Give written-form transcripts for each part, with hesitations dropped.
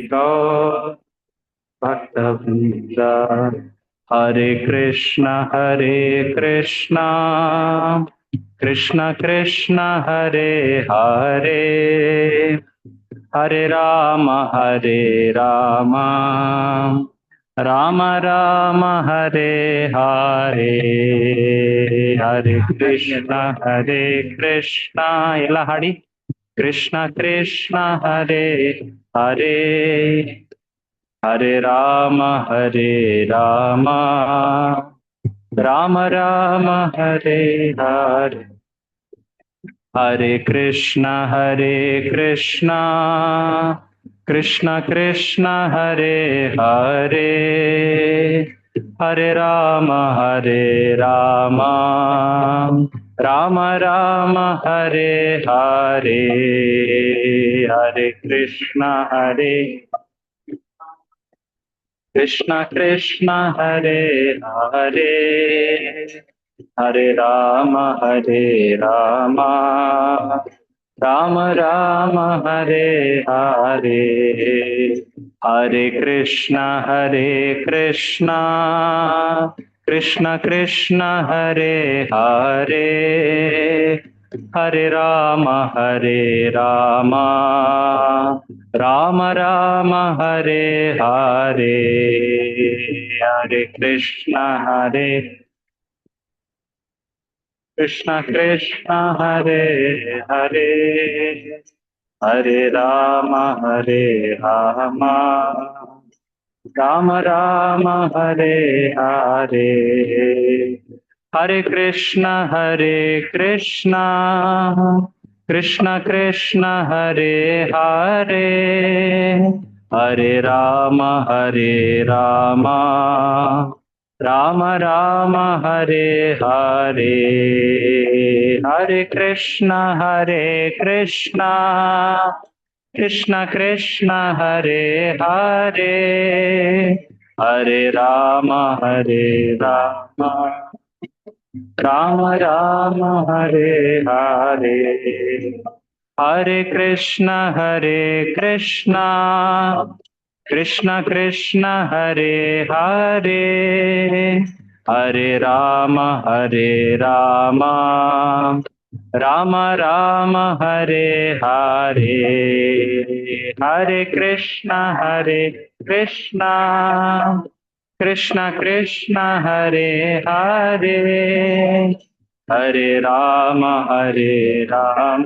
गौर भक्तवृंदा। हरे कृष्णा कृष्ण कृष्ण हरे हरे, हरे राम राम राम हरे हरे। हरे कृष्ण ಎಲ್ಲ ಹಾಡಿ, कृष्ण कृष्ण हरे हरे, हरे राम राम राम हरे हरे। हरे कृष्ण कृष्ण कृष्ण हरे हरे, हरे राम राम राम राम हरे हरे। हरे कृष्ण कृष्ण हरे हरे, हरे राम राम राम राम हरे हरे। हरे कृष्ण कृष्ण कृष्ण हरे हरे, हरे राम राम राम राम हरे हरे। हरे कृष्ण कृष्ण हरे हरे, हरे राम राम राम राम हरे हरे। हरे कृष्ण कृष्ण कृष्ण हरे हरे, हरे राम राम राम राम हरे हरे। हरे कृष्ण कृष्ण कृष्ण हरे हरे, हरे राम राम राम हरे हरे। हरे कृष्ण कृष्ण कृष्ण हरे हरे, हरे राम राम राम राम हरे हरे। हरे कृष्ण कृष्ण कृष्ण कृष्ण हरे हरे, हरे राम राम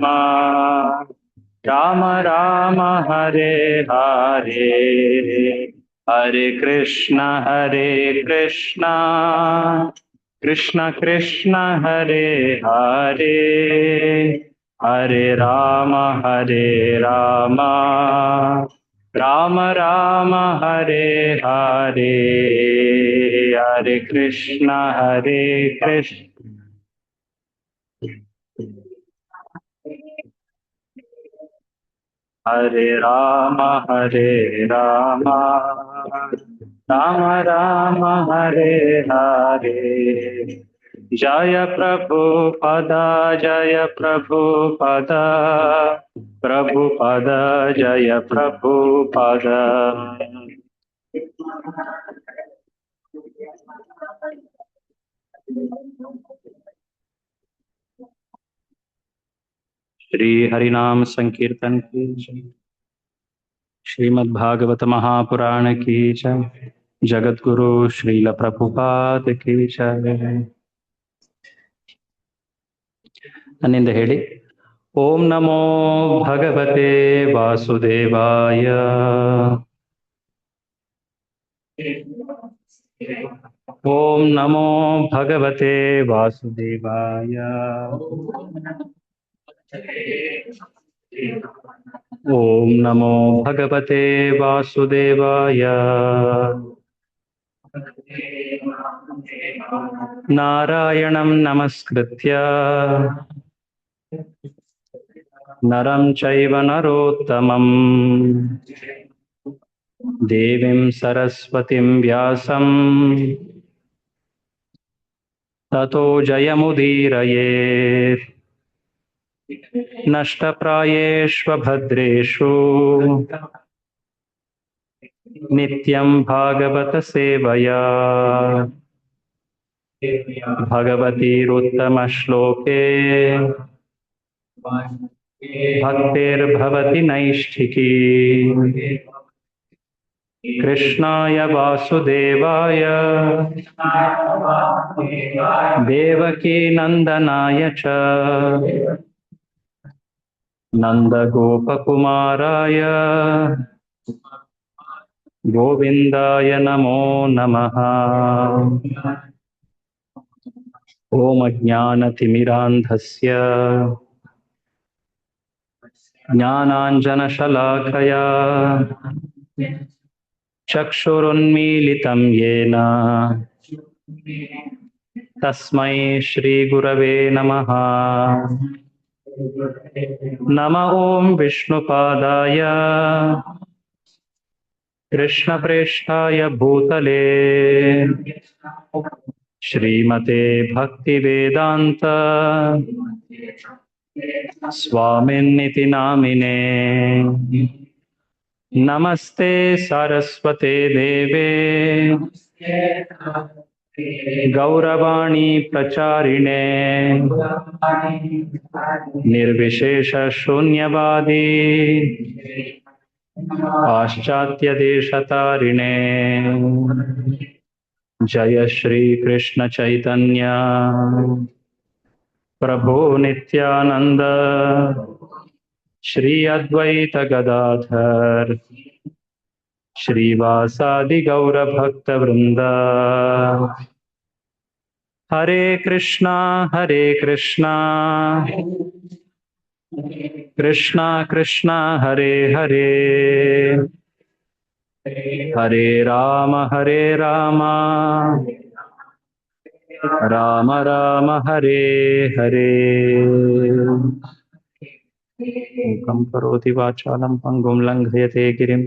राम राम हरे हरे। हरे कृष्ण कृष्ण कृष्ण हरे हरे, हरे राम राम राम राम हरे हरे। हरे कृष्ण हरे राम राम राम राम हरे हरे। जय प्रभुपद प्रभुपद जय प्रभुपद। श्री हरिनाम संकीर्तन की जय। श्रीमद् भागवत महापुराण की जय। जगत गुरु श्रील प्रभुपाद की जय। ನನ್ನಿಂದ ಹೇಳಿ, ಓಂ ನಮೋ ಭಗವತೆ ವಾಸುದೇವಾಯ, ಓಂ ನಮೋ ಭಗವತೆ ವಾಸುದೇವಾಯ, ಓಂ ನಮೋ ಭಗವತೆ ವಾಸುದೇವಾಯ। ನಾರಾಯಣಂ ನಮಸ್ಕೃತ್ಯ ನರಂ ಚೈವ ನರೋತ್ತಮಂ ದೇವಿಂ ಸರಸ್ವತಿಂ ವ್ಯಾಸಂ ತತೋ ಜಯಮುದೀರಯೇತ್। ನಷ್ಟಪ್ರಾಯೇಷ್ವಭದ್ರೇಷು नित्यं भागवत सेवया भगवतीरुत्तमश्लोके भक्तिर्भवति नैष्ठिकी कृष्णाय वासुदेवाय देवकी नन्दनाय च नन्दगोपकुमाराय गोविन्दाय नमो नमः। ॐ अज्ञानतिमिरान्धस्य ज्ञानाञ्जनशलाकया चक्षुरुन्मीलितं येन तस्मै श्रीगुरवे नमः। नम ॐ विष्णुपादाय कृष्णप्रेष्ठाय भूतले श्रीमते भक्तिवेदान्त स्वामिन्निति नामिने। नमस्ते सारस्वते देवे गौरवाणी प्रचारिणे निर्विशेष शून्यवादी पाश्चात्यदेशतारिणे। जय श्री कृष्ण चैतन्य प्रभु नित्यानंद श्री अद्वैत गदाधर श्रीवासादि गौर भक्त वृंद। हरे कृष्णा कृष्णा कृष्णा हरे हरे हरे राम राम राम हरे हरे। मूकं करोति वाचालं पंगुं लंघयते गिरिं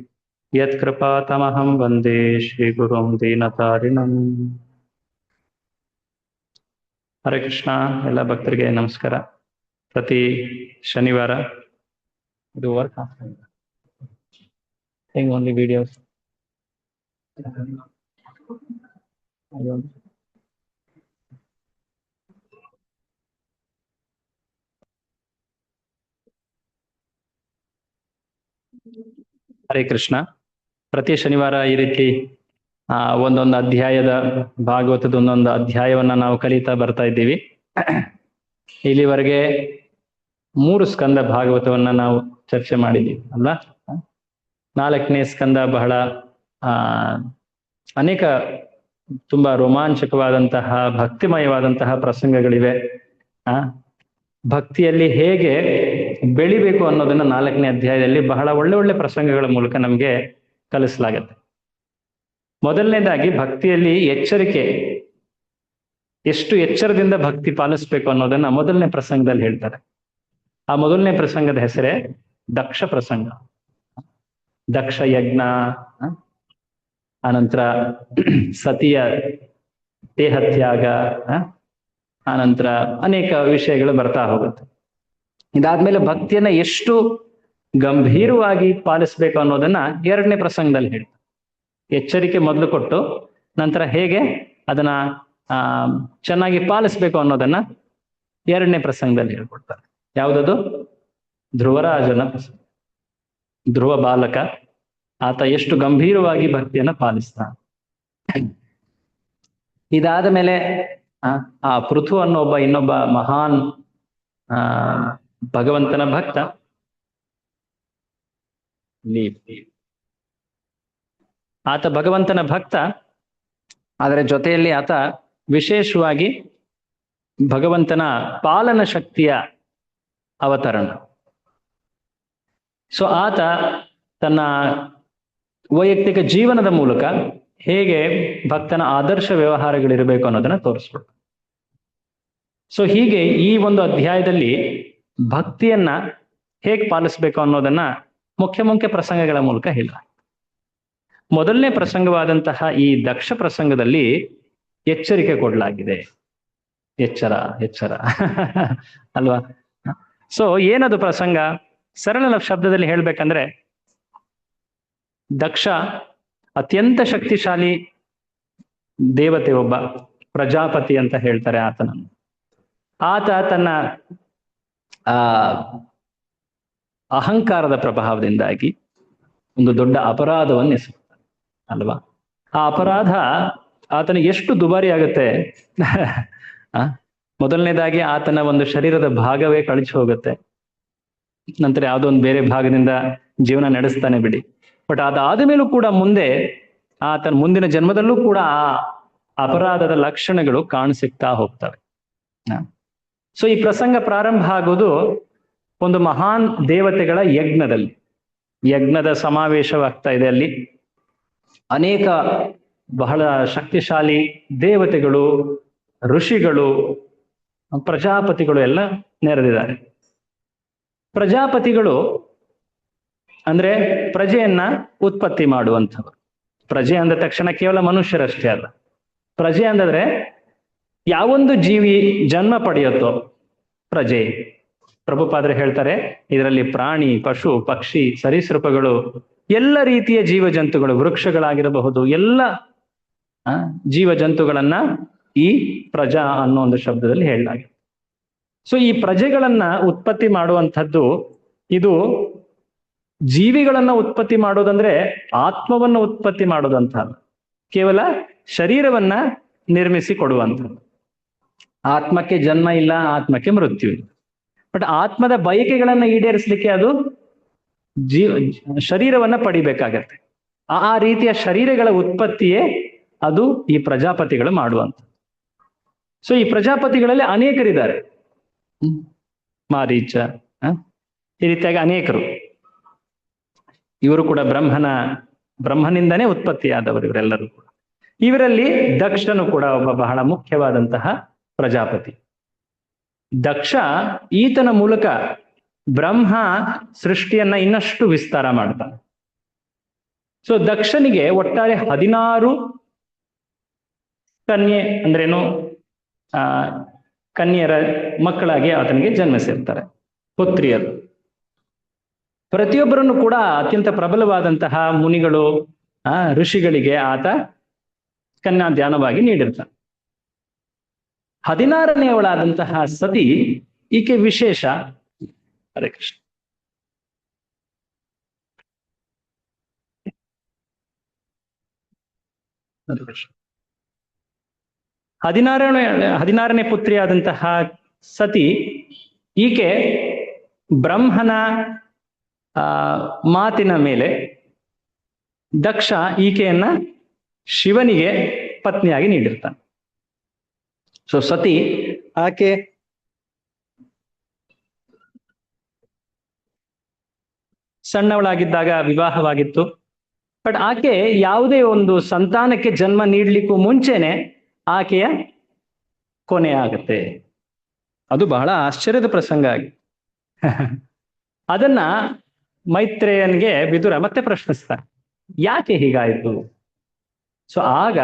यत्कृपातमहं वन्दे श्रीगुरुं दीनतारिणम्। ಹರೇ ಕೃಷ್ಣ. ಎಲ್ಲ ಭಕ್ತರಿಗೆ ನಮಸ್ಕಾರ. ಪ್ರತಿ ಶನಿವಾರ ಇದು work only videos Hare Krishna. ಪ್ರತಿ ಶನಿವಾರ ಈ ರೀತಿ ಒಂದೊಂದು ಅಧ್ಯಾಯದ ಭಾಗವತದ ಒಂದೊಂದು ಅಧ್ಯಾಯವನ್ನ ನಾವು ಕಲಿತಾ ಬರ್ತಾ ಇದ್ದೀವಿ. ಇಲ್ಲಿವರೆಗೆ 3 ಸ್ಕಂದ ಭಾಗವತವನ್ನ ನಾವು ಚರ್ಚೆ ಮಾಡಿದ್ದೀವಿ ಅಲ್ವಾ. 4ನೇ ಸ್ಕಂದ ಬಹಳ ಅನೇಕ ತುಂಬಾ ರೋಮಾಂಚಕವಾದಂತಹ ಭಕ್ತಿಮಯವಾದಂತಹ ಪ್ರಸಂಗಗಳಿವೆ. ಭಕ್ತಿಯಲ್ಲಿ ಹೇಗೆ ಬೆಳಿಬೇಕು ಅನ್ನೋದನ್ನ 4ನೇ ಅಧ್ಯಾಯದಲ್ಲಿ ಬಹಳ ಒಳ್ಳೆ ಪ್ರಸಂಗಗಳ ಮೂಲಕ ನಮಗೆ ಕಲಿಸಲಾಗತ್ತೆ. ಮೊದಲನೇದಾಗಿ ಭಕ್ತಿಯಲ್ಲಿ ಎಚ್ಚರಿಕೆ, ಎಷ್ಟು ಎಚ್ಚರದಿಂದ ಭಕ್ತಿ ಪಾಲಿಸ್ಬೇಕು ಅನ್ನೋದನ್ನ ಮೊದಲನೇ ಪ್ರಸಂಗದಲ್ಲಿ ಹೇಳ್ತಾರೆ. ಆ ಮೊದಲನೇ ಪ್ರಸಂಗದ ಹೆಸರೇ ದಕ್ಷ ಪ್ರಸಂಗ. ದಕ್ಷ ಯಜ್ಞ, ಆನಂತರ ಸತಿಯ ದೇಹತ್ಯಾಗ, ಆನಂತರ ಅನೇಕ ವಿಷಯಗಳು ಬರ್ತಾ ಹೋಗುತ್ತೆ. ಇದಾದ್ಮೇಲೆ ಭಕ್ತಿಯನ್ನ ಎಷ್ಟು ಗಂಭೀರವಾಗಿ ಪಾಲಿಸ್ಬೇಕು ಅನ್ನೋದನ್ನ 2ನೇ ಪ್ರಸಂಗದಲ್ಲಿ ಹೇಳ್ತಾರೆ. ಎಚ್ಚರಿಕೆ ಮೊದಲು ಕೊಟ್ಟು ನಂತರ ಹೇಗೆ ಅದನ್ನ ಚೆನ್ನಾಗಿ ಪಾಲಿಸ್ಬೇಕು ಅನ್ನೋದನ್ನ 2ನೇ ಪ್ರಸಂಗದಲ್ಲಿ ಹೇಳ್ಕೊಡ್ತಾರೆ. ಯಾವುದದು? ಧ್ರುವರಾಜನ ಪ್ರಸಂಗ. ಧ್ರುವ ಬಾಲಕ, ಆತ ಎಷ್ಟು ಗಂಭೀರವಾಗಿ ಭಕ್ತಿಯನ್ನ ಪಾಲಿಸ್ತಾನೆ. ಇದಾದ ಮೇಲೆ ಆ ಪೃಥು ಅನ್ನೋ ಇನ್ನೊಬ್ಬ ಮಹಾನ್ ಭಗವಂತನ ಭಕ್ತ, ಆತ ಭಗವಂತನ ಭಕ್ತ, ಅದರ ಜೊತೆಯಲ್ಲಿ ಆತ ವಿಶೇಷವಾಗಿ ಭಗವಂತನ ಪಾಲನ ಶಕ್ತಿಯ ಅವತರಣ. ಸೊ ಆತ ತನ್ನ ವೈಯಕ್ತಿಕ ಜೀವನದ ಮೂಲಕ ಹೇಗೆ ಭಕ್ತನ ಆದರ್ಶ ವ್ಯವಹಾರಗಳಿರಬೇಕು ಅನ್ನೋದನ್ನ ತೋರಿಸ್ಕೊಡ್ತಾರೆ. ಸೊ ಹೀಗೆ ಈ ಒಂದು ಅಧ್ಯಾಯದಲ್ಲಿ ಭಕ್ತಿಯನ್ನ ಹೇಗೆ ಪಾಲಿಸ್ಬೇಕು ಅನ್ನೋದನ್ನ ಮುಖ್ಯ ಪ್ರಸಂಗಗಳ ಮೂಲಕ ಹೇಳ. ಮೊದಲನೇ ಪ್ರಸಂಗವಾದಂತಹ ಈ ದಕ್ಷ ಪ್ರಸಂಗದಲ್ಲಿ ಎಚ್ಚರಿಕೆ ಕೊಡಲಾಗಿದೆ. ಎಚ್ಚರ ಅಲ್ವಾ. ಸೊ ಏನದು ಪ್ರಸಂಗ? ಸರಳ ಶಬ್ದದಲ್ಲಿ ಹೇಳ್ಬೇಕಂದ್ರೆ ದಕ್ಷ ಅತ್ಯಂತ ಶಕ್ತಿಶಾಲಿ ದೇವತೆ, ಒಬ್ಬ ಪ್ರಜಾಪತಿ ಅಂತ ಹೇಳ್ತಾರೆ ಆತನನ್ನು. ಆತ ತನ್ನ ಆ ಅಹಂಕಾರದ ಪ್ರಭಾವದಿಂದಾಗಿ ಒಂದು ದೊಡ್ಡ ಅಪರಾಧವನ್ನು ಎಸಗುತ್ತಾನೆ ಅಲ್ವಾ. ಆ ಅಪರಾಧ ಆತನಿಗೆ ಎಷ್ಟು ದುಬಾರಿ ಆಗುತ್ತೆ. ಮೊದಲನೇದಾಗಿ ಆತನ ಒಂದು ಶರೀರದ ಭಾಗವೇ ಕಳಚಿ ಹೋಗುತ್ತೆ. ನಂತರ ಯಾವುದೋ ಒಂದು ಬೇರೆ ಭಾಗದಿಂದ ಜೀವನ ನಡೆಸ್ತಾನೆ ಬಿಡಿ. ಬಟ್ ಅದಾದ ಮೇಲೂ ಕೂಡ ಮುಂದೆ ಆತನ ಮುಂದಿನ ಜನ್ಮದಲ್ಲೂ ಕೂಡ ಆ ಅಪರಾಧದ ಲಕ್ಷಣಗಳು ಕಾಣಸಿಗ್ತಾ ಹೋಗ್ತವೆ. ಸೊ ಈ ಪ್ರಸಂಗ ಪ್ರಾರಂಭ ಆಗೋದು ಒಂದು ಮಹಾನ್ ದೇವತೆಗಳ ಯಜ್ಞದಲ್ಲಿ. ಯಜ್ಞದ ಸಮಾವೇಶವಾಗ್ತಾ ಇದೆ. ಅಲ್ಲಿ ಅನೇಕ ಬಹಳ ಶಕ್ತಿಶಾಲಿ ದೇವತೆಗಳು, ಋಷಿಗಳು, ಪ್ರಜಾಪತಿಗಳು ಎಲ್ಲ ನೆರೆದಿದ್ದಾರೆ. ಪ್ರಜಾಪತಿಗಳು ಅಂದ್ರೆ ಪ್ರಜೆಯನ್ನ ಉತ್ಪತ್ತಿ ಮಾಡುವಂಥವ್ರು. ಪ್ರಜೆ ಅಂದ ತಕ್ಷಣ ಕೇವಲ ಮನುಷ್ಯರಷ್ಟೇ ಅಲ್ಲ. ಪ್ರಜೆ ಅಂದ್ರೆ ಯಾವೊಂದು ಜೀವಿ ಜನ್ಮ ಪಡೆಯುತ್ತೋ ಪ್ರಜೆ. ಪ್ರಭುಪಾದರು ಹೇಳ್ತಾರೆ, ಇದರಲ್ಲಿ ಪ್ರಾಣಿ, ಪಶು, ಪಕ್ಷಿ, ಸರೀಸೃಪಗಳು, ಎಲ್ಲ ರೀತಿಯ ಜೀವ ಜಂತುಗಳು, ವೃಕ್ಷಗಳಾಗಿರಬಹುದು, ಎಲ್ಲ ಜೀವ ಜಂತುಗಳನ್ನ ಈ ಪ್ರಜಾ ಅನ್ನೋ ಒಂದು ಶಬ್ದದಲ್ಲಿ ಹೇಳಲಾಗಿದೆ. ಸೊ ಈ ಪ್ರಜೆಗಳನ್ನ ಉತ್ಪತ್ತಿ ಮಾಡುವಂಥದ್ದು, ಇದು ಜೀವಿಗಳನ್ನ ಉತ್ಪತ್ತಿ ಮಾಡೋದಂದ್ರೆ ಆತ್ಮವನ್ನ ಉತ್ಪತ್ತಿ ಮಾಡೋದಂತ ಅಲ್ಲ, ಕೇವಲ ಶರೀರವನ್ನ ನಿರ್ಮಿಸಿ ಕೊಡುವಂಥದ್ದು. ಆತ್ಮಕ್ಕೆ ಜನ್ಮ ಇಲ್ಲ, ಆತ್ಮಕ್ಕೆ ಮೃತ್ಯು ಇಲ್ಲ. ಬಟ್ ಆತ್ಮದ ಬಯಕೆಗಳನ್ನ ಈಡೇರಿಸಲಿಕ್ಕೆ ಅದು ಶರೀರವನ್ನ ಪಡಿಬೇಕಾಗತ್ತೆ. ಆ ರೀತಿಯ ಶರೀರಗಳ ಉತ್ಪತ್ತಿಯೇ ಅದು ಈ ಪ್ರಜಾಪತಿಗಳು ಮಾಡುವಂಥದ್ದು. ಸೊ ಈ ಪ್ರಜಾಪತಿಗಳಲ್ಲಿ ಅನೇಕರಿದ್ದಾರೆ. ಮಾರೀಚ, ಈ ರೀತಿಯಾಗಿ ಅನೇಕರು. ಇವರು ಕೂಡ ಬ್ರಹ್ಮನಿಂದನೇ ಉತ್ಪತ್ತಿಯಾದವರು ಇವರೆಲ್ಲರೂ ಕೂಡ. ಇವರಲ್ಲಿ ದಕ್ಷನು ಕೂಡ ಒಬ್ಬ ಬಹಳ ಮುಖ್ಯವಾದಂತಹ ಪ್ರಜಾಪತಿ. ದಕ್ಷ, ಈತನ ಮೂಲಕ ಬ್ರಹ್ಮ ಸೃಷ್ಟಿಯನ್ನ ಇನ್ನಷ್ಟು ವಿಸ್ತಾರ ಮಾಡ್ತಾನೆ. ಸೊ ದಕ್ಷನಿಗೆ ಒಟ್ಟಾರೆ 16 ಕನ್ಯೆ ಅಂದ್ರೇನು, ಕನ್ಯೆಯರ ಮಕ್ಕಳಾಗಿ ಆತನಿಗೆ ಜನ್ಮಿಸಿರ್ತಾರೆ, ಪುತ್ರಿಯರು. ಪ್ರತಿಯೊಬ್ಬರನ್ನು ಕೂಡ ಅತ್ಯಂತ ಪ್ರಬಲವಾದಂತಹ ಮುನಿಗಳು, ಋಷಿಗಳಿಗೆ ಆತ ಕನ್ಯಾದಾನವಾಗಿ ನೀಡಿರ್ತಾನೆ. 16ನೇವಳಾದಂತಹ ಸತಿ, ಈಕೆ ವಿಶೇಷ. ಹರೇ ಕೃಷ್ಣ. ಹರೇ ಕೃಷ್ಣ. 16ನೇ ಪುತ್ರಿಯಾದಂತಹ ಸತಿ, ಈಕೆ ಬ್ರಹ್ಮನ ಮಾತಿನ ಮೇಲೆ ದಕ್ಷ ಈಕೆಯನ್ನ ಶಿವನಿಗೆ ಪತ್ನಿಯಾಗಿ ನೀಡಿರ್ತಾನೆ. ಸೊ ಸತಿ ಆಕೆ ಸಣ್ಣವಳಾಗಿದ್ದಾಗ ವಿವಾಹವಾಗಿತ್ತು. ಬಟ್ ಆಕೆ ಯಾವುದೇ ಒಂದು ಸಂತಾನಕ್ಕೆ ಜನ್ಮ ನೀಡ್ಲಿಕ್ಕೂ ಮುಂಚೆನೆ ಆಕೆಯ ಕೊನೆ ಆಗುತ್ತೆ. ಅದು ಬಹಳ ಆಶ್ಚರ್ಯದ ಪ್ರಸಂಗ ಆಗಿ ಅದನ್ನ ಮೈತ್ರೇಯನ್ಗೆ ವಿದುರ ಮತ್ತೆ ಪ್ರಶ್ನಿಸ್ತಾನೆ, ಯಾಕೆ ಹೀಗಾಯಿತು? ಸೊ ಆಗ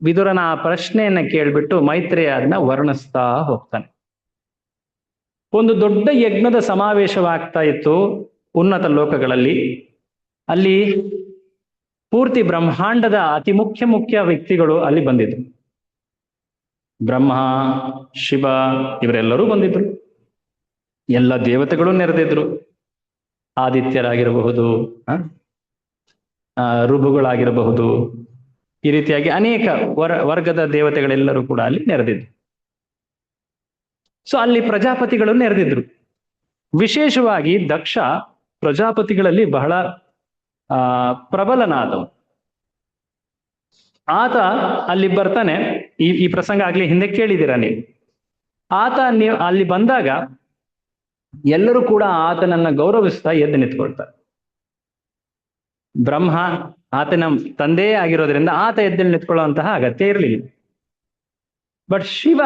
ವಿದುರನ ಆ ಪ್ರಶ್ನೆಯನ್ನ ಕೇಳ್ಬಿಟ್ಟು ಮೈತ್ರೇಯ ಅದನ್ನ ವರ್ಣಿಸ್ತಾ ಹೋಗ್ತಾನೆ. ಒಂದು ದೊಡ್ಡ ಯಜ್ಞದ ಸಮಾವೇಶವಾಗ್ತಾ ಇತ್ತು ಉನ್ನತ ಲೋಕಗಳಲ್ಲಿ. ಅಲ್ಲಿ ಪೂರ್ತಿ ಬ್ರಹ್ಮಾಂಡದ ಅತಿ ಮುಖ್ಯ ವ್ಯಕ್ತಿಗಳು ಅಲ್ಲಿ ಬಂದಿದ್ರು. ಬ್ರಹ್ಮ, ಶಿವ ಇವರೆಲ್ಲರೂ ಬಂದಿದ್ರು. ಎಲ್ಲ ದೇವತೆಗಳು ನೆರೆದಿದ್ರು. ಆದಿತ್ಯರಾಗಿರಬಹುದು, ಋಭುಗಳಾಗಿರಬಹುದು, ಈ ರೀತಿಯಾಗಿ ಅನೇಕ ವರ್ಗದ ದೇವತೆಗಳೆಲ್ಲರೂ ಕೂಡ ಅಲ್ಲಿ ನೆರೆದಿದ್ರು. ಸೊ ಅಲ್ಲಿ ಪ್ರಜಾಪತಿಗಳು ನೆರೆದಿದ್ರು. ವಿಶೇಷವಾಗಿ ದಕ್ಷ ಪ್ರಜಾಪತಿಗಳಲ್ಲಿ ಬಹಳ ಪ್ರಬಲನಾದವು. ಆತ ಅಲ್ಲಿ ಬರ್ತಾನೆ. ಈ ಪ್ರಸಂಗ ಆಗ್ಲಿ ಹಿಂದೆ ಕೇಳಿದ್ದೀರಾ ನೀವು. ಆತ ಅಲ್ಲಿ ಬಂದಾಗ ಎಲ್ಲರೂ ಕೂಡ ಆತನನ್ನ ಗೌರವಿಸ್ತಾ ಎದ್ದು ನಿಂತ್ಕೊಳ್ತಾರೆ. ಬ್ರಹ್ಮ ಆತನ ತಂದೆಯೇ ಆಗಿರೋದ್ರಿಂದ ಆತ ಎದ್ದು ನಿಂತ್ಕೊಳ್ಳುವಂತಹ ಅಗತ್ಯ ಇರಲಿಲ್ಲ. ಬಟ್ ಶಿವ,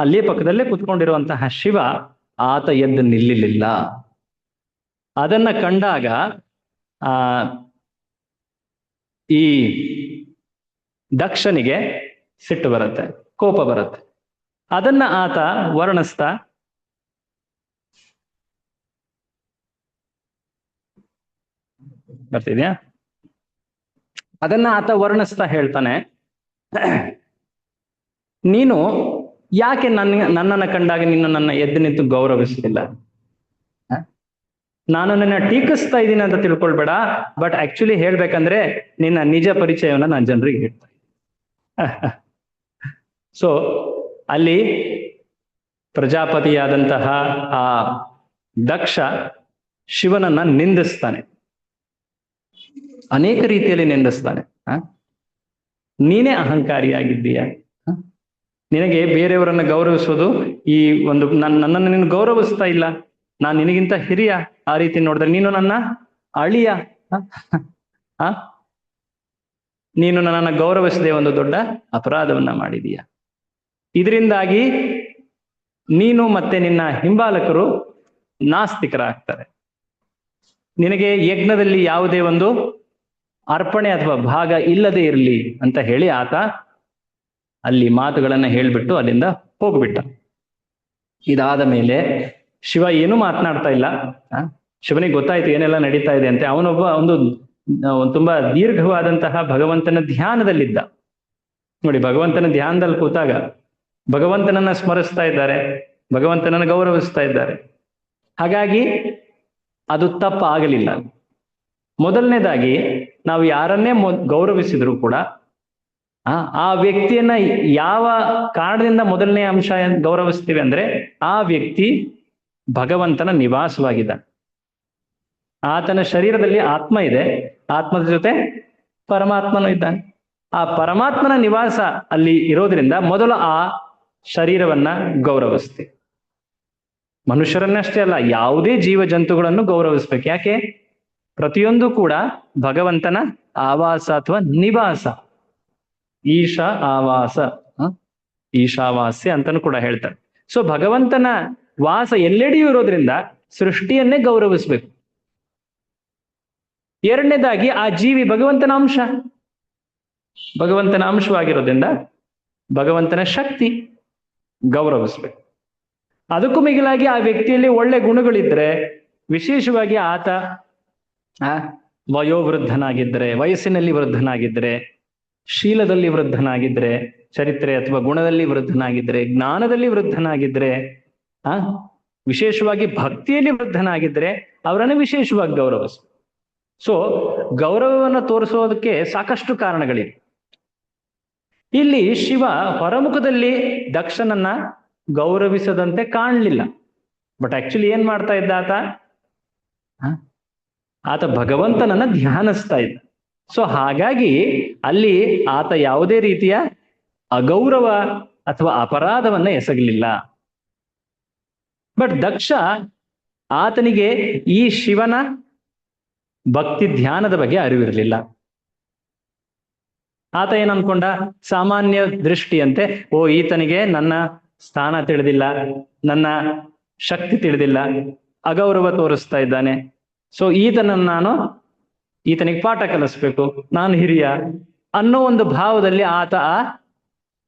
ಅಲ್ಲಿ ಪಕ್ಕದಲ್ಲೇ ಕುತ್ಕೊಂಡಿರುವಂತಹ ಶಿವ, ಆತ ಎದ್ದು ನಿಲ್ಲಿಲ್ಲ. ಅದನ್ನ ಕಂಡಾಗ ಈ ದಕ್ಷನಿಗೆ ಸಿಟ್ಟು ಬರುತ್ತೆ, ಕೋಪ ಬರುತ್ತೆ. ಅದನ್ನ ಆತ ವರ್ಣಿಸ್ತಾ, ಬರ್ತಿದ್ಯಾ? ಅದನ್ನ ಆತ ವರ್ಣಿಸ್ತಾ ಹೇಳ್ತಾನೆ, ನೀನು ಯಾಕೆ ನನ್ನನ್ನು ಕಂಡಾಗ ನೀನು ನನ್ನ ಎದ್ದು ನಿಂತು ಗೌರವಿಸಲಿಲ್ಲ? ನಾನು ನಿನ್ನ ಟೀಕಿಸ್ತಾ ಇದ್ದೀನಿ ಅಂತ ತಿಳ್ಕೊಳ್ಬೇಡ, ಬಟ್ ಆಕ್ಚುಲಿ ಹೇಳ್ಬೇಕಂದ್ರೆ ನಿನ್ನ ನಿಜ ಪರಿಚಯವನ್ನ ನಾನು ಜನರಿಗೆ ಹೇಳ್ತಾ ಇದ್ದೀನಿ. ಸೊ ಅಲ್ಲಿ ಪ್ರಜಾಪತಿಯಾದಂತಹ ಆ ದಕ್ಷ ಶಿವನನ್ನ ನಿಂದಿಸ್ತಾನೆ, ಅನೇಕ ರೀತಿಯಲ್ಲಿ ನಿಂದಿಸ್ತಾನೆ. ನೀನೇ ಅಹಂಕಾರಿಯಾಗಿದ್ದೀಯ, ನಿನಗೆ ಬೇರೆಯವರನ್ನ ಗೌರವಿಸೋದು ಈ ಒಂದು ನನ್ನನ್ನು ನೀನು ಗೌರವಿಸ್ತಾ ಇಲ್ಲ, ನಾನು ನಿನಗಿಂತ ಹಿರಿಯ, ಆ ರೀತಿ ನೋಡಿದ್ರೆ ನೀನು ನನ್ನ ಅಳಿಯ, ನೀನು ನನ್ನನ್ನು ಗೌರವಿಸದೆ ಒಂದು ದೊಡ್ಡ ಅಪರಾಧವನ್ನ ಮಾಡಿದೀಯ. ಇದರಿಂದಾಗಿ ನೀನು ಮತ್ತೆ ನಿನ್ನ ಹಿಂಬಾಲಕರು ನಾಸ್ತಿಕರಾಗ್ತಾರೆ. ನಿನಗೆ ಯಜ್ಞದಲ್ಲಿ ಯಾವುದೇ ಒಂದು ಅರ್ಪಣೆ ಅಥವಾ ಭಾಗ ಇಲ್ಲದೆ ಇರಲಿ ಅಂತ ಹೇಳಿ ಆತ ಅಲ್ಲಿ ಮಾತುಗಳನ್ನ ಹೇಳ್ಬಿಟ್ಟು ಅಲ್ಲಿಂದ ಹೋಗ್ಬಿಟ್ಟ. ಇದಾದ ಮೇಲೆ ಶಿವ ಏನೂ ಮಾತನಾಡ್ತಾ ಇಲ್ಲ. ಶಿವನಿಗೆ ಗೊತ್ತಾಯ್ತು ಏನೆಲ್ಲ ನಡೀತಾ ಇದೆ ಅಂತೆ. ಅವನೊಬ್ಬ ಒಂದು ತುಂಬಾ ದೀರ್ಘವಾದಂತಹ ಭಗವಂತನ ಧ್ಯಾನದಲ್ಲಿದ್ದ. ನೋಡಿ, ಭಗವಂತನ ಧ್ಯಾನದಲ್ಲಿ ಕೂತಾಗ ಭಗವಂತನನ್ನ ಸ್ಮರಿಸ್ತಾ ಇದ್ದಾರೆ, ಭಗವಂತನನ್ನ ಗೌರವಿಸ್ತಾ ಇದ್ದಾರೆ. ಹಾಗಾಗಿ ಅದು ತಪ್ಪಾಗಲಿಲ್ಲ. ಮೊದಲನೇದಾಗಿ ನಾವು ಯಾರನ್ನೇ ಗೌರವಿಸಿದ್ರು ಕೂಡ ಆ ವ್ಯಕ್ತಿಯನ್ನ ಯಾವ ಕಾರಣದಿಂದ ಮೊದಲನೇ ಅಂಶ ಗೌರವಿಸ್ತೀವಿ ಅಂದ್ರೆ, ಆ ವ್ಯಕ್ತಿ ಭಗವಂತನ ನಿವಾಸವಾಗಿದ್ದಾನೆ. ಆತನ ಶರೀರದಲ್ಲಿ ಆತ್ಮ ಇದೆ, ಆತ್ಮದ ಜೊತೆ ಪರಮಾತ್ಮನು ಇದ್ದಾನೆ. ಆ ಪರಮಾತ್ಮನ ನಿವಾಸ ಅಲ್ಲಿ ಇರೋದ್ರಿಂದ ಮೊದಲು ಆ ಶರೀರವನ್ನ ಗೌರವಿಸ್ತೀವಿ. ಮನುಷ್ಯರನ್ನಷ್ಟೇ ಅಲ್ಲ, ಯಾವುದೇ ಜೀವ ಜಂತುಗಳನ್ನು ಗೌರವಿಸ್ಬೇಕು. ಯಾಕೆ? ಪ್ರತಿಯೊಂದು ಕೂಡ ಭಗವಂತನ ಆವಾಸ ಅಥವಾ ನಿವಾಸ. ಈಶ ಆವಾಸ, ಈಶಾವಾಸ್ಯ ಅಂತನೂ ಕೂಡ ಹೇಳ್ತಾರೆ. ಸೊ ಭಗವಂತನ ವಾಸ ಎಲ್ಲೆಡೆಯೂ ಇರೋದ್ರಿಂದ ಸೃಷ್ಟಿಯನ್ನೇ ಗೌರವಿಸ್ಬೇಕು. ಎರಡನೇದಾಗಿ ಆ ಜೀವಿ ಭಗವಂತನ ಅಂಶ, ಭಗವಂತನ ಅಂಶವಾಗಿರೋದ್ರಿಂದ ಭಗವಂತನ ಶಕ್ತಿ ಗೌರವಿಸ್ಬೇಕು. ಅದಕ್ಕೂ ಮಿಗಿಲಾಗಿ ಆ ವ್ಯಕ್ತಿಯಲ್ಲಿ ಒಳ್ಳೆ ಗುಣಗಳಿದ್ರೆ, ವಿಶೇಷವಾಗಿ ಆತ ವಯೋವೃದ್ಧನಾಗಿದ್ರೆ, ವಯಸ್ಸಿನಲ್ಲಿ ವೃದ್ಧನಾಗಿದ್ರೆ, ಶೀಲದಲ್ಲಿ ವೃದ್ಧನಾಗಿದ್ರೆ, ಚರಿತ್ರೆ ಅಥವಾ ಗುಣದಲ್ಲಿ ವೃದ್ಧನಾಗಿದ್ರೆ, ಜ್ಞಾನದಲ್ಲಿ ವೃದ್ಧನಾಗಿದ್ರೆ, ವಿಶೇಷವಾಗಿ ಭಕ್ತಿಯಲ್ಲಿ ವೃದ್ಧನಾಗಿದ್ರೆ ಅವರನ್ನು ವಿಶೇಷವಾಗಿ ಗೌರವಿಸ. ಸೊ ಗೌರವವನ್ನು ತೋರಿಸೋದಕ್ಕೆ ಸಾಕಷ್ಟು ಕಾರಣಗಳಿವೆ. ಇಲ್ಲಿ ಶಿವ ಹೊರಮುಖದಲ್ಲಿ ದಕ್ಷನನ್ನ ಗೌರವಿಸದಂತೆ ಕಾಣಲಿಲ್ಲ. ಬಟ್ ಆಕ್ಚುಲಿ ಏನ್ ಮಾಡ್ತಾ ಇದ್ದ ಆತ ಭಗವಂತನನ್ನ ಧ್ಯಾನಿಸ್ತಾ ಇದ್ದ. ಸೊ ಹಾಗಾಗಿ ಅಲ್ಲಿ ಆತ ಯಾವುದೇ ರೀತಿಯ ಅಗೌರವ ಅಥವಾ ಅಪರಾಧವನ್ನ ಎಸಗಲಿಲ್ಲ. ಬಟ್ ದಕ್ಷ ಆತನಿಗೆ ಈ ಶಿವನ ಭಕ್ತಿ ಧ್ಯಾನದ ಬಗ್ಗೆ ಅರಿವಿರಲಿಲ್ಲ. ಆತ ಏನ್ ಅನ್ಕೊಂಡ, ಸಾಮಾನ್ಯ ದೃಷ್ಟಿಯಂತೆ, ಈತನಿಗೆ ನನ್ನ ಸ್ಥಾನ ತಿಳಿದಿಲ್ಲ, ನನ್ನ ಶಕ್ತಿ ತಿಳಿದಿಲ್ಲ, ಅಗೌರವ ತೋರಿಸ್ತಾ ಇದ್ದಾನೆ. ಸೊ ಈತನಿಗೆ ಪಾಠ ಕಲಿಸ್ಬೇಕು, ನಾನು ಹಿರಿಯ ಅನ್ನೋ ಒಂದು ಭಾವದಲ್ಲಿ ಆತ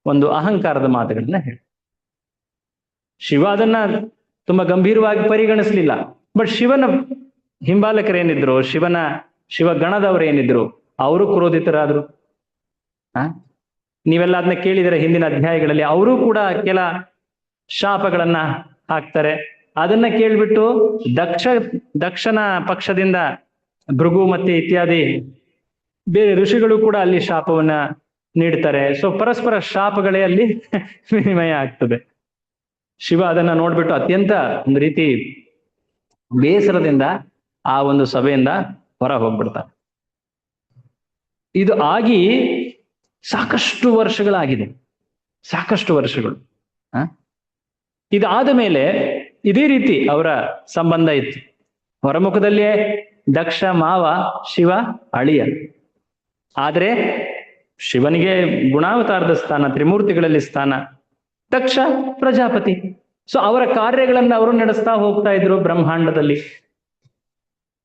ಒಂದು ಅಹಂಕಾರದ ಮಾತುಗಳನ್ನ ಹೇಳಿ. ಶಿವ ಅದನ್ನ ತುಂಬಾ ಗಂಭೀರವಾಗಿ ಪರಿಗಣಿಸ್ಲಿಲ್ಲ. ಬಟ್ ಶಿವನ ಹಿಂಬಾಲಕರೇನಿದ್ರು, ಶಿವಗಣದವರೇನಿದ್ರು, ಅವರು ಕ್ರೋಧಿತರಾದ್ರು. ನೀವೆಲ್ಲ ಅದನ್ನ ಕೇಳಿದರೆ ಹಿಂದಿನ ಅಧ್ಯಾಯಗಳಲ್ಲಿ ಅವರು ಕೂಡ ಕೆಲ ಶಾಪಗಳನ್ನ ಹಾಕ್ತಾರೆ. ಅದನ್ನ ಕೇಳ್ಬಿಟ್ಟು ದಕ್ಷನ ಪಕ್ಷದಿಂದ ಭೃಗು ಮತ್ತೆ ಇತ್ಯಾದಿ ಬೇರೆ ಋಷಿಗಳು ಕೂಡ ಅಲ್ಲಿ ಶಾಪವನ್ನ ನೀಡ್ತಾರೆ. ಸೊ ಪರಸ್ಪರ ಶಾಪಗಳೇ ಅಲ್ಲಿ ವಿನಿಮಯ ಆಗ್ತದೆ. ಶಿವ ಅದನ್ನ ನೋಡ್ಬಿಟ್ಟು ಅತ್ಯಂತ ಒಂದು ರೀತಿ ಬೇಸರದಿಂದ ಆ ಒಂದು ಸಭೆಯಿಂದ ಹೊರ ಹೋಗ್ಬಿಡ್ತಾರೆ. ಇದು ಆಗಿ ಸಾಕಷ್ಟು ವರ್ಷಗಳಾಗಿದೆ, ಸಾಕಷ್ಟು ವರ್ಷಗಳು. ಇದಾದ ಮೇಲೆ ಇದೇ ರೀತಿ ಅವರ ಸಂಬಂಧ ಇತ್ತು. ಹೊರಮುಖದಲ್ಲಿಯೇ ದಕ್ಷ ಮಾವ, ಶಿವ ಅಳಿಯ. ಆದ್ರೆ ಶಿವನಿಗೆ ಗುಣಾವತಾರದ ಸ್ಥಾನ, ತ್ರಿಮೂರ್ತಿಗಳಲ್ಲಿ ಸ್ಥಾನ, ದಕ್ಷ ಪ್ರಜಾಪತಿ. ಸೊ ಅವರ ಕಾರ್ಯಗಳನ್ನ ಅವರು ನಡೆಸ್ತಾ ಹೋಗ್ತಾ ಇದ್ರು ಬ್ರಹ್ಮಾಂಡದಲ್ಲಿ.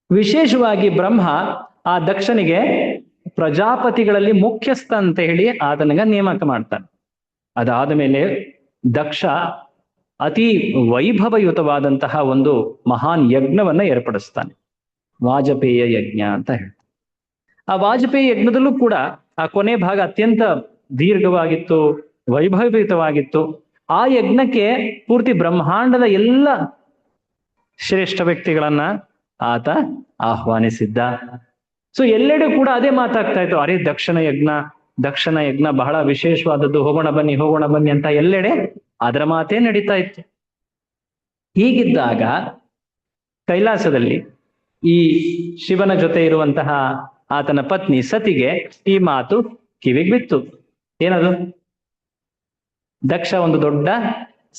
ವಿಶೇಷವಾಗಿ ಬ್ರಹ್ಮ ಆ ದಕ್ಷನಿಗೆ ಪ್ರಜಾಪತಿಗಳಲ್ಲಿ ಮುಖ್ಯಸ್ಥ ಅಂತ ಹೇಳಿ ಆತನಿಗೆ ನೇಮಕ ಮಾಡ್ತಾನೆ. ಅದಾದ ಮೇಲೆ ದಕ್ಷ ಅತಿ ವೈಭವಯುತವಾದಂತಹ ಒಂದು ಮಹಾನ್ ಯಜ್ಞವನ್ನ ಏರ್ಪಡಿಸ್ತಾನೆ. ವಾಜಪೇಯ ಯಜ್ಞ ಅಂತ ಹೇಳ್ತಾರೆ. ಆ ವಾಜಪೇಯಿ ಯಜ್ಞದಲ್ಲೂ ಕೂಡ ಆ ಕೊನೆ ಭಾಗ ಅತ್ಯಂತ ದೀರ್ಘವಾಗಿತ್ತು, ವೈಭವಯುತವಾಗಿತ್ತು. ಆ ಯಜ್ಞಕ್ಕೆ ಪೂರ್ತಿ ಬ್ರಹ್ಮಾಂಡದ ಎಲ್ಲ ಶ್ರೇಷ್ಠ ವ್ಯಕ್ತಿಗಳನ್ನ ಆತ ಆಹ್ವಾನಿಸಿದ್ದ. ಸೊ ಎಲ್ಲೆಡೆ ಕೂಡ ಅದೇ ಮಾತಾಗ್ತಾ ಇತ್ತು, ಅರೆ ದಕ್ಷನ ಯಜ್ಞ ಬಹಳ ವಿಶೇಷವಾದದ್ದು, ಹೋಗೋಣ ಬನ್ನಿ ಅಂತ ಎಲ್ಲೆಡೆ ಅದರ ಮಾತೇ ನಡೀತಾ ಇತ್ತು. ಹೀಗಿದ್ದಾಗ ಕೈಲಾಸದಲ್ಲಿ ಈ ಶಿವನ ಜೊತೆ ಇರುವಂತಹ ಆತನ ಪತ್ನಿ ಸತಿಗೆ ಈ ಮಾತು ಕಿವಿಗೆ ಬಿತ್ತು. ಏನದು? ದಕ್ಷ ಒಂದು ದೊಡ್ಡ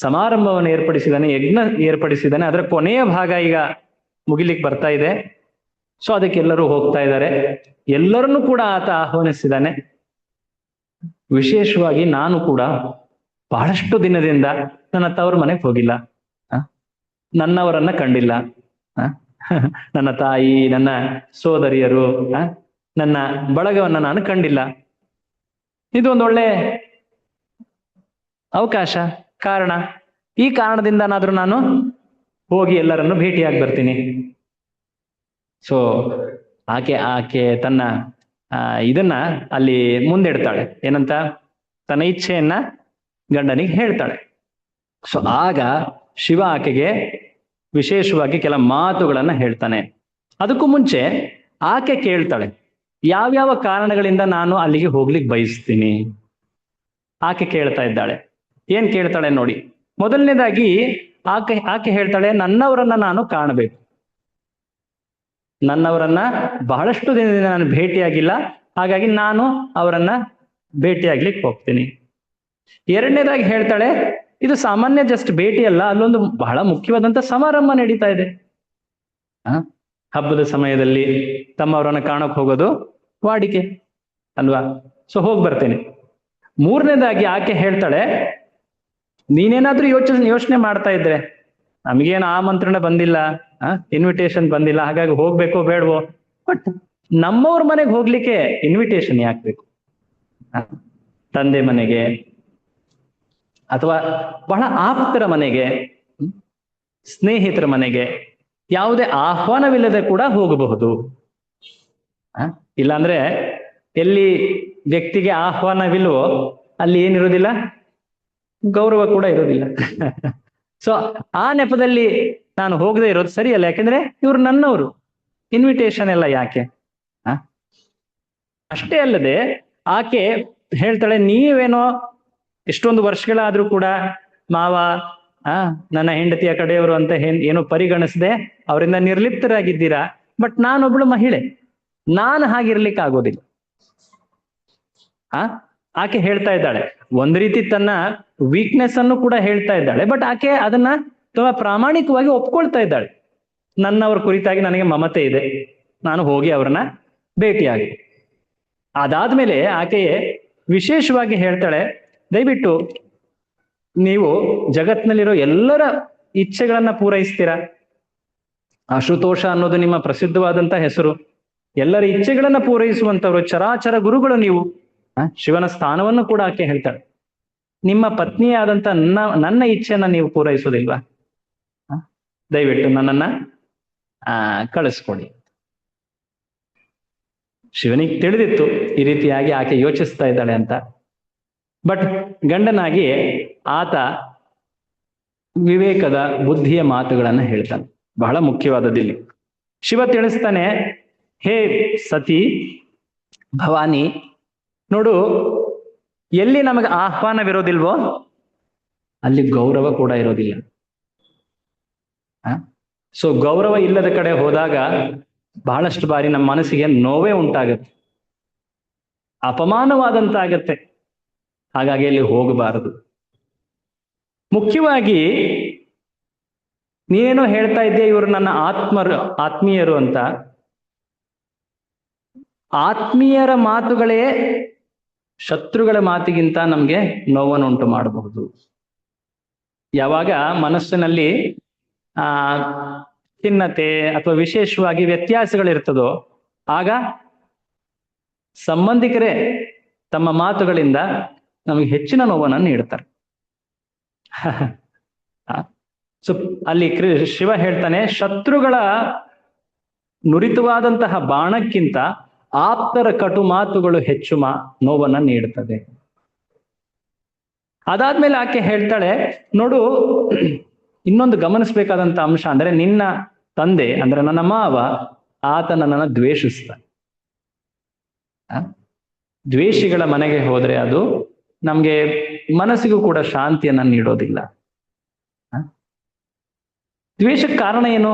ಸಮಾರಂಭವನ್ನು ಏರ್ಪಡಿಸಿದ್ದಾನೆ, ಯಜ್ಞ ಏರ್ಪಡಿಸಿದ್ದಾನೆ, ಅದರ ಕೊನೆಯ ಭಾಗ ಈಗ ಮುಗಿಲಿಕ್ಕೆ ಬರ್ತಾ ಇದೆ. ಸೊ ಅದಕ್ಕೆಲ್ಲರೂ ಹೋಗ್ತಾ ಇದ್ದಾರೆ, ಎಲ್ಲರನ್ನೂ ಕೂಡ ಆತ ಆಹ್ವಾನಿಸಿದ್ದಾನೆ. ವಿಶೇಷವಾಗಿ ನಾನು ಕೂಡ ಬಹಳಷ್ಟು ದಿನದಿಂದ ನನ್ನ ತವರು ಮನೆಗೆ ಹೋಗಿಲ್ಲ, ನನ್ನವರನ್ನ ಕಂಡಿಲ್ಲ, ನನ್ನ ತಾಯಿ, ನನ್ನ ಸೋದರಿಯರು, ನನ್ನ ಬಳಗವನ್ನ ನಾನು ಕಂಡಿಲ್ಲ. ಇದು ಒಂದು ಒಳ್ಳೆ ಅವಕಾಶ, ಕಾರಣ. ಈ ಕಾರಣದಿಂದನಾದ್ರೂ ನಾನು ಹೋಗಿ ಎಲ್ಲರನ್ನು ಭೇಟಿಯಾಗಿ ಬರ್ತೀನಿ. ಸೊ ಆಕೆ ತನ್ನ ಇದನ್ನ ಅಲ್ಲಿ ಮುಂದಿಡ್ತಾಳೆ. ಏನಂತ? ತನ್ನ ಇಚ್ಛೆಯನ್ನ ಗಂಡನಿಗೆ ಹೇಳ್ತಾಳೆ. ಸೊ ಆಗ ಶಿವ ಆಕೆಗೆ ವಿಶೇಷವಾಗಿ ಕೆಲ ಮಾತುಗಳನ್ನ ಹೇಳ್ತಾನೆ. ಅದಕ್ಕೂ ಮುಂಚೆ ಆಕೆ ಕೇಳ್ತಾಳೆ, ಯಾವ್ಯಾವ ಕಾರಣಗಳಿಂದ ನಾನು ಅಲ್ಲಿಗೆ ಹೋಗ್ಲಿಕ್ಕೆ ಬಯಸ್ತೀನಿ. ಆಕೆ ಕೇಳ್ತಾ ಇದ್ದಾಳೆ. ಏನ್ ಕೇಳ್ತಾಳೆ ನೋಡಿ. ಮೊದಲನೇದಾಗಿ ಆಕೆ ಹೇಳ್ತಾಳೆ, ನನ್ನವರನ್ನ ನಾನು ಕಾಣಬೇಕು, ನನ್ನವರನ್ನ ಬಹಳಷ್ಟು ದಿನದಿಂದ ನಾನು ಭೇಟಿಯಾಗಿಲ್ಲ, ಹಾಗಾಗಿ ನಾನು ಅವರನ್ನ ಭೇಟಿಯಾಗ್ಲಿಕ್ಕೆ ಹೋಗ್ತೀನಿ. ಎರಡನೇದಾಗಿ ಹೇಳ್ತಾಳೆ, ಇದು ಸಾಮಾನ್ಯ ಜಸ್ಟ್ ಭೇಟಿ ಅಲ್ಲ, ಅಲ್ಲೊಂದು ಬಹಳ ಮುಖ್ಯವಾದಂತ ಸಮಾರಂಭ ನಡೀತಾ ಇದೆ. ಹಬ್ಬದ ಸಮಯದಲ್ಲಿ ತಮ್ಮವರನ್ನ ಕಾಣಕ್ ಹೋಗೋದು ವಾಡಿಕೆ ಅಲ್ವಾ? ಸೊ ಹೋಗಿ ಬರ್ತೇನೆ. ಮೂರನೇದಾಗಿ ಆಕೆ ಹೇಳ್ತಾಳೆ, ನೀನೇನಾದ್ರೂ ಯೋಚನೆ ಮಾಡ್ತಾ ಇದ್ರೆ, ನಮಗೇನು ಆಮಂತ್ರಣ ಬಂದಿಲ್ಲ, ಇನ್ವಿಟೇಷನ್ ಬಂದಿಲ್ಲ, ಹಾಗಾಗಿ ಹೋಗ್ಬೇಕೋ ಬೇಡವೋ, ಬಟ್ ನಮ್ಮವ್ರ ಮನೆಗೆ ಹೋಗ್ಲಿಕ್ಕೆ ಇನ್ವಿಟೇಷನ್ ಯಾಕೆ ಬೇಕು? ತಂದೆ ಮನೆಗೆ ಅಥವಾ ಬಹಳ ಆಪ್ತರ ಮನೆಗೆ, ಸ್ನೇಹಿತರ ಮನೆಗೆ ಯಾವುದೇ ಆಹ್ವಾನವಿಲ್ಲದೆ ಕೂಡ ಹೋಗಬಹುದು. ಇಲ್ಲಾಂದ್ರೆ ಎಲ್ಲಿ ವ್ಯಕ್ತಿಗೆ ಆಹ್ವಾನವಿಲ್ವೋ ಅಲ್ಲಿ ಏನಿರೋದಿಲ್ಲ, ಗೌರವ ಕೂಡ ಇರೋದಿಲ್ಲ. ಸೊ ಆ ನೆಪದಲ್ಲಿ ನಾನು ಹೋಗದೆ ಇರೋದು ಸರಿಯಲ್ಲ, ಯಾಕೆಂದ್ರೆ ಇವ್ರು ನನ್ನವರು, ಇನ್ವಿಟೇಷನ್ ಎಲ್ಲ ಯಾಕೆ? ಅಷ್ಟೇ ಅಲ್ಲದೆ ಆಕೆ ಹೇಳ್ತಾಳೆ, ನೀವೇನೋ ಇಷ್ಟೊಂದು ವರ್ಷಗಳಾದ್ರೂ ಕೂಡ ಮಾವ ನನ್ನ ಹೆಂಡತಿಯ ಕಡೆಯವರು ಅಂತ ಏನೋ ಪರಿಗಣಿಸದೆ ಅವರಿಂದ ನಿರ್ಲಿಪ್ತರಾಗಿದ್ದೀರಾ, ಬಟ್ ನಾನೊಬ್ಳು ಮಹಿಳೆ, ನಾನು ಹಾಗಿರ್ಲಿಕ್ಕೆ ಆಗೋದಿಲ್ಲ. ಆಕೆ ಹೇಳ್ತಾ ಇದ್ದಾಳೆ, ಒಂದ್ ರೀತಿ ತನ್ನ ವೀಕ್ನೆಸ್ ಅನ್ನು ಕೂಡ ಹೇಳ್ತಾ ಇದ್ದಾಳೆ, ಬಟ್ ಆಕೆ ಅದನ್ನ ತುಂಬಾ ಪ್ರಾಮಾಣಿಕವಾಗಿ ಒಪ್ಕೊಳ್ತಾ ಇದ್ದಾಳೆ. ನನ್ನವ್ರ ಕುರಿತಾಗಿ ನನಗೆ ಮಮತೆ ಇದೆ, ನಾನು ಹೋಗಿ ಅವ್ರನ್ನ ಭೇಟಿಯಾಗಿ. ಅದಾದ್ಮೇಲೆ ಆಕೆಯೇ ವಿಶೇಷವಾಗಿ ಹೇಳ್ತಾಳೆ, ದಯವಿಟ್ಟು ನೀವು ಜಗತ್ನಲ್ಲಿರೋ ಎಲ್ಲರ ಇಚ್ಛೆಗಳನ್ನ ಪೂರೈಸ್ತೀರಾ. ಆಶುತೋಷ ಅನ್ನೋದು ನಿಮ್ಮ ಪ್ರಸಿದ್ಧವಾದಂತ ಹೆಸರು. ಎಲ್ಲರ ಇಚ್ಛೆಗಳನ್ನ ಪೂರೈಸುವಂತವ್ರು ಚರಾಚರ ಗುರುಗಳು ನೀವು. ಶಿವನ ಸ್ಥಾನವನ್ನು ಕೂಡ ಆಕೆ ಹೇಳ್ತಾಳೆ. ನಿಮ್ಮ ಪತ್ನಿಯಾದಂತ ನನ್ನ ಇಚ್ಛೆಯನ್ನ ನೀವು ಪೂರೈಸೋದಿಲ್ವಾ? ದಯವಿಟ್ಟು ನನ್ನನ್ನ ಕಳಿಸ್ಕೊಡಿ. ಶಿವನಿಗೆ ತಿಳಿದಿತ್ತು ಈ ರೀತಿಯಾಗಿ ಆಕೆ ಯೋಚಿಸ್ತಾ ಇದ್ದಾಳೆ ಅಂತ. ಬಟ್ ಗಂಡನಾಗಿ ಆತ ವಿವೇಕದ ಬುದ್ಧಿಯ ಮಾತುಗಳನ್ನ ಹೇಳ್ತಾನೆ, ಬಹಳ ಮುಖ್ಯವಾದದ್ದಿಲ್ಲಿ. ಶಿವ ತಿಳಿಸ್ತಾನೆ, ಹೇ ಸತಿ ಭವಾನಿ, ನೋಡು, ಎಲ್ಲಿ ನಮಗೆ ಆಹ್ವಾನವಿರೋದಿಲ್ವೋ ಅಲ್ಲಿ ಗೌರವ ಕೂಡ ಇರೋದಿಲ್ಲ. ಸೊ ಗೌರವ ಇಲ್ಲದ ಕಡೆ ಹೋದಾಗ ಬಹಳಷ್ಟು ಬಾರಿ ನಮ್ಮ ಮನಸ್ಸಿಗೆ ನೋವೇ ಉಂಟಾಗತ್ತೆ, ಅಪಮಾನವಾದಂತಾಗತ್ತೆ. ಹಾಗಾಗಿ ಅಲ್ಲಿ ಹೋಗಬಾರದು. ಮುಖ್ಯವಾಗಿ ನೀನೇನೋ ಹೇಳ್ತಾ ಇದ್ದೆ, ಇವರು ನನ್ನ ಆತ್ಮೀಯರು ಅಂತ. ಆತ್ಮೀಯರ ಮಾತುಗಳೇ ಶತ್ರುಗಳ ಮಾತಿಗಿಂತ ನಮ್ಗೆ ನೋವನ್ನುಂಟು ಮಾಡಬಹುದು. ಯಾವಾಗ ಮನಸ್ಸಿನಲ್ಲಿ ಖಿನ್ನತೆ ಅಥವಾ ವಿಶೇಷವಾಗಿ ವ್ಯತ್ಯಾಸಗಳಿರ್ತದೋ ಆಗ ಸಂಬಂಧಿಕರೇ ತಮ್ಮ ಮಾತುಗಳಿಂದ ನಮಗೆ ಹೆಚ್ಚಿನ ನೋವನ್ನು ನೀಡ್ತಾರೆ. ಸೊ ಅಲ್ಲಿ ಶಿವ ಹೇಳ್ತಾನೆ, ಶತ್ರುಗಳ ನುರಿತವಾದಂತಹ ಬಾಣಕ್ಕಿಂತ ಆಪ್ತರ ಕಟು ಮಾತುಗಳು ಹೆಚ್ಚು ನೋವನ್ನ ನೀಡುತ್ತದೆ. ಅದಾದ್ಮೇಲೆ ಆಕೆ ಹೇಳ್ತಾಳೆ, ನೋಡು, ಇನ್ನೊಂದು ಗಮನಿಸ್ಬೇಕಾದಂತ ಅಂಶ ಅಂದ್ರೆ, ನಿನ್ನ ತಂದೆ ಅಂದ್ರೆ ನನ್ನ ಮಾವ, ಆತ ನನ್ನನ್ನು ದ್ವೇಷಿಸ್ತಾನೆ. ದ್ವೇಷಿಗಳ ಮನೆಗೆ ಹೋದ್ರೆ ಅದು ನಮ್ಗೆ ಮನಸ್ಸಿಗೂ ಕೂಡ ಶಾಂತಿಯನ್ನ ನೀಡೋದಿಲ್ಲ. ದ್ವೇಷಕ್ಕೆ ಕಾರಣ ಏನು?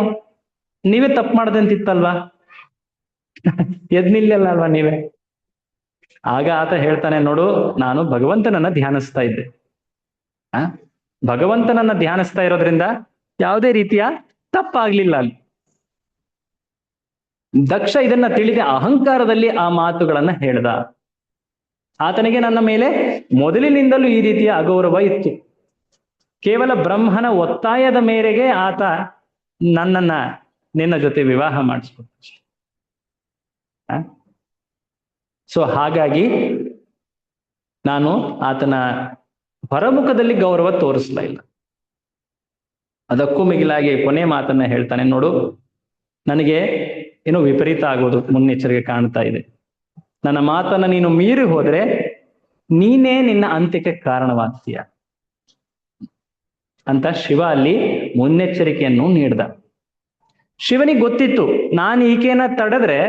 ನೀವೇ ತಪ್ಪು ಮಾಡದಂತಿತ್ತಲ್ವಾ, ಎದ್ ನಿಲ್ಲಲ್ಲ ಅಲ್ವಾ ನೀವೇ? ಆಗ ಆತ ಹೇಳ್ತಾನೆ, ನೋಡು, ನಾನು ಭಗವಂತನನ್ನ ಧ್ಯಾನಿಸ್ತಾ ಇದ್ದೆ. ಭಗವಂತನನ್ನ ಧ್ಯಾನಿಸ್ತಾ ಇರೋದ್ರಿಂದ ಯಾವುದೇ ರೀತಿಯ ತಪ್ಪಾಗ್ಲಿಲ್ಲ ಅಲ್ಲಿ. ದಕ್ಷ ಇದನ್ನ ತಿಳಿದ ಅಹಂಕಾರದಲ್ಲಿ ಆ ಮಾತುಗಳನ್ನ ಹೇಳ್ದ. ಆತನಿಗೆ ನನ್ನ ಮೇಲೆ ಮೊದಲಿನಿಂದಲೂ ಈ ರೀತಿಯ ಅಗೌರವ ಇತ್ತು. ಕೇವಲ ಬ್ರಹ್ಮನ ಒತ್ತಾಯದ ಮೇರೆಗೆ ಆತ ನನ್ನನ್ನ ನಿನ್ನ ಜೊತೆ ವಿವಾಹ ಮಾಡಿಸ್ಕೊತ. ಸೊ ಹಾಗಾಗಿ ನಾನು ಆತನ ಹೊರಮುಖದಲ್ಲಿ ಗೌರವ ತೋರಿಸ್ಲಾ ಇಲ್ಲ. ಅದಕ್ಕೂ ಮಿಗಿಲಾಗಿ ಕೊನೆ ಮಾತನ್ನ ಹೇಳ್ತಾನೆ, ನೋಡು, ನನಗೆ ಏನೋ ವಿಪರೀತ ಆಗೋದು ಮುನ್ನೆಚ್ಚರಿಕೆ ಕಾಣ್ತಾ ಇದೆ. ನನ್ನ ಮಾತನ್ನ ನೀನು ಮೀರಿ ಹೋದ್ರೆ ನೀನೇ ನಿನ್ನ ಅಂತ್ಯಕ್ಕೆ ಕಾರಣವಾಗ್ತೀಯ ಅಂತ ಶಿವ ಅಲ್ಲಿ ಮುನ್ನೆಚ್ಚರಿಕೆಯನ್ನು ನೀಡ್ದ. ಶಿವನಿಗೆ ಗೊತ್ತಿತ್ತು, ನಾನು ಈಕೆನ ತಡೆದ್ರೆ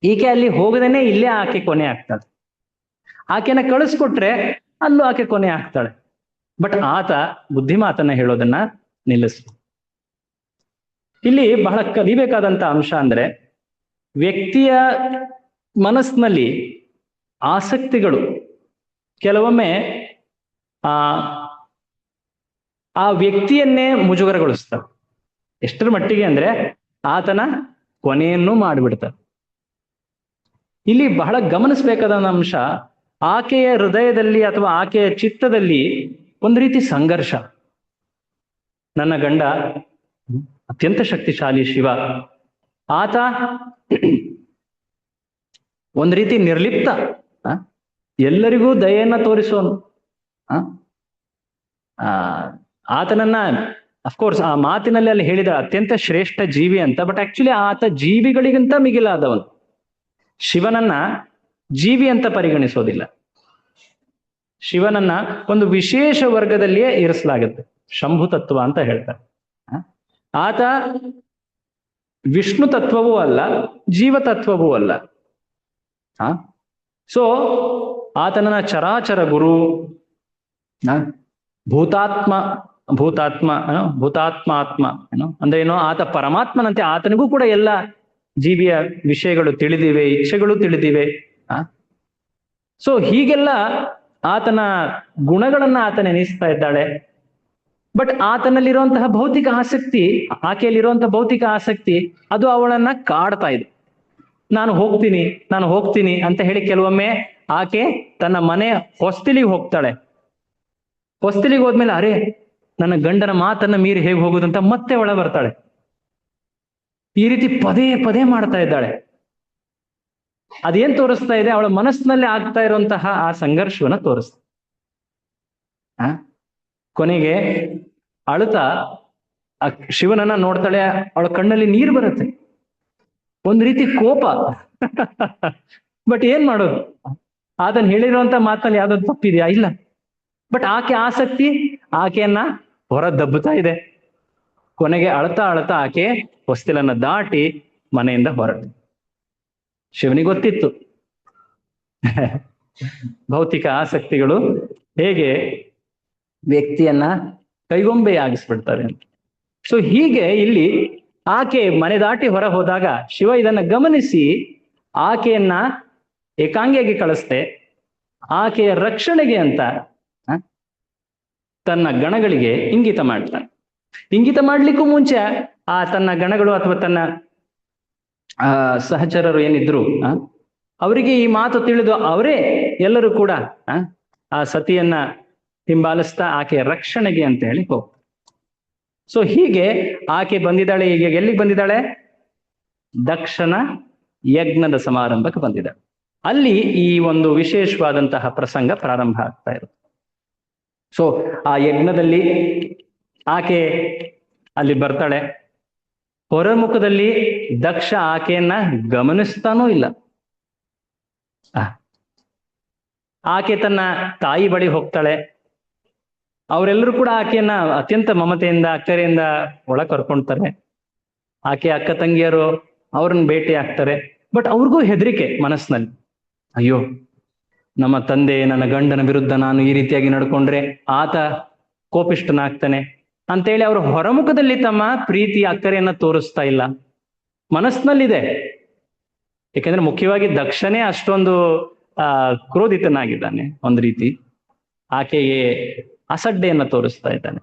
ಈಕೆ ಅಲ್ಲಿ ಹೋಗದೇನೆ ಇಲ್ಲೇ ಆಕೆ ಕೊನೆ ಆಗ್ತಾಳೆ, ಆಕೆನ ಕಳಿಸ್ಕೊಟ್ರೆ ಅಲ್ಲೂ ಆಕೆ ಕೊನೆ ಆಗ್ತಾಳೆ. ಬಟ್ ಆತ ಬುದ್ಧಿಮಾತನ್ನ ಹೇಳೋದನ್ನ ನಿಲ್ಲಿಸ್. ಇಲ್ಲಿ ಬಹಳ ಕಲಿಬೇಕಾದಂತ ಅಂಶ ಅಂದ್ರೆ, ವ್ಯಕ್ತಿಯ ಮನಸ್ಸಿನಲ್ಲಿ ಆಸಕ್ತಿಗಳು ಕೆಲವೊಮ್ಮೆ ಆ ವ್ಯಕ್ತಿಯನ್ನೇ ಮುಜುಗರಗೊಳಿಸ್ತವೆ. ಎಷ್ಟರ ಮಟ್ಟಿಗೆ ಅಂದ್ರೆ ಆತನ ಕೊನೆಯನ್ನು ಮಾಡಿಬಿಡ್ತಾರೆ. ಇಲ್ಲಿ ಬಹಳ ಗಮನಿಸಬೇಕಾದ ಅಂಶ, ಆಕೆಯ ಹೃದಯದಲ್ಲಿ ಅಥವಾ ಆಕೆಯ ಚಿತ್ತದಲ್ಲಿ ಒಂದು ರೀತಿ ಸಂಘರ್ಷ. ನನ್ನ ಗಂಡ ಅತ್ಯಂತ ಶಕ್ತಿಶಾಲಿ ಶಿವ, ಆತ ಒಂದು ರೀತಿ ನಿರ್ಲಿಪ್ತ, ಎಲ್ಲರಿಗೂ ದಯೆಯನ್ನ ತೋರಿಸೋನು. ಆತನನ್ನ ಅಫ್ಕೋರ್ಸ್ ಆ ಮಾತಿನಲ್ಲಿ ಅಲ್ಲಿ ಹೇಳಿದ ಅತ್ಯಂತ ಶ್ರೇಷ್ಠ ಜೀವಿ ಅಂತ, ಬಟ್ ಆಕ್ಚುಲಿ ಆತ ಜೀವಿಗಳಿಗಿಂತ ಮಿಗಿಲಾದವನು. ಶಿವನನ್ನ ಜೀವಿ ಅಂತ ಪರಿಗಣಿಸೋದಿಲ್ಲ. ಶಿವನನ್ನ ಒಂದು ವಿಶೇಷ ವರ್ಗದಲ್ಲಿಯೇ ಇರಿಸಲಾಗುತ್ತೆ, ಶಂಭು ತತ್ವ ಅಂತ ಹೇಳ್ತಾರೆ. ಆತ ವಿಷ್ಣು ತತ್ವವೂ ಅಲ್ಲ, ಜೀವ ತತ್ವವೂ ಅಲ್ಲ. ಸೊ ಆತನನ್ನ ಚರಾಚರ ಗುರು, ಭೂತಾತ್ಮ ಆತ್ಮ ಅಂದ್ರೆ ಏನೋ, ಆತ ಪರಮಾತ್ಮನಂತೆ ಆತನಿಗೂ ಕೂಡ ಎಲ್ಲ ಜೀವಿಯ ವಿಷಯಗಳು ತಿಳಿದಿವೆ, ಇಚ್ಛೆಗಳು ತಿಳಿದಿವೆ. ಸೊ ಹೀಗೆಲ್ಲ ಆತನ ಗುಣಗಳನ್ನ ಆತ ನೆನೆಸ್ತಾ ಇದ್ದಾಳೆ. ಬಟ್ ಆತನಲ್ಲಿರುವಂತಹ ಭೌತಿಕ ಆಸಕ್ತಿ, ಆಕೆಯಲ್ಲಿರುವಂತಹ ಭೌತಿಕ ಆಸಕ್ತಿ, ಅದು ಅವಳನ್ನ ಕಾಡ್ತಾ ಇದೆ. ನಾನು ಹೋಗ್ತೀನಿ ಅಂತ ಹೇಳಿ ಕೆಲವೊಮ್ಮೆ ಆಕೆ ತನ್ನ ಮನೆ ಹೊಸ್ತಿಲಿಗೆ ಹೋಗ್ತಾಳೆ. ಹೊಸ್ತಿಲಿಗೆ ಹೋದ್ಮೇಲೆ, ಅರೆ, ನನ್ನ ಗಂಡನ ಮಾತನ್ನ ಮೀರಿ ಹೇಗೆ ಹೋಗುದಂತ ಮತ್ತೆ ಒಳ ಬರ್ತಾಳೆ. ಈ ರೀತಿ ಪದೇ ಪದೇ ಮಾಡ್ತಾ ಇದ್ದಾಳೆ. ಅದೇನ್ ತೋರಿಸ್ತಾ ಇದೆ? ಅವಳ ಮನಸ್ಸಿನಲ್ಲಿ ಆಗ್ತಾ ಇರುವಂತಹ ಆ ಸಂಘರ್ಷವನ್ನ ತೋರಿಸ್ತಾ. ಕೊನೆಗೆ ಅಳುತ್ತಾ ಶಿವನನ್ನ ನೋಡ್ತಾಳೆ. ಅವಳ ಕಣ್ಣಲ್ಲಿ ನೀರು ಬರುತ್ತೆ, ಒಂದ್ ರೀತಿ ಕೋಪ. ಬಟ್ ಏನ್ ಮಾಡೋದು? ಆತನ್ ಹೇಳಿರುವಂತ ಮಾತಲ್ಲಿ ಯಾವ್ದಾದ್ರು ತಪ್ಪಿದೆಯಾ? ಇಲ್ಲ. ಬಟ್ ಆಕೆ ಆಸಕ್ತಿ ಆಕೆಯನ್ನ ಹೊರ ದಬ್ಬುತ್ತಾ ಇದೆ. ಕೊನೆಗೆ ಅಳ್ತಾ ಆಕೆ ಹೊಸ್ತಿಲನ್ನ ದಾಟಿ ಮನೆಯಿಂದ ಹೊರಟು. ಶಿವನಿಗೆ ಗೊತ್ತಿತ್ತು ಭೌತಿಕ ಆಸಕ್ತಿಗಳು ಹೇಗೆ ವ್ಯಕ್ತಿಯನ್ನ ಕೈಗೊಂಬೆಯಾಗಿಸ್ಬಿಡ್ತವೆ ಅಂತ. ಸೊ ಹೀಗೆ ಇಲ್ಲಿ ಆಕೆ ಮನೆ ದಾಟಿ ಹೊರ ಹೋದಾಗ ಶಿವ ಇದನ್ನ ಗಮನಿಸಿ ಆಕೆಯನ್ನ ಏಕಾಂಗಿಯಾಗಿ ಕಳಿಸ್ದೆ. ಆಕೆಯ ರಕ್ಷಣೆಗೆ ಅಂತ ತನ್ನ ಗಣಗಳಿಗೆ ಇಂಗಿತ ಮಾಡ್ತಾನೆ. ಇಂಗಿತ ಮಾಡ್ಲಿಕ್ಕೂ ಮುಂಚೆ ತನ್ನ ಗಣಗಳು ಅಥವಾ ತನ್ನ ಸಹಚರರು ಏನಿದ್ರು ಅವರಿಗೆ ಈ ಮಾತು ತಿಳಿದು ಅವರೇ ಎಲ್ಲರೂ ಕೂಡ ಆ ಸತಿಯನ್ನ ಹಿಂಬಾಲಿಸ್ತಾ ಆಕೆಯ ರಕ್ಷಣೆಗೆ ಅಂತ ಹೇಳಿ ಹೋಗ್ತಾರೆ. ಸೊ ಹೀಗೆ ಆಕೆ ಬಂದಿದ್ದಾಳೆ. ಈಗ ಎಲ್ಲಿಗೆ ಬಂದಿದ್ದಾಳೆ? ದಕ್ಷನ ಯಜ್ಞದ ಸಮಾರಂಭಕ್ಕೆ ಬಂದಿದ್ದಾಳೆ. ಅಲ್ಲಿ ಈ ಒಂದು ವಿಶೇಷವಾದಂತಹ ಪ್ರಸಂಗ ಪ್ರಾರಂಭ ಆಗ್ತಾ ಇರುತ್ತೆ. ಸೊ ಆ ಯಜ್ಞದಲ್ಲಿ ಆಕೆ ಅಲ್ಲಿ ಬರ್ತಾಳೆ. ಹೊರಮುಖದಲ್ಲಿ ದಕ್ಷ ಆಕೆಯನ್ನ ಗಮನಿಸ್ತಾನೂ ಇಲ್ಲ. ಆಕೆ ತನ್ನ ತಾಯಿ ಬಳಿ ಹೋಗ್ತಾಳೆ. ಅವರೆಲ್ಲರೂ ಕೂಡ ಆಕೆಯನ್ನ ಅತ್ಯಂತ ಮಮತೆಯಿಂದ ಅಕ್ಕರೆಯಿಂದ ಒಳ ಕರ್ಕೊಳ್ತಾರೆ. ಆಕೆ ಅಕ್ಕ ತಂಗಿಯರು ಅವ್ರನ್ನ ಭೇಟಿ ಆಗ್ತಾರೆ. ಬಟ್ ಅವ್ರಿಗೂ ಹೆದರಿಕೆ ಮನಸ್ಸಿನಲ್ಲಿ, ಅಯ್ಯೋ ನಮ್ಮ ತಂದೆ ನನ್ನ ಗಂಡನ ವಿರುದ್ಧ ನಾನು ಈ ರೀತಿಯಾಗಿ ನಡ್ಕೊಂಡ್ರೆ ಆತ ಕೋಪಿಷ್ಠನಾಗ್ತಾನೆ ಅಂತೇಳಿ ಅವರು ಹೊರಮುಖದಲ್ಲಿ ತಮ್ಮ ಪ್ರೀತಿ ಅಕ್ಕರೆಯನ್ನ ತೋರಿಸ್ತಾ ಇಲ್ಲ, ಮನಸ್ಸಿನಲ್ಲಿದೆ. ಯಾಕೆಂದ್ರೆ ಮುಖ್ಯವಾಗಿ ದಕ್ಷನೇ ಅಷ್ಟೊಂದು ಕ್ರೋಧಿತನಾಗಿದ್ದಾನೆ. ಒಂದು ರೀತಿ ಆಕೆಗೆ ಅಸಡ್ಡೆಯನ್ನ ತೋರಿಸ್ತಾ ಇದ್ದಾನೆ.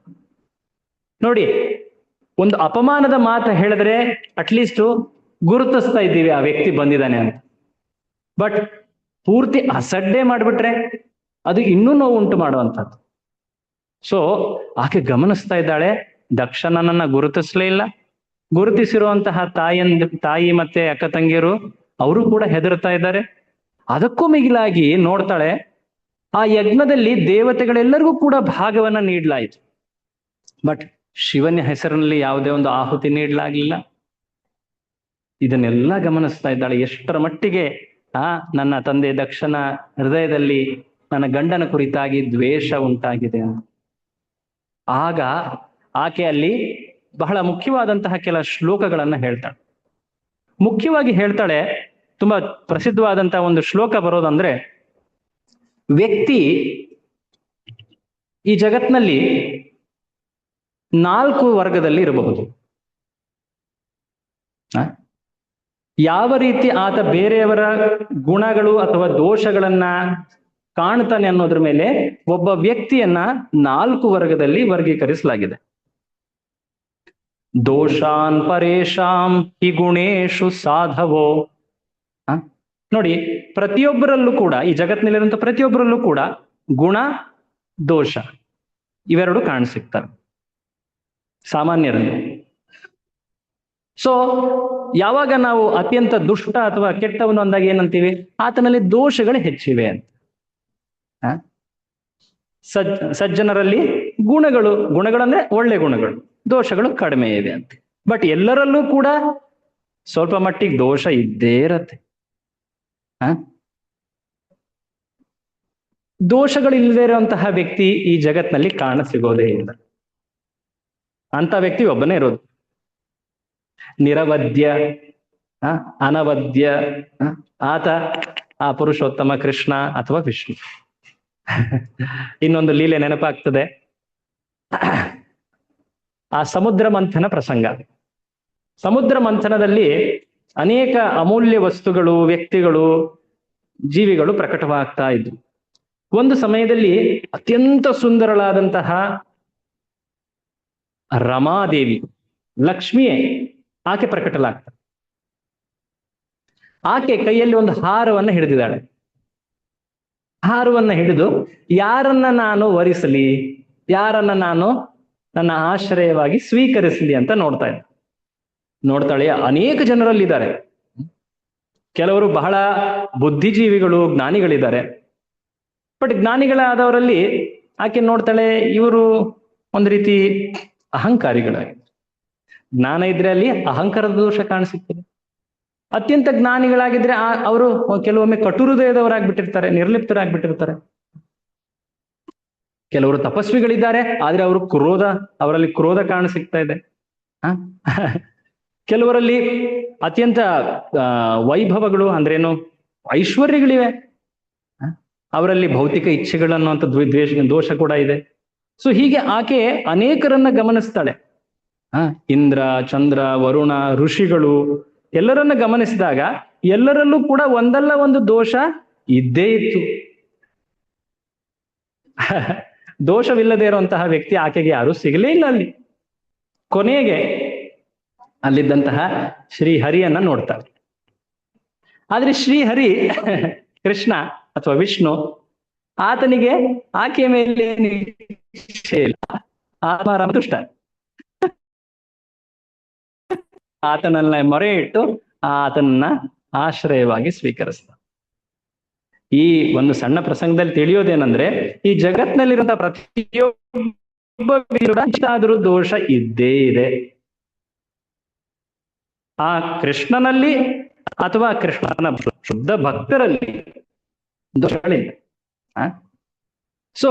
ನೋಡಿ, ಒಂದು ಅಪಮಾನದ ಮಾತು ಹೇಳಿದ್ರೆ ಅಟ್ಲೀಸ್ಟ್ ಗುರುತಿಸ್ತಾ ಇದ್ದೀವಿ ಆ ವ್ಯಕ್ತಿ ಬಂದಿದ್ದಾನೆ ಅಂತ. ಬಟ್ ಪೂರ್ತಿ ಅಸಡ್ಡೆ ಮಾಡ್ಬಿಟ್ರೆ ಅದು ಇನ್ನೂ ನೋವು ಉಂಟು ಮಾಡುವಂಥದ್ದು. ಸೊ ಆಕೆ ಗಮನಿಸ್ತಾ ಇದ್ದಾಳೆ, ದಕ್ಷ ನನ್ನನ್ನ ಗುರುತಿಸ್ಲೇ ಇಲ್ಲ. ಗುರುತಿಸಿರುವಂತಹ ತಾಯಿ ಮತ್ತೆ ಅಕ್ಕ ತಂಗಿಯರು ಅವರು ಕೂಡ ಹೆದರ್ತಾ ಇದ್ದಾರೆ. ಅದಕ್ಕೂ ಮಿಗಿಲಾಗಿ ನೋಡ್ತಾಳೆ, ಆ ಯಜ್ಞದಲ್ಲಿ ದೇವತೆಗಳೆಲ್ಲರಿಗೂ ಕೂಡ ಭಾಗವನ್ನ ನೀಡಲಾಯಿತು. ಬಟ್ ಶಿವನ ಹೆಸರಿನಲ್ಲಿ ಯಾವುದೇ ಒಂದು ಆಹುತಿ ನೀಡಲಾಗಲಿಲ್ಲ. ಇದನ್ನೆಲ್ಲ ಗಮನಿಸ್ತಾ ಇದ್ದಾಳೆ. ಎಷ್ಟರ ಮಟ್ಟಿಗೆ ನನ್ನ ತಂದೆ ದಕ್ಷನ ಹೃದಯದಲ್ಲಿ ನನ್ನ ಗಂಡನ ಕುರಿತಾಗಿ ದ್ವೇಷ ಉಂಟಾಗಿದೆ ಅಂತ. ಆಗ ಆಕೆ ಅಲ್ಲಿ ಬಹಳ ಮುಖ್ಯವಾದಂತಹ ಕೆಲ ಶ್ಲೋಕಗಳನ್ನ ಹೇಳ್ತಾಳೆ. ಮುಖ್ಯವಾಗಿ ಹೇಳ್ತಾಳೆ, ತುಂಬಾ ಪ್ರಸಿದ್ಧವಾದಂತಹ ಒಂದು ಶ್ಲೋಕ ಬರೋದಂದ್ರೆ, ವ್ಯಕ್ತಿ ಈ ಜಗತ್ನಲ್ಲಿ 4 ವರ್ಗದಲ್ಲಿ ಇರಬಹುದು. ಯಾವ ರೀತಿ ಆತ ಬೇರೆಯವರ ಗುಣಗಳು ಅಥವಾ ದೋಷಗಳನ್ನ ಕಾಣ್ತಾನೆ ಅನ್ನೋದ್ರ ಮೇಲೆ ಒಬ್ಬ ವ್ಯಕ್ತಿಯನ್ನ 4 ವರ್ಗದಲ್ಲಿ ವರ್ಗೀಕರಿಸಲಾಗಿದೆ. ದೋಷಾನ್ ಪರೇಶಾಂ ಹಿ ಗುಣೇಶು ಸಾಧವೋ. ನೋಡಿ, ಪ್ರತಿಯೊಬ್ಬರಲ್ಲೂ ಕೂಡ, ಈ ಜಗತ್ತಿನಲ್ಲಿರುವಂತ ಪ್ರತಿಯೊಬ್ಬರಲ್ಲೂ ಕೂಡ ಗುಣ ದೋಷ ಇವೆರಡು ಕಾಣಸಿಗ್ತವೆ ಸಾಮಾನ್ಯರಲ್ಲಿ. ಸೊ ಯಾವಾಗ ನಾವು ಅತ್ಯಂತ ದುಷ್ಟ ಅಥವಾ ಕೆಟ್ಟವನು ಅಂದಾಗ ಏನಂತೀವಿ, ಆತನಲ್ಲಿ ದೋಷಗಳು ಹೆಚ್ಚಿವೆ ಅಂತ. ಸಜ್ಜನರಲ್ಲಿ ಗುಣಗಳಂದ್ರೆ ಒಳ್ಳೆ ಗುಣಗಳು, ದೋಷಗಳು ಕಡಿಮೆ ಇವೆ ಅಂತ. ಬಟ್ ಎಲ್ಲರಲ್ಲೂ ಕೂಡ ಸ್ವಲ್ಪ ಮಟ್ಟಿಗೆ ದೋಷ ಇದ್ದೇ ಇರತ್ತೆ. ದೋಷಗಳಿಲ್ಲದೆ ಇರುವಂತಹ ವ್ಯಕ್ತಿ ಈ ಜಗತ್ನಲ್ಲಿ ಕಾಣ ಸಿಗೋದೇ ಇಲ್ಲ. ಅಂತ ವ್ಯಕ್ತಿ ಒಬ್ಬನೇ ಇರೋದು. ನಿರವದ್ಯ, ಅನವದ್ಯ, ಆತ ಆ ಪುರುಷೋತ್ತಮ ಕೃಷ್ಣ ಅಥವಾ ವಿಷ್ಣು. ಇನ್ನೊಂದು ಲೀಲೆ ನೆನಪಾಗ್ತದೆ, ಆ ಸಮುದ್ರ ಮಂಥನ ಪ್ರಸಂಗ. ಸಮುದ್ರ ಮಂಥನದಲ್ಲಿ ಅನೇಕ ಅಮೂಲ್ಯ ವಸ್ತುಗಳು, ವ್ಯಕ್ತಿಗಳು, ಜೀವಿಗಳು ಪ್ರಕಟವಾಗ್ತಾ ಇದ್ವು. ಒಂದು ಸಮಯದಲ್ಲಿ ಅತ್ಯಂತ ಸುಂದರಳಾದಂತಹ ರಮಾದೇವಿ, ಲಕ್ಷ್ಮಿಯೇ ಆಕೆ ಪ್ರಕಟಲಾಗ್ತದೆ. ಆಕೆ ಕೈಯಲ್ಲಿ ಒಂದು ಹಾರವನ್ನ ಹಿಡಿದಿದ್ದಾಳೆ. ಹಾರವನ್ನ ಹಿಡಿದು ಯಾರನ್ನ ನಾನು ವರಿಸಲಿ, ಯಾರನ್ನ ನಾನು ನನ್ನ ಆಶ್ರಯವಾಗಿ ಸ್ವೀಕರಿಸಲಿ ಅಂತ ನೋಡ್ತಾಳೆ. ಅನೇಕ ಜನರಲ್ಲಿದ್ದಾರೆ. ಕೆಲವರು ಬಹಳ ಬುದ್ಧಿಜೀವಿಗಳು, ಜ್ಞಾನಿಗಳಿದ್ದಾರೆ. ಬಟ್ ಜ್ಞಾನಿಗಳಾದವರಲ್ಲಿ ಆಕೆ ನೋಡ್ತಾಳೆ, ಇವರು ಒಂದು ರೀತಿ ಅಹಂಕಾರಿಗಳಾಗಿ. ಜ್ಞಾನ ಇದ್ರೆ ಅಲ್ಲಿ ಅಹಂಕಾರದ ದೋಷ ಕಾಣಿಸುತ್ತದೆ. ಅತ್ಯಂತ ಜ್ಞಾನಿಗಳಾಗಿದ್ರೆ ಅವರು ಕೆಲವೊಮ್ಮೆ ಕಟು ಹೃದಯದವರಾಗ್ಬಿಟ್ಟಿರ್ತಾರೆ, ನಿರ್ಲಿಪ್ತರಾಗ್ಬಿಟ್ಟಿರ್ತಾರೆ. ಕೆಲವರು ತಪಸ್ವಿಗಳಿದ್ದಾರೆ, ಆದ್ರೆ ಅವರಲ್ಲಿ ಕ್ರೋಧ ಕಾಣಿಸಿಕ್ತಾ ಇದೆ. ಕೆಲವರಲ್ಲಿ ಅತ್ಯಂತ ವೈಭವಗಳು ಅಂದ್ರೇನು, ಐಶ್ವರ್ಯಗಳಿವೆ. ಅವರಲ್ಲಿ ಭೌತಿಕ ಇಚ್ಛೆಗಳನ್ನುವಂಥ ದೋಷ ಕೂಡ ಇದೆ. ಸೊ ಹೀಗೆ ಆಕೆ ಅನೇಕರನ್ನ ಗಮನಿಸ್ತಾಳೆ. ಇಂದ್ರ, ಚಂದ್ರ, ವರುಣ, ಋಷಿಗಳು ಎಲ್ಲರನ್ನ ಗಮನಿಸಿದಾಗ ಎಲ್ಲರಲ್ಲೂ ಕೂಡ ಒಂದಲ್ಲ ಒಂದು ದೋಷ ಇದ್ದೇ ಇತ್ತು. ದೋಷವಿಲ್ಲದೆ ಇರುವಂತಹ ವ್ಯಕ್ತಿ ಆಕೆಗೆ ಯಾರು ಸಿಗಲೇ ಇಲ್ಲ ಅಲ್ಲಿ. ಕೊನೆಗೆ ಅಲ್ಲಿದ್ದಂತಹ ಶ್ರೀಹರಿಯನ್ನ ನೋಡ್ತಾಳೆ. ಆದ್ರೆ ಶ್ರೀಹರಿ ಕೃಷ್ಣ ಅಥವಾ ವಿಷ್ಣು, ಆತನಿಗೆ ಆಕೆಯ ಮೇಲೆ ನಿರೀಕ್ಷೆ ಇಲ್ಲ. ಆತ್ಮರಾಮದುಷ್ಟ. ಆತನನ್ನ ಮೊರೆ ಇಟ್ಟು ಆತನನ್ನ ಆಶ್ರಯವಾಗಿ ಸ್ವೀಕರಿಸ್ತ. ಈ ಒಂದು ಸಣ್ಣ ಪ್ರಸಂಗದಲ್ಲಿ ತಿಳಿಯೋದೇನಂದ್ರೆ, ಈ ಜಗತ್ನಲ್ಲಿರುವಂತಹ ಪ್ರತಿಯೊಬ್ಬ ಇಷ್ಟಾದ್ರೂ ದೋಷ ಇದ್ದೇ ಇದೆ. ಆ ಕೃಷ್ಣನಲ್ಲಿ ಅಥವಾ ಕೃಷ್ಣನ ಶುದ್ಧ ಭಕ್ತರಲ್ಲಿ ದೋಷಗಳಿಲ್ಲ. ಸೊ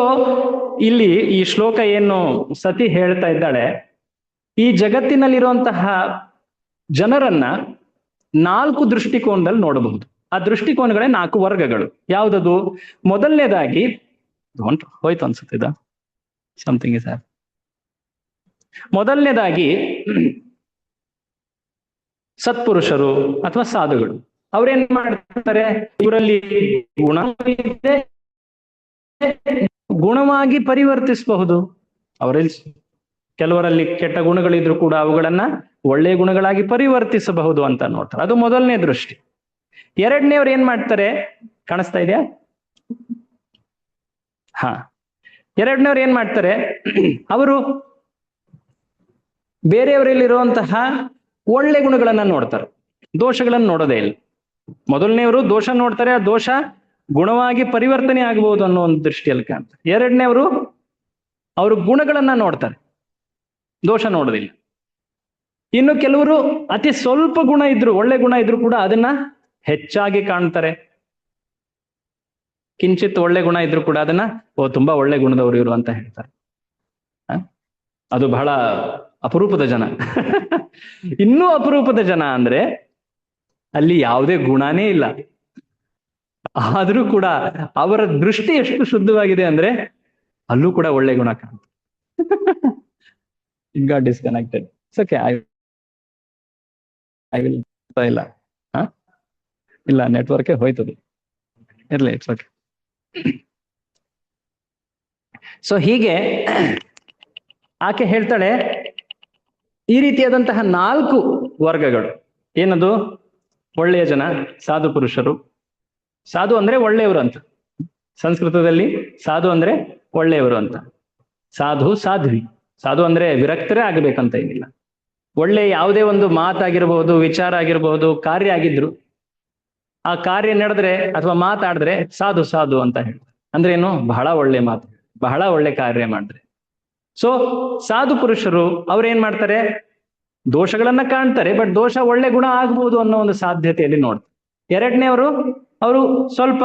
ಇಲ್ಲಿ ಈ ಶ್ಲೋಕ ಏನು ಸತಿ ಹೇಳ್ತಾ ಇದ್ದಾಳೆ, ಈ ಜಗತ್ತಿನಲ್ಲಿರುವಂತಹ ಜನರನ್ನ 4 ದೃಷ್ಟಿಕೋನದಲ್ಲಿ ನೋಡಬಹುದು. ಆ ದೃಷ್ಟಿಕೋನಗಳೇ 4 ವರ್ಗಗಳು. ಯಾವುದದು? ಮೊದಲನೇದಾಗಿ ಹೋಯ್ತು ಅನ್ಸುತ್ತಿದ ಸಮಥಿಂಗ್ ಇಸ್ ಮೊದಲನೇದಾಗಿ ಸತ್ಪುರುಷರು ಅಥವಾ ಸಾಧುಗಳು. ಅವ್ರೇನ್ ಮಾಡ್ತಾರೆ, ಇವರಲ್ಲಿ ಗುಣವಿದೆ, ಗುಣವಾಗಿ ಪರಿವರ್ತಿಸಬಹುದು. ಅವರಲ್ಲಿ ಕೆಲವರಲ್ಲಿ ಕೆಟ್ಟ ಗುಣಗಳಿದ್ರು ಕೂಡ ಅವುಗಳನ್ನ ಒಳ್ಳೆಯ ಗುಣಗಳಾಗಿ ಪರಿವರ್ತಿಸಬಹುದು ಅಂತ ನೋಡ್ತಾರೆ. ಅದು ಮೊದಲನೇ ದೃಷ್ಟಿ. ಎರಡನೇವ್ರು ಏನ್ ಮಾಡ್ತಾರೆ, ಕಾಣಿಸ್ತಾ ಇದೆಯಾ? ಎರಡನೇವ್ರು ಏನ್ ಮಾಡ್ತಾರೆ, ಅವರು ಬೇರೆಯವರಲ್ಲಿರುವಂತಹ ಒಳ್ಳೆ ಗುಣಗಳನ್ನ ನೋಡ್ತಾರೆ, ದೋಷಗಳನ್ನ ನೋಡೋದೇ ಇಲ್ಲ. ಮೊದಲನೇವರು ದೋಷ ನೋಡ್ತಾರೆ, ಆ ದೋಷ ಗುಣವಾಗಿ ಪರಿವರ್ತನೆ ಆಗಬಹುದು ಅನ್ನೋ ಒಂದು ದೃಷ್ಟಿಯಲ್ಲಿ ಕಾಣ್ತಾರೆ. ಎರಡನೇವರು ಅವರು ಗುಣಗಳನ್ನ ನೋಡ್ತಾರೆ, ದೋಷ ನೋಡೋದಿಲ್ಲ. ಇನ್ನು ಕೆಲವರು ಅತಿ ಸ್ವಲ್ಪ ಗುಣ ಇದ್ರು, ಒಳ್ಳೆ ಗುಣ ಇದ್ರು ಕೂಡ ಅದನ್ನ ಹೆಚ್ಚಾಗಿ ಕಾಣ್ತಾರೆ. ಕಿಂಚಿತ್ ಒಳ್ಳೆ ಗುಣ ಇದ್ರು ಕೂಡ ಅದನ್ನ ತುಂಬಾ ಒಳ್ಳೆ ಗುಣದವರು ಇವರು ಅಂತ ಹೇಳ್ತಾರೆ. ಅದು ಬಹಳ ಅಪರೂಪದ ಜನ. ಇನ್ನೂ ಅಪರೂಪದ ಜನ ಅಂದ್ರೆ ಅಲ್ಲಿ ಯಾವುದೇ ಗುಣನೇ ಇಲ್ಲ, ಆದ್ರೂ ಕೂಡ ಅವರ ದೃಷ್ಟಿ ಎಷ್ಟು ಶುದ್ಧವಾಗಿದೆ ಅಂದ್ರೆ ಅಲ್ಲೂ ಕೂಡ ಒಳ್ಳೆ ಗುಣ ಕಾಣುತ್ತೆ. It got disconnected. Okay, I will ಇಲ್ಲ ಇಲ್ಲ ನೆಟ್ವರ್ಕ್ ಹೋಯ್ತದೆ, ಇರ್ಲಿ, ಇಟ್ಸ್ ಓಕೆ. ಸೊ ಹೀಗೆ ಆಕೆ ಹೇಳ್ತಾಳೆ, ಈ ರೀತಿಯಾದಂತಹ 4 ವರ್ಗಗಳು. ಏನದು? ಒಳ್ಳೆಯ ಜನ, ಸಾಧು ಪುರುಷರು. ಸಾಧು ಅಂದ್ರೆ ಒಳ್ಳೆಯವರು ಅಂತ, ಸಂಸ್ಕೃತದಲ್ಲಿ ಸಾಧು ಅಂದ್ರೆ ಒಳ್ಳೆಯವರು ಅಂತ. ಸಾಧು, ಸಾಧ್ವಿ. ಸಾಧು ಅಂದ್ರೆ ವಿರಕ್ತರೇ ಆಗಬೇಕಂತ ಏನಿಲ್ಲ. ಒಳ್ಳೆ ಯಾವುದೇ ಒಂದು ಮಾತಾಗಿರ್ಬಹುದು, ವಿಚಾರ ಆಗಿರ್ಬಹುದು, ಕಾರ್ಯ ಆಗಿದ್ರು, ಆ ಕಾರ್ಯ ನಡೆದ್ರೆ ಅಥವಾ ಮಾತಾಡಿದ್ರೆ ಸಾಧು ಸಾಧು ಅಂತ ಹೇಳ್ತಾರೆ. ಅಂದ್ರೆ ಏನು? ಬಹಳ ಒಳ್ಳೆ ಮಾತು, ಬಹಳ ಒಳ್ಳೆ ಕಾರ್ಯ ಮಾಡಿದ್ರೆ. ಸೊ ಸಾಧು ಪುರುಷರು ಅವ್ರೇನ್ ಮಾಡ್ತಾರೆ, ದೋಷಗಳನ್ನ ಕಾಣ್ತಾರೆ, ಬಟ್ ದೋಷ ಒಳ್ಳೆ ಗುಣ ಆಗ್ಬಹುದು ಅನ್ನೋ ಒಂದು ಸಾಧ್ಯತೆಯಲ್ಲಿ ನೋಡ್ತಾರೆ. ಎರಡನೇವರು ಅವರು ಸ್ವಲ್ಪ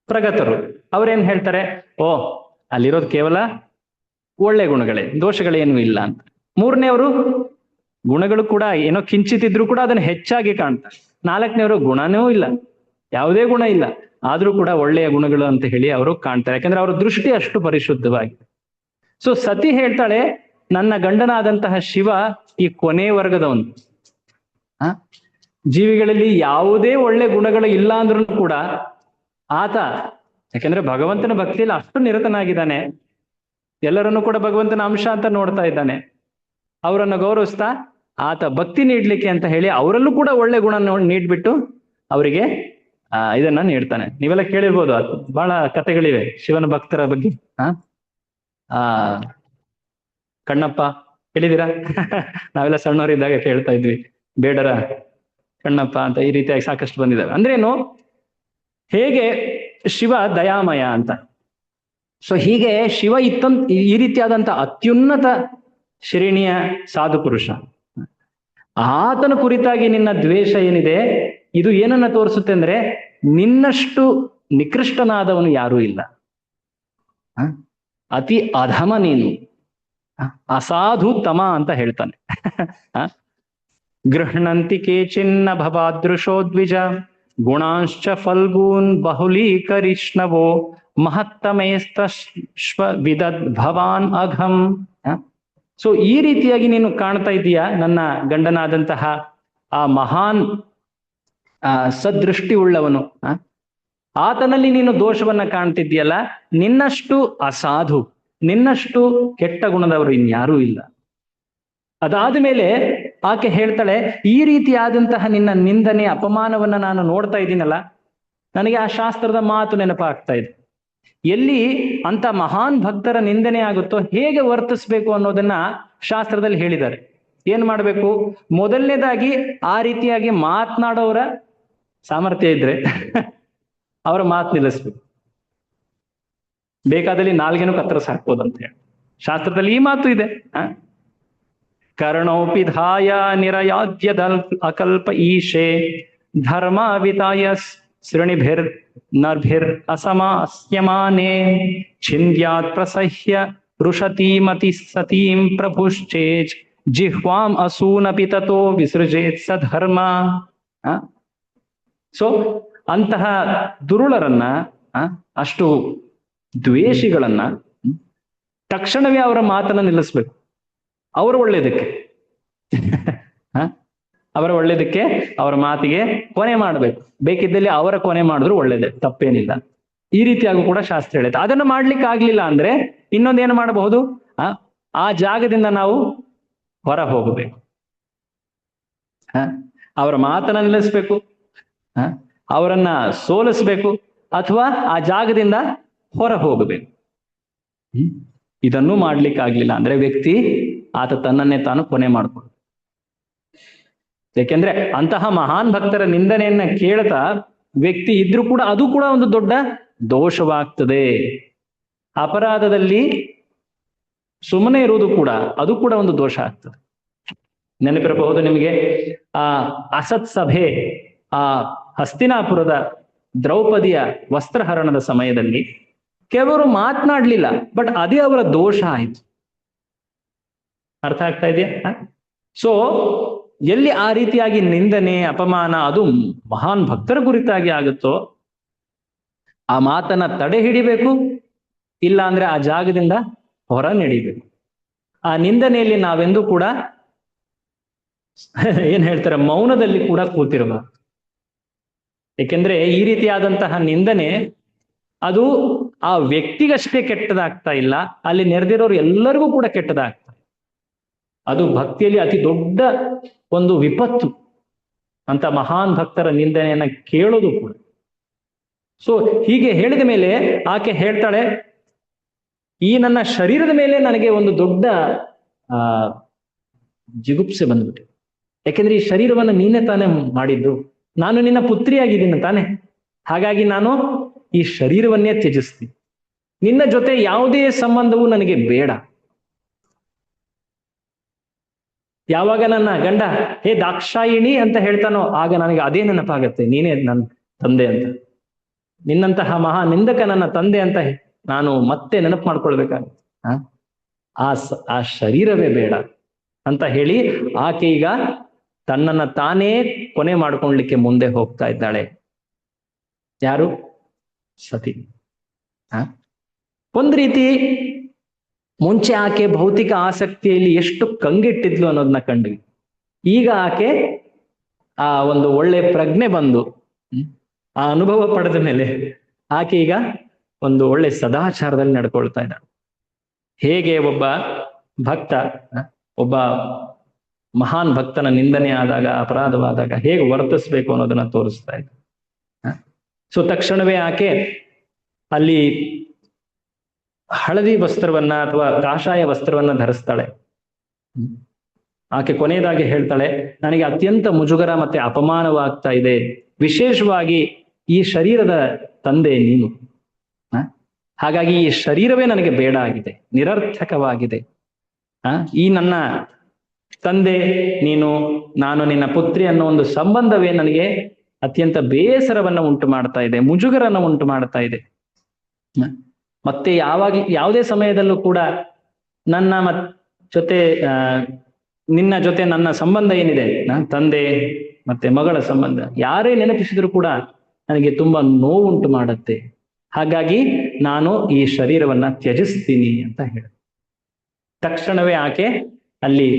ಪ್ರಗತರು, ಅವ್ರೇನ್ ಹೇಳ್ತಾರೆ, ಅಲ್ಲಿರೋದು ಕೇವಲ ಒಳ್ಳೆ ಗುಣಗಳೇ, ದೋಷಗಳೇನು ಇಲ್ಲ ಅಂತ. ಮೂರನೇವರು ಗುಣಗಳು ಕೂಡ ಏನೋ ಕಿಂಚಿತಿದ್ರು ಕೂಡ ಅದನ್ನ ಹೆಚ್ಚಾಗಿ ಕಾಣ್ತಾರೆ. ನಾಲ್ಕನೇವರು ಗುಣನೂ ಇಲ್ಲ, ಯಾವುದೇ ಗುಣ ಇಲ್ಲ, ಆದ್ರೂ ಕೂಡ ಒಳ್ಳೆಯ ಗುಣಗಳು ಅಂತ ಹೇಳಿ ಅವರು ಕಾಣ್ತಾರೆ, ಯಾಕಂದ್ರೆ ಅವರ ದೃಷ್ಟಿ ಅಷ್ಟು ಪರಿಶುದ್ಧವಾಗಿದೆ. ಸೊ ಸತಿ ಹೇಳ್ತಾಳೆ, ನನ್ನ ಗಂಡನಾದಂತಹ ಶಿವ ಈ ಕೊನೆ ವರ್ಗದವನು. ಜೀವಿಗಳಲ್ಲಿ ಯಾವುದೇ ಒಳ್ಳೆ ಗುಣಗಳು ಇಲ್ಲ ಅಂದ್ರೂ ಕೂಡ ಆತ, ಯಾಕಂದ್ರೆ ಭಗವಂತನ ಭಕ್ತಿಯಲ್ಲಿ ಅಷ್ಟು ನಿರತನಾಗಿದ್ದಾನೆ, ಎಲ್ಲರನ್ನು ಕೂಡ ಭಗವಂತನ ಅಂಶ ಅಂತ ನೋಡ್ತಾ ಇದ್ದಾನೆ. ಅವರನ್ನು ಗೌರವಿಸ್ತಾ ಆತ ಭಕ್ತಿ ನೀಡ್ಲಿಕ್ಕೆ ಅಂತ ಹೇಳಿ ಅವರಲ್ಲೂ ಕೂಡ ಒಳ್ಳೆ ಗುಣ ನೀಡ್ಬಿಟ್ಟು ಅವರಿಗೆ ಇದನ್ನ ನೀಡ್ತಾನೆ. ನೀವೆಲ್ಲ ಕೇಳಿರ್ಬೋದು, ಬಹಳ ಕಥೆಗಳಿವೆ ಶಿವನ ಭಕ್ತರ ಬಗ್ಗೆ. ಕಣ್ಣಪ್ಪ ಕೇಳಿದಿರಾ? ನಾವೆಲ್ಲ ಸಣ್ಣವರಿದ್ದಾಗ ಕೇಳ್ತಾ ಇದ್ವಿ, ಬೇಡರ ಕಣ್ಣಪ್ಪ ಅಂತ. ಈ ರೀತಿಯಾಗಿ ಸಾಕಷ್ಟು ಬಂದಿದ್ದಾವೆ. ಅಂದ್ರೇನು? ಹೇಗೆ ಶಿವ ದಯಾಮಯ ಅಂತ. ಸೊ ಹೀಗೆ ಶಿವ ಈ ರೀತಿಯಾದಂತ ಅತ್ಯುನ್ನತ ಶ್ರೇಣಿಯ ಸಾಧು ಪುರುಷ. ಆತನ ಕುರಿತಾಗಿ ನಿನ್ನ ದ್ವೇಷ ಏನಿದೆ, ಇದು ಏನನ್ನ ತೋರಿಸುತ್ತೆ ಅಂದ್ರೆ ನಿನ್ನಷ್ಟು ನಿಕೃಷ್ಟನಾದವನು ಯಾರೂ ಇಲ್ಲ. ಅತಿ ಅಧಮ ನೀನು, ಅಸಾಧು ತಮ ಅಂತ ಹೇಳ್ತಾನೆ. ಗೃಹಣಂತಿ ಕೇಚಿನ್ನ ಭವಾದೃಶೋ ದ್ವಿಜ ಗುಣಾಂಶ್ಚ ಫಲ್ಗೂನ್ ಬಹುಲೀಕರಿಷ್ಣವೋ ಮಹತ್ತಮೇಸ್ತಶ್ವ ವಿದದ್ ಭವಾನ್ ಅಘಂ. ಸೊ ಈ ರೀತಿಯಾಗಿ ನೀನು ಕಾಣ್ತಾ ಇದೀಯಾ ನನ್ನ ಗಂಡನಾದಂತಹ ಆ ಮಹಾನ್ ಸದೃಷ್ಟಿ ಉಳ್ಳವನು, ಆತನಲ್ಲಿ ನೀನು ದೋಷವನ್ನ ಕಾಣ್ತಿದ್ಯಲ್ಲ, ನಿನ್ನಷ್ಟು ಅಸಾಧು, ನಿನ್ನಷ್ಟು ಕೆಟ್ಟ ಗುಣದವರು ಇನ್ಯಾರೂ ಇಲ್ಲ. ಅದಾದ ಮೇಲೆ ಆಕೆ ಹೇಳ್ತಾಳೆ, ಈ ರೀತಿಯಾದಂತಹ ನಿನ್ನ ನಿಂದನೆ ಅಪಮಾನವನ್ನ ನಾನು ನೋಡ್ತಾ ಇದ್ದೀನಲ್ಲ, ನನಗೆ ಆ ಶಾಸ್ತ್ರದ ಮಾತು ನೆನಪಾಗ್ತಾ ಇದೆ. ಎಲ್ಲಿ ಅಂತ ಮಹಾನ್ ಭಕ್ತರ ನಿಂದನೆ ಆಗುತ್ತೋ ಹೇಗೆ ವರ್ತಿಸ್ಬೇಕು ಅನ್ನೋದನ್ನ ಶಾಸ್ತ್ರದಲ್ಲಿ ಹೇಳಿದ್ದಾರೆ. ಏನ್ ಮಾಡ್ಬೇಕು? ಮೊದಲನೇದಾಗಿ ಆ ರೀತಿಯಾಗಿ ಮಾತನಾಡೋರ ಸಾಮರ್ಥ್ಯ ಇದ್ರೆ ಅವರ ಮಾತು ನಿಲ್ಲಿಸ್ಬೇಕು. ಬೇಕಾದಲ್ಲಿ ನಾಲ್ಗೆನೂ ಕತ್ತರಿಸಿ ಹಾಕ್ಬೋದು ಅಂತ ಹೇಳಿ ಶಾಸ್ತ್ರದಲ್ಲಿ ಈ ಮಾತು ಇದೆ. ಕರ್ಣೋಪಿ ಧಾಯ ನಿರಯಾದ್ಯದ ಅಕಲ್ಪ ಈಶೆ ಧರ್ಮ ವಿತಾಯ ಶೃಣಿಭಿರ್ ನರ್ಭಿರ್ ಅಸಮಾಸ್ಯಮಾನೆ ಛಿಂದ್ಯಾತ್ ಪ್ರಸಹ್ಯ ಋಷತೀಮತಿ ಸತೀಂ ಪ್ರಭುಶ್ಚೇಜ್ ಜಿಹ್ವಾಂ ಅಸೂನಪಿ ತಥೋ ವಿಸೃಜೇತ್ ಸಧರ್ಮ. ಸೊ ಅಂತಹ ದುರುಳರನ್ನ, ಅಷ್ಟು ದ್ವೇಷಿಗಳನ್ನ ತಕ್ಷಣವೇ ಅವರ ಮಾತನ್ನ ನಿಲ್ಲಿಸ್ಬೇಕು. ಅವರ ಒಳ್ಳೇದಕ್ಕೆ ಅವರ ಒಳ್ಳೇದಕ್ಕೆ ಅವರ ಮಾತಿಗೆ ಕೊನೆ ಮಾಡಬೇಕು. ಬೇಕಿದ್ದಲ್ಲಿ ಅವರ ಕೊನೆ ಮಾಡಿದ್ರು ಒಳ್ಳೇದೇ, ತಪ್ಪೇನಿಲ್ಲ. ಈ ರೀತಿಯಾಗೂ ಕೂಡ ಶಾಸ್ತ್ರ ಹೇಳುತ್ತೆ. ಅದನ್ನು ಮಾಡ್ಲಿಕ್ಕೆ ಆಗ್ಲಿಲ್ಲ ಅಂದ್ರೆ ಇನ್ನೊಂದೇನು ಮಾಡಬಹುದು, ಆ ಜಾಗದಿಂದ ನಾವು ಹೊರ ಹೋಗಬೇಕು. ಅವರ ಮಾತನ್ನ ನಿಲ್ಲಿಸ್ಬೇಕು, ಅವರನ್ನ ಸೋಲಿಸ್ಬೇಕು, ಅಥವಾ ಆ ಜಾಗದಿಂದ ಹೊರ ಹೋಗಬೇಕು. ಇದನ್ನೂ ಮಾಡ್ಲಿಕ್ಕೆ ಆಗ್ಲಿಲ್ಲ ಅಂದ್ರೆ ವ್ಯಕ್ತಿ ಆತ ತನ್ನನ್ನೇ ತಾನು ಕೊನೆ ಮಾಡ್ಕೊಂಡು. ಯಾಕೆಂದ್ರೆ ಅಂತಹ ಮಹಾನ್ ಭಕ್ತರ ನಿಂದನೆಯನ್ನ ಕೇಳ್ತಾ ವ್ಯಕ್ತಿ ಇದ್ರೂ ಕೂಡ ಅದು ಕೂಡ ಒಂದು ದೊಡ್ಡ ದೋಷವಾಗ್ತದೆ. ಅಪರಾಧದಲ್ಲಿ ಸುಮ್ಮನೆ ಇರುವುದು ಕೂಡ ಅದು ಕೂಡ ಒಂದು ದೋಷ ಆಗ್ತದೆ. ನೆನಪಿರಬಹುದು ನಿಮಗೆ, ಆ ಅಸತ್ ಸಭೆ, ಆ ಹಸ್ತಿನಾಪುರದ ದ್ರೌಪದಿಯ ವಸ್ತ್ರಹರಣದ ಸಮಯದಲ್ಲಿ ಕೆಲವರು ಮಾತನಾಡ್ಲಿಲ್ಲ, ಬಟ್ ಅದೇ ಅವರ ದೋಷ ಆಯ್ತು. ಅರ್ಥ ಆಗ್ತಾ ಇದೆಯಾ? ಸೊ ಎಲ್ಲಿ ಆ ರೀತಿಯಾಗಿ ನಿಂದನೆ, ಅಪಮಾನ ಅದು ಮಹಾನ್ ಭಕ್ತರ ಕುರಿತಾಗಿ ಆಗುತ್ತೋ ಆ ಮಾತನ್ನ ತಡೆ ಹಿಡಿಬೇಕು, ಇಲ್ಲ ಅಂದ್ರೆ ಆ ಜಾಗದಿಂದ ಹೊರ ನಡಿಬೇಕು. ಆ ನಿಂದನೆಯಲ್ಲಿ ನಾವೆಂದೂ ಕೂಡ ಏನ್ ಹೇಳ್ತಾರೆ, ಮೌನದಲ್ಲಿ ಕೂಡ ಕೂತಿರಬಾರದು. ಏಕೆಂದ್ರೆ ಈ ರೀತಿಯಾದಂತಹ ನಿಂದನೆ ಅದು ಆ ವ್ಯಕ್ತಿಗಷ್ಟೇ ಕೆಟ್ಟದಾಗ್ತಾ ಇಲ್ಲ, ಅಲ್ಲಿ ನೆರೆದಿರೋರು ಎಲ್ಲರಿಗೂ ಕೂಡ ಕೆಟ್ಟದಾಗ್ತಾ. ಅದು ಭಕ್ತಿಯಲ್ಲಿ ಅತಿ ದೊಡ್ಡ ಒಂದು ವಿಪತ್ತು ಅಂತ ಮಹಾನ್ ಭಕ್ತರ ನಿಂದನೆಯನ್ನ ಕೇಳೋದು ಕೂಡ. ಸೊ ಹೀಗೆ ಹೇಳಿದ ಮೇಲೆ ಆಕೆ ಹೇಳ್ತಾಳೆ, ಈ ನನ್ನ ಶರೀರದ ಮೇಲೆ ನನಗೆ ಒಂದು ದೊಡ್ಡ ಜಿಗುಪ್ಸೆ ಬಂದ್ಬಿಟ್ಟು. ಯಾಕೆಂದ್ರೆ ಈ ಶರೀರವನ್ನು ನೀನೇ ತಾನೇ ಮಾಡಿದ್ದು, ನಾನು ನಿನ್ನ ಪುತ್ರಿಯಾಗಿದ್ದೀನಿ ತಾನೆ, ಹಾಗಾಗಿ ನಾನು ಈ ಶರೀರವನ್ನೇ ತ್ಯಜಿಸ್ತೀನಿ, ನಿನ್ನ ಜೊತೆ ಯಾವುದೇ ಸಂಬಂಧವೂ ನನಗೆ ಬೇಡ. ಯಾವಾಗ ನನ್ನ ಗಂಡ ಹೇ ದಾಕ್ಷಾಯಿಣಿ ಅಂತ ಹೇಳ್ತಾನೋ ಆಗ ನನಗೆ ಅದೇ ನೆನಪಾಗತ್ತೆ, ನೀನೇ ನನ್ನ ತಂದೆ ಅಂತ. ನಿನ್ನಂತಹ ಮಹಾ ನಿಂದಕ ನನ್ನ ತಂದೆ ಅಂತ ನಾನು ಮತ್ತೆ ನೆನಪು ಮಾಡ್ಕೊಳ್ಬೇಕಾಗುತ್ತೆ. ಆ ಶರೀರವೇ ಬೇಡ ಅಂತ ಹೇಳಿ ಆಕೆ ಈಗ ತನ್ನನ್ನ ತಾನೇ ಕೊನೆ ಮಾಡ್ಕೊಳ್ಲಿಕ್ಕೆ ಮುಂದೆ ಹೋಗ್ತಾ ಇದ್ದಾಳೆ. ಯಾರು? ಸತಿ. ಒಂದ್ ರೀತಿ ಮುಂಚೆ ಆಕೆ ಭೌತಿಕ ಆಸಕ್ತಿಯಲ್ಲಿ ಎಷ್ಟು ಕಂಗೆಟ್ಟಿದ್ಲು ಅನ್ನೋದನ್ನ ಕಂಡ್ವಿ. ಈಗ ಆಕೆ ಆ ಒಂದು ಒಳ್ಳೆ ಪ್ರಜ್ಞೆ ಬಂದು ಆ ಅನುಭವ ಪಡೆದ ಮೇಲೆ ಆಕೆ ಈಗ ಒಂದು ಒಳ್ಳೆ ಸದಾಚಾರದಲ್ಲಿ ನಡ್ಕೊಳ್ತಾ ಇದ್ದಾಳೆ. ಹೇಗೆ ಒಬ್ಬ ಭಕ್ತ, ಒಬ್ಬ ಮಹಾನ್ ಭಕ್ತನ ನಿಂದನೆ ಆದಾಗ, ಅಪರಾಧವಾದಾಗ ಹೇಗೆ ವರ್ತಿಸ್ಬೇಕು ಅನ್ನೋದನ್ನ ತೋರಿಸ್ತಾ ಇದ್ದ. ಸೊ ತಕ್ಷಣವೇ ಆಕೆ ಅಲ್ಲಿ ಹಳದಿ ವಸ್ತ್ರವನ್ನ ಅಥವಾ ಕಾಷಾಯ ವಸ್ತ್ರವನ್ನ ಧರಿಸ್ತಾಳೆ. ಆಕೆ ಕೊನೆಯದಾಗಿ ಹೇಳ್ತಾಳೆ, ನನಗೆ ಅತ್ಯಂತ ಮುಜುಗರ ಮತ್ತೆ ಅಪಮಾನವಾಗ್ತಾ ಇದೆ, ವಿಶೇಷವಾಗಿ ಈ ಶರೀರದ ತಂದೆ ನೀನು, ಹಾಗಾಗಿ ಈ ಶರೀರವೇ ನನಗೆ ಬೇಡ ಆಗಿದೆ, ನಿರರ್ಥಕವಾಗಿದೆ. ಈ ನನ್ನ ತಂದೆ ನೀನು, ನಾನು ನಿನ್ನ ಪುತ್ರಿ ಅನ್ನೋ ಒಂದು ಸಂಬಂಧವೇ ನನಗೆ ಅತ್ಯಂತ ಬೇಸರವನ್ನ ಉಂಟು ಮಾಡ್ತಾ ಇದೆ, ಮುಜುಗರನ್ನ ಉಂಟು ಮಾಡ್ತಾ ಇದೆ. ಮತ್ತೆ ಯಾವುದೇ ಸಮಯದಲ್ಲೂ ಕೂಡ ನನ್ನ ಜೊತೆ ನಿನ್ನ ಜೊತೆ ನನ್ನ ಸಂಬಂಧ ಏನಿದೆ, ತಂದೆ ಮತ್ತೆ ಮಗಳ ಸಂಬಂಧ, ಯಾರೇ ನೆನಪಿಸಿದ್ರು ಕೂಡ ನನಗೆ ತುಂಬಾ ನೋವುಂಟು ಮಾಡುತ್ತೆ, ಹಾಗಾಗಿ ನಾನು ಈ ಶರೀರವನ್ನ ತ್ಯಜಿಸ್ತೀನಿ ಅಂತ ಹೇಳ. ತಕ್ಷಣವೇ ಆಕೆ ಅಲ್ಲಿ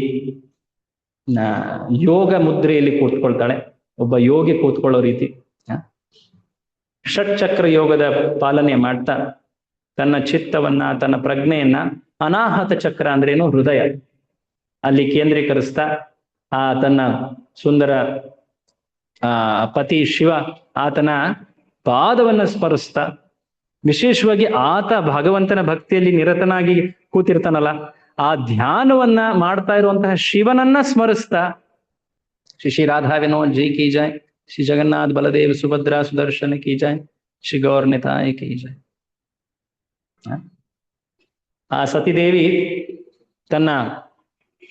ಯೋಗ ಮುದ್ರೆಯಲ್ಲಿ ಕೂತ್ಕೊಳ್ತಾಳೆ, ಒಬ್ಬ ಯೋಗಿ ಕೂತ್ಕೊಳ್ಳೋ ರೀತಿ. ಷಟ್ಚಕ್ರ ಯೋಗದ ಪಾಲನೆ ಮಾಡ್ತಾ ತನ್ನ ಚಿತ್ತವನ್ನ, ತನ್ನ ಪ್ರಜ್ಞೆಯನ್ನ ಅನಾಹತ ಚಕ್ರ ಅಂದ್ರೇನು, ಹೃದಯ, ಅಲ್ಲಿ ಕೇಂದ್ರೀಕರಿಸ್ತಾ ತನ್ನ ಸುಂದರ ಪತಿ ಶಿವ ಆತನ ಪಾದವನ್ನ ಸ್ಮರಿಸ್ತಾ, ವಿಶೇಷವಾಗಿ ಆತ ಭಗವಂತನ ಭಕ್ತಿಯಲ್ಲಿ ನಿರತನಾಗಿ ಕೂತಿರ್ತಾನಲ್ಲ, ಆ ಧ್ಯಾನವನ್ನ ಮಾಡ್ತಾ ಇರುವಂತಹ ಶಿವನನ್ನ ಸ್ಮರಿಸ್ತಾ, ಶ್ರೀ ರಾಧಾ ವಿನೋದ್ ಜಿ ಕಿ ಜಾಯ್, ಶ್ರೀ ಜಗನ್ನಾಥ್ ಬಲದೇವ್ ಸುಭದ್ರಾ ಸುದರ್ಶನ ಕಿ ಜಾಯ್, ಶ್ರೀ ಗೌರ್ ನಿತಾಯ್ ಕಿ ಜಾಯ್. ಆ ಸತಿದೇವಿ ತನ್ನ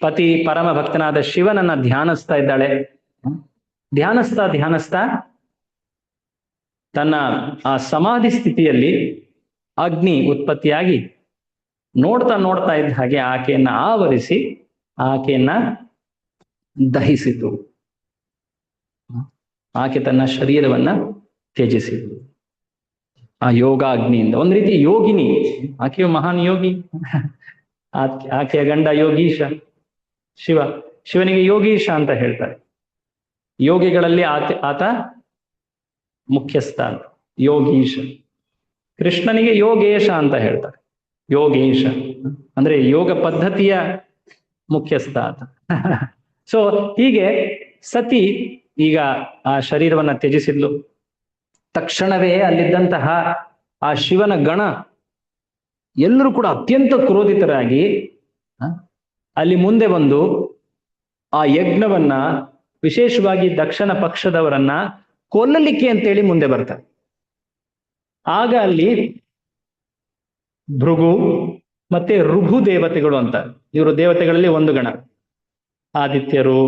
ಪತಿ ಪರಮ ಭಕ್ತನಾದ ಶಿವನನ್ನ ಧ್ಯಾನಿಸ್ತಾ ಇದ್ದಾಳೆ. ಧ್ಯಾನಿಸ್ತಾ ತನ್ನ ಆ ಸಮಾಧಿ ಸ್ಥಿತಿಯಲ್ಲಿ ಅಗ್ನಿ ಉತ್ಪತ್ತಿಯಾಗಿ ನೋಡ್ತಾ ಇದ್ದ ಹಾಗೆ ಆಕೆಯನ್ನ ಆವರಿಸಿ ಆಕೆಯನ್ನ ದಹಿಸಿತು. ಆಕೆ ತನ್ನ ಶರೀರವನ್ನ ತ್ಯಜಿಸಿತು ಆ ಯೋಗಾಗ್ನಿಯಿಂದ. ಒಂದ್ ರೀತಿ ಯೋಗಿನಿ, ಆಕೆಯು ಮಹಾನ್ ಯೋಗಿ. ಆಕೆಯ ಗಂಡ ಯೋಗೀಶ ಶಿವನಿಗೆ ಯೋಗೀಶ ಅಂತ ಹೇಳ್ತಾರೆ. ಯೋಗಿಗಳಲ್ಲಿ ಆತ ಮುಖ್ಯಸ್ಥ ಅಂತ, ಯೋಗೀಶ. ಕೃಷ್ಣನಿಗೆ ಯೋಗೇಶ ಅಂತ ಹೇಳ್ತಾರೆ. ಯೋಗೇಶ ಅಂದ್ರೆ ಯೋಗ ಪದ್ಧತಿಯ ಮುಖ್ಯಸ್ಥ ಆತ. ಸೊ ಹೀಗೆ ಸತಿ ಈಗ ಆ ಶರೀರವನ್ನ ತ್ಯಜಿಸಿದ್ಲು. ತಕ್ಷಣವೇ ಅಲ್ಲಿದ್ದಂತಹ ಆ ಶಿವನ ಗಣ ಎಲ್ಲರೂ ಕೂಡ ಅತ್ಯಂತ ಕ್ರೋಧಿತರಾಗಿ ಅಲ್ಲಿ ಮುಂದೆ ಬಂದು ಆ ಯಜ್ಞವನ್ನ, ವಿಶೇಷವಾಗಿ ದಕ್ಷಿಣ ಪಕ್ಷದವರನ್ನ ಕೊಲ್ಲಲಿಕ್ಕೆ ಅಂತೇಳಿ ಮುಂದೆ ಬರ್ತಾರೆ. ಆಗ ಅಲ್ಲಿ ಭೃಗು ಮತ್ತೆ ಋಭು ದೇವತೆಗಳು ಅಂತ, ಇವರು ದೇವತೆಗಳಲ್ಲಿ ಒಂದು ಗಣ, ಆದಿತ್ಯರು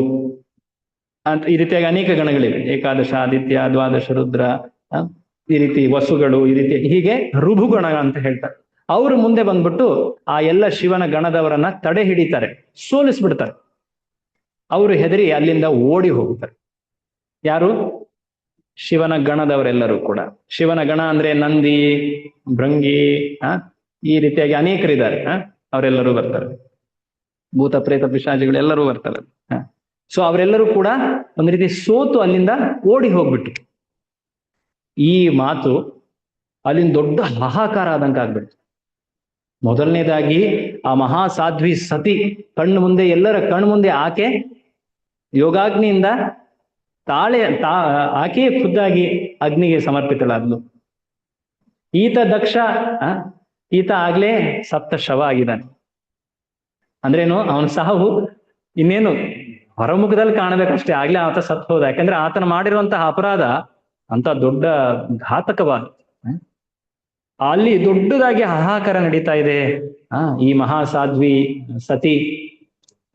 ಅಂತ ಈ ರೀತಿಯಾಗಿ ಅನೇಕ ಗಣಗಳಿವೆ. ಏಕಾದಶ ಆದಿತ್ಯ, ದ್ವಾದಶ ರುದ್ರ, ಈ ರೀತಿ ವಸುಗಳು, ಈ ರೀತಿ ಹೀಗೆ ಋಭುಗಣ ಅಂತ ಹೇಳ್ತಾರೆ. ಅವರು ಮುಂದೆ ಬಂದ್ಬಿಟ್ಟು ಆ ಎಲ್ಲ ಶಿವನ ಗಣದವರನ್ನ ತಡೆ ಹಿಡಿತಾರೆ, ಸೋಲಿಸ್ಬಿಡ್ತಾರೆ. ಅವರು ಹೆದರಿ ಅಲ್ಲಿಂದ ಓಡಿ ಹೋಗ್ತಾರೆ. ಯಾರು? ಶಿವನ ಗಣದವರೆಲ್ಲರೂ ಕೂಡ. ಶಿವನ ಗಣ ಅಂದ್ರೆ ನಂದಿ, ಭೃಂಗಿ, ಈ ರೀತಿಯಾಗಿ ಅನೇಕರಿದ್ದಾರೆ. ಅವರೆಲ್ಲರೂ ಬರ್ತಾರೆ, ಭೂತ ಪ್ರೇತ ಪಿಶಾಚಿಗಳು ಎಲ್ಲರೂ ಬರ್ತಾರೆ. ಸೊ ಅವರೆಲ್ಲರೂ ಕೂಡ ಒಂದ್ ರೀತಿ ಸೋತು ಅಲ್ಲಿಂದ ಓಡಿ ಹೋಗ್ಬಿಟ್ಟು, ಈ ಮಾತು ಅಲ್ಲಿಂದ ದೊಡ್ಡ ಹಾಹಾಕಾರ ಆದಂಕ ಆಗ್ಬಿಡ್ತು. ಮೊದಲನೇದಾಗಿ ಆ ಮಹಾಸಾಧ್ವಿ ಸತಿ ಕಣ್ಣು ಮುಂದೆ, ಎಲ್ಲರ ಕಣ್ಣು ಮುಂದೆ ಆಕೆ ಯೋಗಾಗ್ನಿಯಿಂದ ಆಕೆಯೇ ಖುದ್ದಾಗಿ ಅಗ್ನಿಗೆ ಸಮರ್ಪಿತಳಾದ್ಲು. ಈತ ದಕ್ಷ, ಈತ ಆಗ್ಲೇ ಸಪ್ತ ಶವ ಆಗಿದ್ದಾನೆ. ಅಂದ್ರೇನು, ಅವನ ಸಾವು ಇನ್ನೇನು ಹೊರಮುಖದಲ್ಲಿ ಕಾಣಬೇಕಷ್ಟೇ, ಆಗ್ಲೇ ಆತ ಸತ್ತು ಹೋದ. ಯಾಕಂದ್ರೆ ಆತನ ಮಾಡಿರುವಂತಹ ಅಪರಾಧ ಅಂತ ದೊಡ್ಡ ಘಾತಕವಾದ. ಅಲ್ಲಿ ದೊಡ್ಡದಾಗಿ ಹಾಹಾಕಾರ ನಡೀತಾ ಇದೆ. ಈ ಮಹಾಸಾಧ್ವಿ ಸತಿ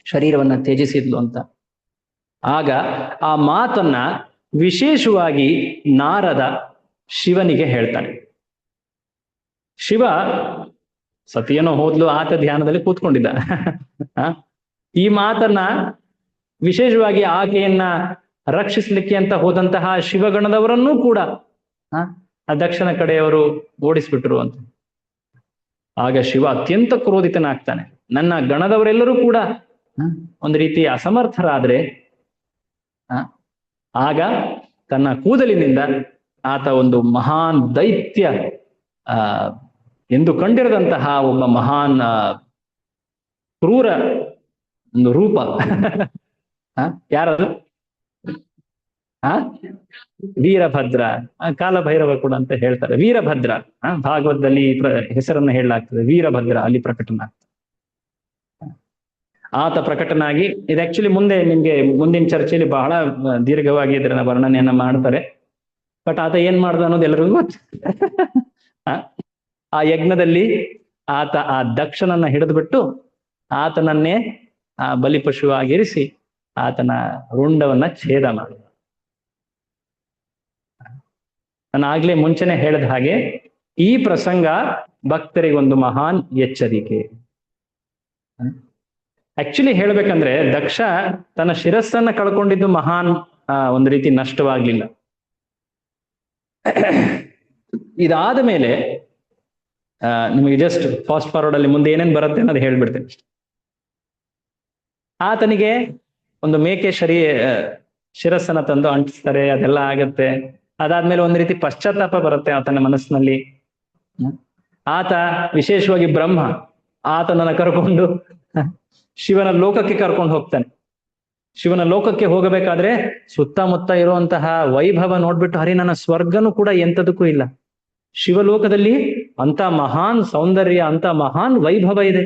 ಶರೀರವನ್ನ ತ್ಯಜಿಸಿದ್ಲು ಅಂತ. ಆಗ ಆ ಮಾತನ್ನ ವಿಶೇಷವಾಗಿ ನಾರದ ಶಿವನಿಗೆ ಹೇಳ್ತಾನೆ. ಶಿವ ಸತಿಯನ್ನು ಹೋದ್ಲು, ಆತ ಧ್ಯಾನದಲ್ಲಿ ಕೂತ್ಕೊಂಡಿದ್ದ. ಈ ಮಾತನ್ನ ವಿಶೇಷವಾಗಿ ಆಕೆಯನ್ನ ರಕ್ಷಿಸ್ಲಿಕ್ಕೆ ಅಂತ ಹೋದಂತಹ ಶಿವಗಣದವರನ್ನೂ ಕೂಡ ಆ ದಕ್ಷಿಣ ಕಡೆಯವರು ಓಡಿಸ್ಬಿಟ್ರು ಅಂತ. ಆಗ ಶಿವ ಅತ್ಯಂತ ಕ್ರೋಧಿತನಾಗ್ತಾನೆ. ನನ್ನ ಗಣದವರೆಲ್ಲರೂ ಕೂಡ ಒಂದು ರೀತಿ ಅಸಮರ್ಥರಾದ್ರೆ ಆಗ ತನ್ನ ಕೂದಲಿನಿಂದ ಆತ ಒಂದು ಮಹಾನ್ ದೈತ್ಯ ಎಂದು ಕಂಡಿರದಂತಹ ಒಬ್ಬ ಮಹಾನ್ ಕ್ರೂರ ಒಂದು ರೂಪ. ಯಾರದು? ವೀರಭದ್ರ, ಕಾಲಭೈರವ ಕೂಡ ಅಂತ ಹೇಳ್ತಾರೆ. ವೀರಭದ್ರ ಭಾಗವತದಲ್ಲಿ ಹೆಸರನ್ನ ಹೇಳಲಾಗ್ತದೆ. ವೀರಭದ್ರ ಅಲ್ಲಿ ಪ್ರಕಟನಾಗ್ತದೆ. ಆತ ಪ್ರಕಟನಾಗಿ, ಇದು ಆಕ್ಚುಲಿ ಮುಂದೆ ನಿಮ್ಗೆ ಮುಂದಿನ ಚರ್ಚೆಯಲ್ಲಿ ಬಹಳ ದೀರ್ಘವಾಗಿ ಇದರ ವರ್ಣನೆಯನ್ನ ಮಾಡ್ತಾರೆ. ಬಟ್ ಆತ ಏನ್ ಮಾಡ್ದ ಅನ್ನೋದು ಎಲ್ಲರಿಗೂ ಗೊತ್ತು. ಆ ಯಜ್ಞದಲ್ಲಿ ಆತ ಆ ದಕ್ಷನನ್ನ ಹಿಡಿದ್ಬಿಟ್ಟು ಆತನನ್ನೇ ಆ ಬಲಿಪಶುವಾಗಿರಿಸಿ ಆತನ ರುಂಡವನ್ನ ಛೇದ ಮಾಡಿದ. ನಾನು ಆಗ್ಲೇ ಮುಂಚೆನೆ ಹೇಳಿದ ಹಾಗೆ ಈ ಪ್ರಸಂಗ ಭಕ್ತರಿಗೊಂದು ಮಹಾನ್ ಎಚ್ಚರಿಕೆ. ಆಕ್ಚುಲಿ ಹೇಳ್ಬೇಕಂದ್ರೆ ದಕ್ಷ ತನ್ನ ಶಿರಸ್ಸನ್ನ ಕಳ್ಕೊಂಡಿದ್ದು ಮಹಾನ್ ಒಂದು ರೀತಿ ನಷ್ಟವಾಗ್ಲಿಲ್ಲ. ಇದಾದ ಮೇಲೆ ನಿಮಗೆ ಜಸ್ಟ್ ಫಾಸ್ಟ್ ಫಾರ್ವರ್ಡ್ ಅಲ್ಲಿ ಮುಂದೆ ಏನೇನ್ ಬರುತ್ತೆ ಅನ್ನೋದು ಹೇಳ್ಬಿಡ್ತೇನೆ. ಆತನಿಗೆ ಒಂದು ಮೇಕೆ ಶಿರಸ್ಸನ್ನ ತಂದು ಅಂಟಿಸ್ತಾರೆ, ಅದೆಲ್ಲ ಆಗತ್ತೆ. ಅದಾದ್ಮೇಲೆ ಒಂದ್ ರೀತಿ ಪಶ್ಚಾತ್ತಾಪ ಬರುತ್ತೆ ಆತನ ಮನಸ್ಸಿನಲ್ಲಿ. ಆತ ವಿಶೇಷವಾಗಿ ಬ್ರಹ್ಮ ಆತನನ್ನ ಕರ್ಕೊಂಡು ಶಿವನ ಲೋಕಕ್ಕೆ ಕರ್ಕೊಂಡು ಹೋಗ್ತಾನೆ. ಶಿವನ ಲೋಕಕ್ಕೆ ಹೋಗಬೇಕಾದ್ರೆ ಸುತ್ತಮುತ್ತ ಇರುವಂತಹ ವೈಭವ ನೋಡ್ಬಿಟ್ಟು, ಹರಿ ನನ್ನ ಸ್ವರ್ಗನೂ ಕೂಡ ಎಂತದಕ್ಕೂ ಇಲ್ಲ, ಶಿವಲೋಕದಲ್ಲಿ ಅಂತ ಮಹಾನ್ ಸೌಂದರ್ಯ, ಅಂತ ಮಹಾನ್ ವೈಭವ ಇದೆ,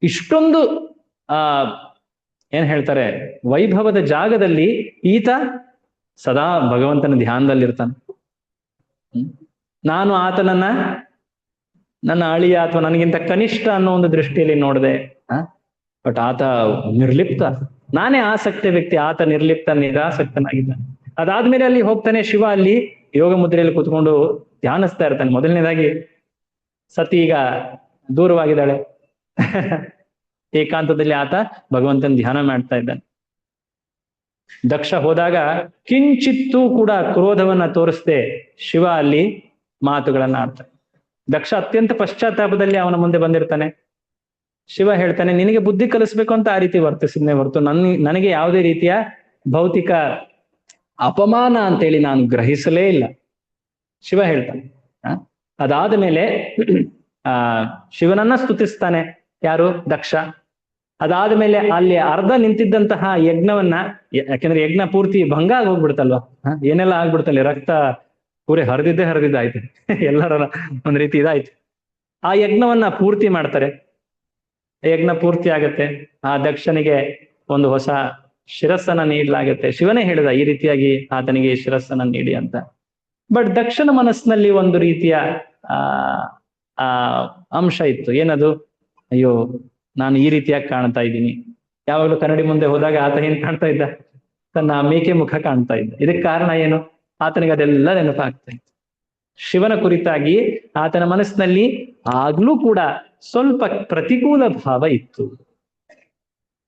ಇಷ್ಟೊಂದು ಏನ್ ಹೇಳ್ತಾರೆ ವೈಭವದ ಜಾಗದಲ್ಲಿ ಈತ ಸದಾ ಭಗವಂತನ ಧ್ಯಾನದಲ್ಲಿರ್ತಾನೆ. ನಾನು ಆತನನ್ನ ನನ್ನ ಅಳಿಯ ಅಥವಾ ನನಗಿಂತ ಕನಿಷ್ಠ ಅನ್ನೋ ಒಂದು ದೃಷ್ಟಿಯಲ್ಲಿ ನೋಡಿದೆ. ಬಟ್ ಆತ ನಿರ್ಲಿಪ್ತ, ನಾನೇ ಆಸಕ್ತ ವ್ಯಕ್ತಿ, ಆತ ನಿರ್ಲಿಪ್ತ ನಿರಾಸಕ್ತನಾಗಿದ್ದಾನೆ. ಅದಾದ್ಮೇಲೆ ಅಲ್ಲಿ ಹೋಗ್ತಾನೆ, ಶಿವ ಅಲ್ಲಿ ಯೋಗ ಮುದ್ರೆಯಲ್ಲಿ ಕೂತ್ಕೊಂಡು ಧ್ಯಾನಿಸ್ತಾ ಇರ್ತಾನೆ. ಮೊದಲನೇದಾಗಿ ಸತಿ ಈಗ ದೂರವಾಗಿದ್ದಾಳೆ, ಏಕಾಂತದಲ್ಲಿ ಆತ ಭಗವಂತನ ಧ್ಯಾನ ಮಾಡ್ತಾ ಇದ್ದಾನೆ. ದಕ್ಷ ಹೋದಾಗ ಕಿಂಚಿತ್ತೂ ಕೂಡ ಕ್ರೋಧವನ್ನ ತೋರಿಸದೆ ಶಿವ ಅಲ್ಲಿ ಮಾತುಗಳನ್ನ ಆಡ್ತಾನೆ. ದಕ್ಷ ಅತ್ಯಂತ ಪಶ್ಚಾತ್ತಾಪದಲ್ಲಿ ಅವನ ಮುಂದೆ ಬಂದಿರ್ತಾನೆ. ಶಿವ ಹೇಳ್ತಾನೆ, ನಿನಗೆ ಬುದ್ಧಿ ಕಲಿಸ್ಬೇಕು ಅಂತ ಆ ರೀತಿ ವರ್ತಿಸಿದ್ನೆ ಹೊರತು ನನಗೆ ಯಾವುದೇ ರೀತಿಯ ಭೌತಿಕ ಅಪಮಾನ ಅಂತೇಳಿ ನಾನು ಗ್ರಹಿಸಲೇ ಇಲ್ಲ. ಶಿವ ಹೇಳ್ತಾನೆ. ಅದಾದ ಮೇಲೆ ಶಿವನನ್ನ ಸ್ತುತಿಸ್ತಾನೆ ಯಾರು? ದಕ್ಷ. ಅದಾದ ಮೇಲೆ ಅಲ್ಲಿ ಅರ್ಧ ನಿಂತಿದ್ದಂತಹ ಯಜ್ಞವನ್ನ, ಯಾಕೆಂದ್ರೆ ಯಜ್ಞ ಪೂರ್ತಿ ಭಂಗ ಆಗಿ ಹೋಗ್ಬಿಡ್ತಲ್ವಾ, ಏನೆಲ್ಲ ಆಗ್ಬಿಡ್ತಲ್ಲ, ರಕ್ತ ಪೂರಿ ಹರಿದಿದ್ದಾಯ್ತು, ಎಲ್ಲರ ಒಂದ್ ರೀತಿ ಇದಾಯ್ತು. ಆ ಯಜ್ಞವನ್ನ ಪೂರ್ತಿ ಮಾಡ್ತಾರೆ. ಯಜ್ಞ ಪೂರ್ತಿ ಆಗತ್ತೆ. ಆ ದಕ್ಷನಿಗೆ ಒಂದು ಹೊಸ ಶಿರಸ್ಸನ್ನ ನೀಡಲಾಗತ್ತೆ. ಶಿವನೇ ಹೇಳಿದ ಈ ರೀತಿಯಾಗಿ ಆತನಿಗೆ ಶಿರಸ್ಸನ್ನ ನೀಡಿ ಅಂತ. ಬಟ್ ದಕ್ಷನ ಮನಸ್ಸಿನಲ್ಲಿ ಒಂದು ರೀತಿಯ ಆ ಅಂಶ ಇತ್ತು. ಏನದು? ಅಯ್ಯೋ, ನಾನು ಈ ರೀತಿಯಾಗಿ ಕಾಣ್ತಾ ಇದ್ದೀನಿ. ಯಾವಾಗಲೂ ಕನ್ನಡಿ ಮುಂದೆ ಹೋದಾಗ ಆತ ಏನ್ ಕಾಣ್ತಾ ಇದ್ದ? ತನ್ನ ಮೇಕೆ ಮುಖ ಕಾಣ್ತಾ ಇದ್ದ. ಇದಕ್ಕೆ ಕಾರಣ ಏನು? ಆತನಿಗೆ ಅದೆಲ್ಲ ನೆನಪಾಗ್ತಾ ಇತ್ತು. ಶಿವನ ಕುರಿತಾಗಿ ಆತನ ಮನಸ್ಸಿನಲ್ಲಿ ಆಗ್ಲೂ ಕೂಡ ಸ್ವಲ್ಪ ಪ್ರತಿಕೂಲ ಭಾವ ಇತ್ತು.